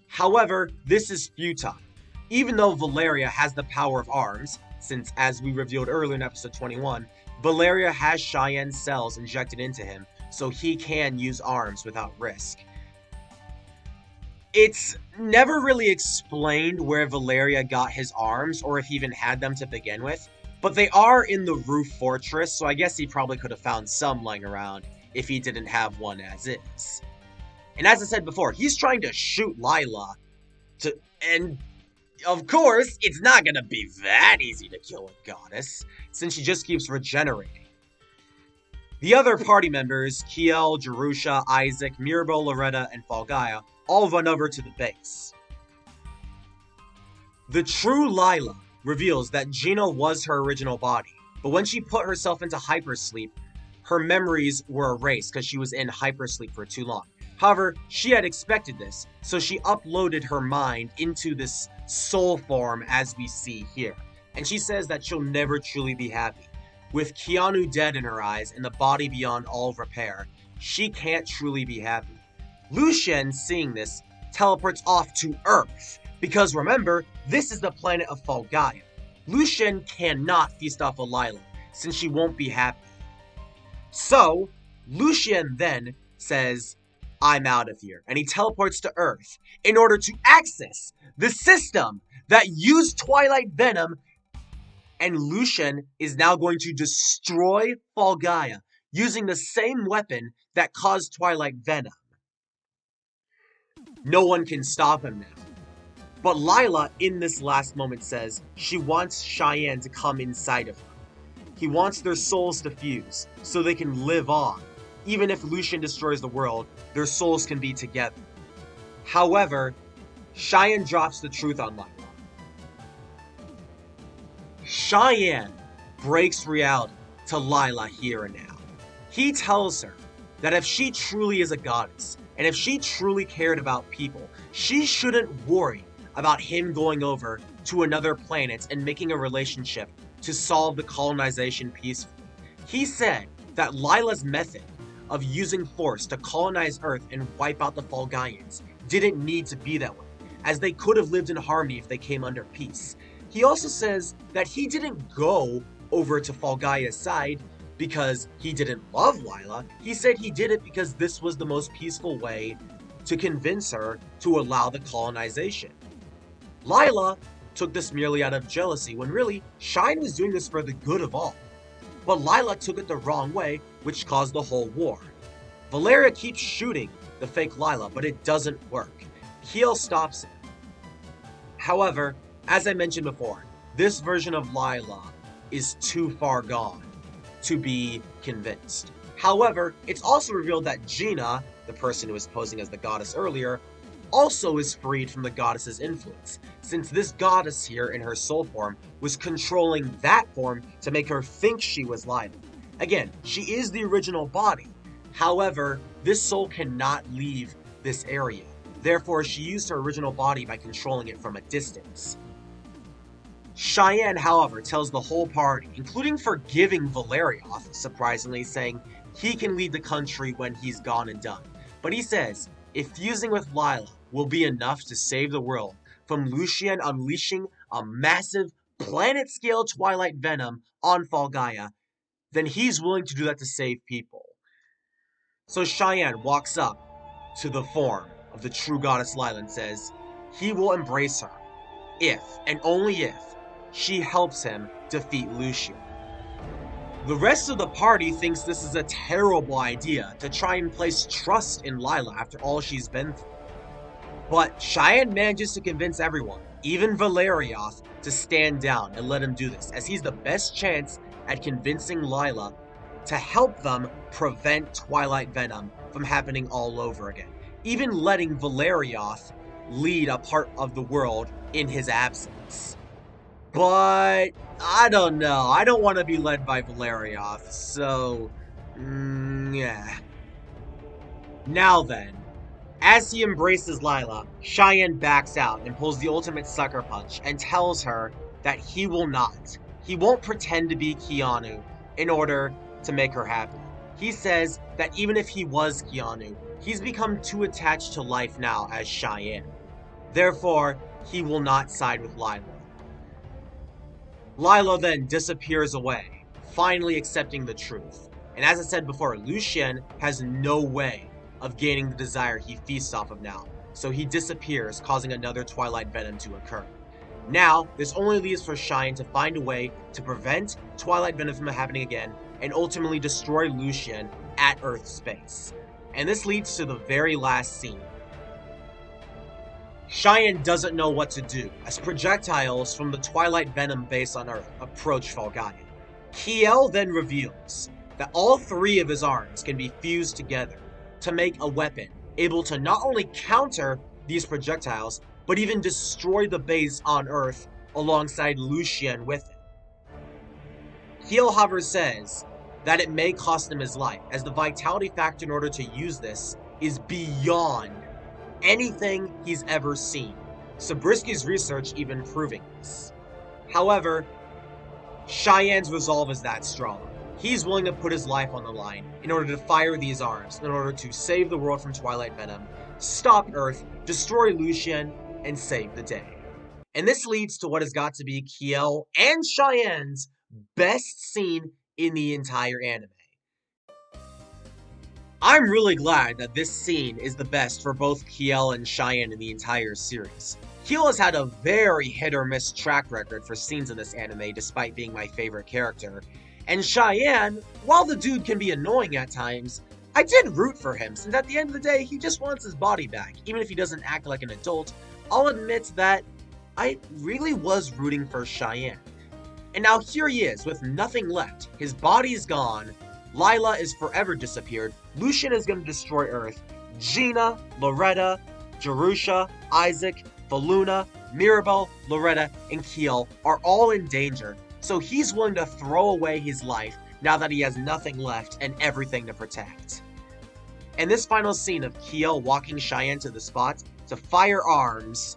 However, this is futile. Even though Valeria has the power of arms, since as we revealed earlier in episode 21, Valeria has Cheyenne's cells injected into him, so he can use arms without risk. It's never really explained where Valeria got his arms, or if he even had them to begin with, but they are in the roof fortress, so I guess he probably could have found some lying around if he didn't have one as is. And as I said before, he's trying to shoot Lila and of course, it's not gonna be that easy to kill a goddess, since she just keeps regenerating. The other party members, Kiel, Jerusha, Isaac, Mirabel, Loretta, and Falgaia, all run over to the base. The true Lila reveals that Gina was her original body, but when she put herself into hypersleep, her memories were erased because she was in hypersleep for too long. However, she had expected this, so she uploaded her mind into this soul form as we see here. And she says that she'll never truly be happy. With Keanu dead in her eyes and the body beyond all repair, she can't truly be happy. Lucien, seeing this, teleports off to Earth, because remember, this is the planet of Falgaia. Lucien cannot feast off of Lila, since she won't be happy. So, Lucien then says, I'm out of here, and he teleports to Earth in order to access the system that used Twilight Venom, and Lucien is now going to destroy Falgaia using the same weapon that caused Twilight Venom. No one can stop him now. But Lila, in this last moment, says she wants Cheyenne to come inside of her. He wants their souls to fuse, so they can live on. Even if Lucien destroys the world, their souls can be together. However, Cheyenne drops the truth on Lila. Cheyenne breaks reality to Lila here and now. He tells her that if she truly is a goddess, and if she truly cared about people, she shouldn't worry about him going over to another planet and making a relationship to solve the colonization peacefully. He said that Lila's method of using force to colonize Earth and wipe out the Falgaians didn't need to be that way, as they could have lived in harmony if they came under peace. He also says that he didn't go over to Falgaia's side, because he didn't love Lila. He said he did it because this was the most peaceful way to convince her to allow the colonization. Lila took this merely out of jealousy, when really, Cheyenne was doing this for the good of all. But Lila took it the wrong way, which caused the whole war. Valeria keeps shooting the fake Lila, but it doesn't work. Kiel stops it. However, as I mentioned before, this version of Lila is too far gone to be convinced. However, it's also revealed that Gina, the person who was posing as the goddess earlier, also is freed from the goddess's influence, since this goddess here in her soul form was controlling that form to make her think she was Lila. Again, she is the original body. However, this soul cannot leave this area. Therefore, she used her original body by controlling it from a distance. Cheyenne, however, tells the whole party, including forgiving Valerioth, surprisingly, saying he can lead the country when he's gone and done. But he says, if fusing with Lila will be enough to save the world from Lucian unleashing a massive planet-scale Twilight Venom on Falgaia, then he's willing to do that to save people. So Cheyenne walks up to the form of the true goddess Lila and says he will embrace her if, and only if, she helps him defeat Lucian. The rest of the party thinks this is a terrible idea to try and place trust in Lila after all she's been through. But Cheyenne manages to convince everyone, even Valerioth, to stand down and let him do this, as he's the best chance at convincing Lila to help them prevent Twilight Venom from happening all over again, even letting Valerioth lead a part of the world in his absence. But I don't know, I don't want to be led by Valerioth, so yeah. Now then, as he embraces Lila, Cheyenne backs out and pulls the ultimate sucker punch and tells her that he won't pretend to be Keanu in order to make her happy. He says that even if he was Keanu, he's become too attached to life now as Cheyenne. Therefore, he will not side with Lila. Lila then disappears away, finally accepting the truth. And as I said before, Lucian has no way of gaining the desire he feasts off of now, so he disappears, causing another Twilight Venom to occur. Now, this only leaves for Cheyenne to find a way to prevent Twilight Venom from happening again, and ultimately destroy Lucian at Earth space. And this leads to the very last scene. Cheyenne doesn't know what to do, as projectiles from the Twilight Venom base on Earth approach Falgaia. Kiel then reveals that all three of his arms can be fused together to make a weapon able to not only counter these projectiles, but even destroy the base on Earth alongside Lucian with it. Kiel, however, says that it may cost him his life, as the vitality factor in order to use this is beyond anything he's ever seen. Zabrisky's research even proving this. However, Cheyenne's resolve is that strong. He's willing to put his life on the line in order to fire these arms, in order to save the world from Twilight Venom, stop Earth, destroy Lucian, and save the day. And this leads to what has got to be Kiel and Cheyenne's best scene in the entire anime. I'm really glad that this scene is the best for both Kiel and Cheyenne in the entire series. Kiel has had a very hit-or-miss track record for scenes in this anime despite being my favorite character, and Cheyenne, while the dude can be annoying at times, I did root for him, since at the end of the day, he just wants his body back. Even if he doesn't act like an adult, I'll admit that I really was rooting for Cheyenne. And now here he is, with nothing left. His body's gone, Lila is forever disappeared, Lucian is going to destroy Earth, Gina, Loretta, Jerusha, Isaac, Faluna, Mirabel, Loretta, and Kiel are all in danger, so he's willing to throw away his life now that he has nothing left and everything to protect. And this final scene of Kiel walking Cheyenne to the spot to fire arms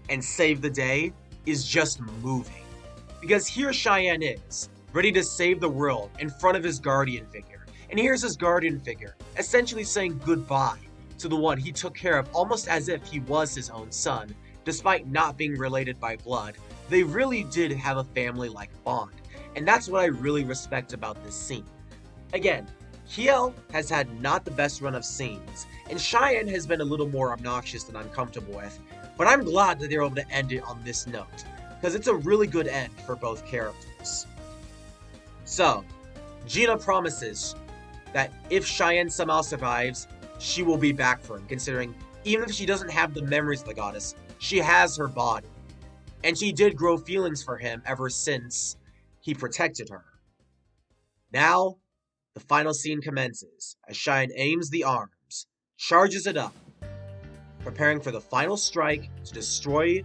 and save the day is just moving. Because here Cheyenne is, ready to save the world in front of his guardian figure. And here's his guardian figure, essentially saying goodbye to the one he took care of almost as if he was his own son, despite not being related by blood. They really did have a family-like bond. and that's what I really respect about this scene. Again, Kiel has had not the best run of scenes, and Cheyenne has been a little more obnoxious than I'm comfortable with, but I'm glad that they're able to end it on this note, because it's a really good end for both characters. So, Gina promises that if Cheyenne somehow survives, she will be back for him, considering even if she doesn't have the memories of the goddess, she has her body. And she did grow feelings for him ever since he protected her. Now, the final scene commences as Cheyenne aims the arms, charges it up, preparing for the final strike to destroy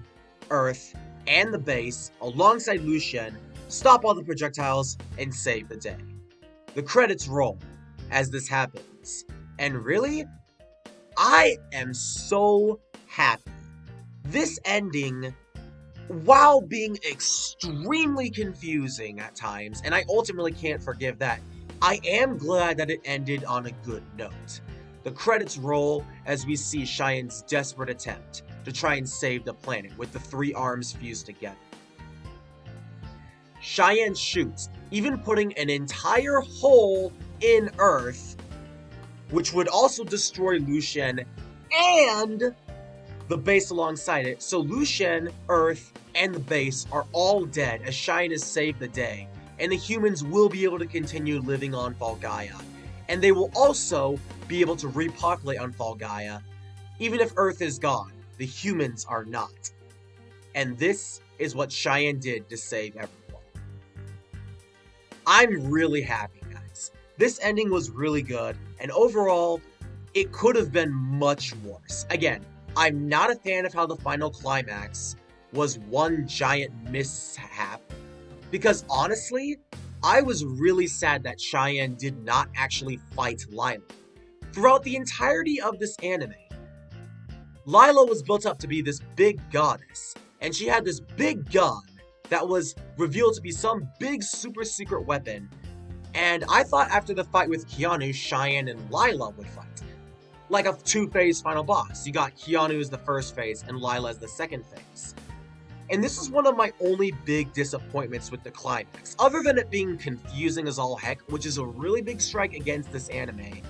Earth and the base alongside Lucian, stop all the projectiles, and save the day. The credits roll as this happens, and really, I am so happy. This ending, while being extremely confusing at times, and I ultimately can't forgive that, I am glad that it ended on a good note. The credits roll as we see Cheyenne's desperate attempt to try and save the planet with the three arms fused together. Cheyenne shoots, even putting an entire hole in Earth, which would also destroy Lucian and the base alongside it. So Lucian, Earth, and the base are all dead as Cheyenne has saved the day, and the humans will be able to continue living on Falgaia. And they will also be able to repopulate on Falgaia. Even if Earth is gone, the humans are not. And this is what Cheyenne did to save everyone. I'm really happy, guys. This ending was really good, and overall, it could have been much worse. Again, I'm not a fan of how the final climax was one giant mishap, because honestly, I was really sad that Cheyenne did not actually fight Lila. Throughout the entirety of this anime, Lila was built up to be this big goddess, and she had this big gun that was revealed to be some big super secret weapon, and I thought after the fight with Keanu, Cheyenne and Lila would fight. Like a two-phase final boss. You got Keanu as the first phase and Lila as the second phase. And this is one of my only big disappointments with the climax, other than it being confusing as all heck, which is a really big strike against this anime.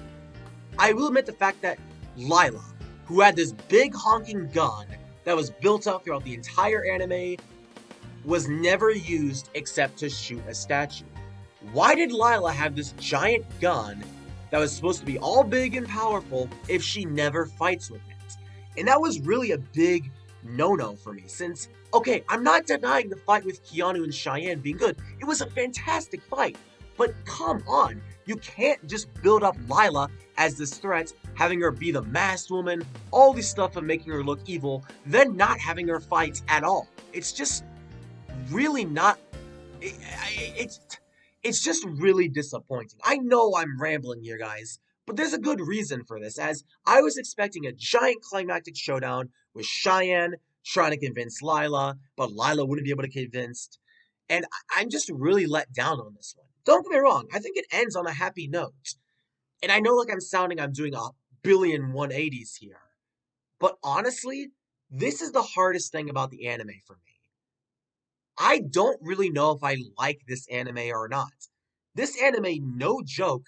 I will admit the fact that Lila, who had this big honking gun that was built up throughout the entire anime, was never used except to shoot a statue. Why did Lila have this giant gun that was supposed to be all big and powerful if she never fights with it? And that was really a big no-no for me, since, okay, I'm not denying the fight with Keanu and Cheyenne being good. It was a fantastic fight, but come on, you can't just build up Lila as this threat, having her be the masked woman, all this stuff of making her look evil, then not having her fight at all. It's just really not... It's just really disappointing. I know I'm rambling here, guys, but there's a good reason for this, as I was expecting a giant climactic showdown with Cheyenne trying to convince Lila, but Lila wouldn't be able to convince, and I'm just really let down on this one. Don't get me wrong, I think it ends on a happy note, and I know like I'm doing a billion 180s here, but honestly, this is the hardest thing about the anime for me. I don't really know if I like this anime or not. This anime, no joke,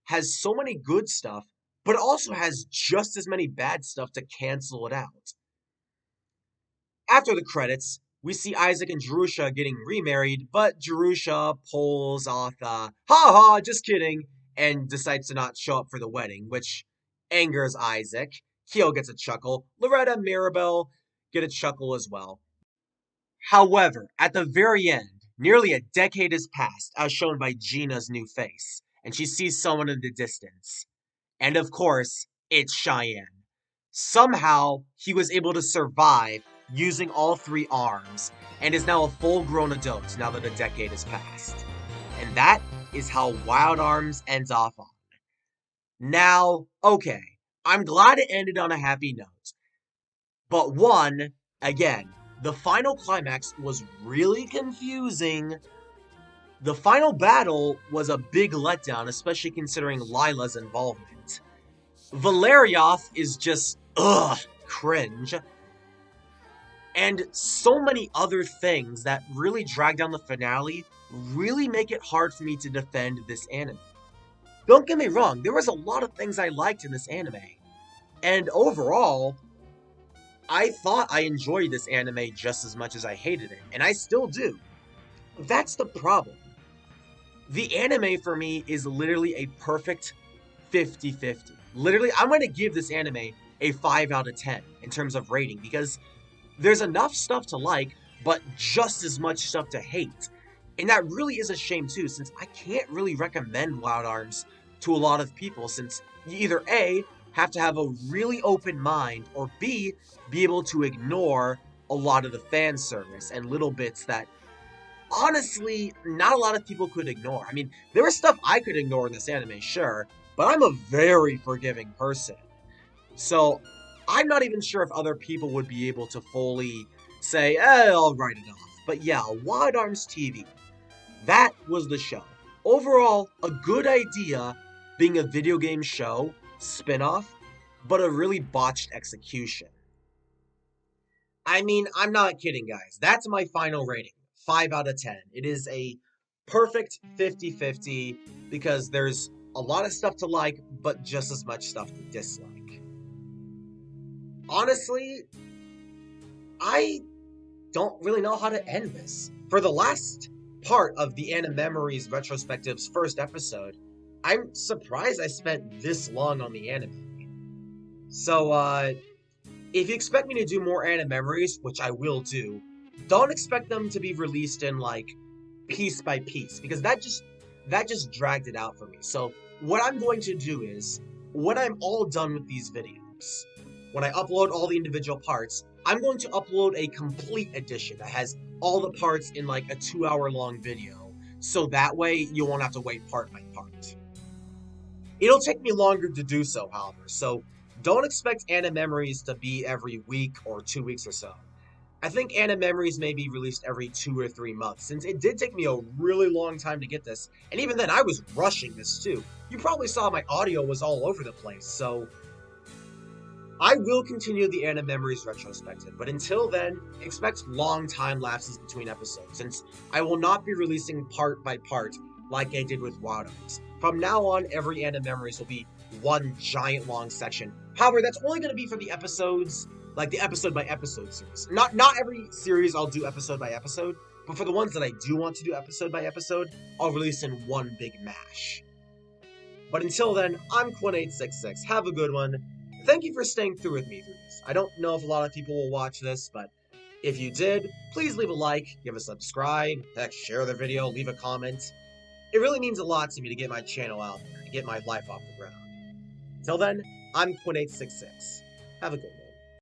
has so many good stuff, but it also has just as many bad stuff to cancel it out. After the credits, we see Isaac and Jerusha getting remarried, but Jerusha pulls off ha, just kidding, and decides to not show up for the wedding, which angers Isaac. Kyo gets a chuckle. Loretta and Mirabelle get a chuckle as well. However, at the very end, nearly a decade has passed, as shown by Gina's new face, and she sees someone in the distance. And of course, it's Cheyenne. Somehow, he was able to survive using all three arms, and is now a full-grown adult now that a decade has passed. And that is how Wild Arms ends off on. Now, okay, I'm glad it ended on a happy note. But one, again, the final climax was really confusing. The final battle was a big letdown, especially considering Lila's involvement. Valerioth is just, cringe. And so many other things that really dragged down the finale really make it hard for me to defend this anime. Don't get me wrong, there was a lot of things I liked in this anime. And overall, I thought I enjoyed this anime just as much as I hated it, and I still do. But that's the problem. The anime for me is literally a perfect 50-50. Literally, I'm going to give this anime a 5 out of 10 in terms of rating because there's enough stuff to like, but just as much stuff to hate. And that really is a shame too, since I can't really recommend Wild Arms to a lot of people, since you either A, have to have a really open mind, or B, be able to ignore a lot of the fan service and little bits that honestly not a lot of people could ignore. I mean, there was stuff I could ignore in this anime, sure, but I'm a very forgiving person. So I'm not even sure if other people would be able to fully say, I'll write it off. But yeah, Wild Arms TV. That was the show. Overall, a good idea being a video game show, spin-off, but a really botched execution. I mean, I'm not kidding, guys. That's my final rating. 5 out of 10. It is a perfect 50-50 because there's a lot of stuff to like, but just as much stuff to dislike. Honestly, I don't really know how to end this. For the last part of the Animemories Retrospective's first episode, I'm surprised I spent this long on the anime. So, if you expect me to do more Animemories, which I will do, don't expect them to be released in, like, piece by piece, because that just dragged it out for me. So, what I'm going to do is, when I'm all done with these videos, when I upload all the individual parts, I'm going to upload a complete edition that has all the parts in like a 2-hour long video, so that way you won't have to wait part by part. It'll take me longer to do so, however, so don't expect Animemories to be every week or 2 weeks or so. I think Animemories may be released every 2 or 3 months, since it did take me a really long time to get this, and even then I was rushing this too. You probably saw my audio was all over the place, so I will continue the Animemories Retrospective, but until then, expect long time lapses between episodes, since I will not be releasing part by part like I did with Wild Arms. From now on, every Animemories will be one giant long section. However, that's only going to be for the episodes, like the episode by episode series. Not every series I'll do episode by episode, but for the ones that I do want to do episode by episode, I'll release in one big mash. But until then, I'm Quinn866. Have a good one. Thank you for staying through with me through this. I don't know if a lot of people will watch this, but if you did, please leave a like, give a subscribe, heck, share the video, leave a comment. It really means a lot to me to get my channel out there, to get my life off the ground. Until then, I'm Quinn866. Have a good one.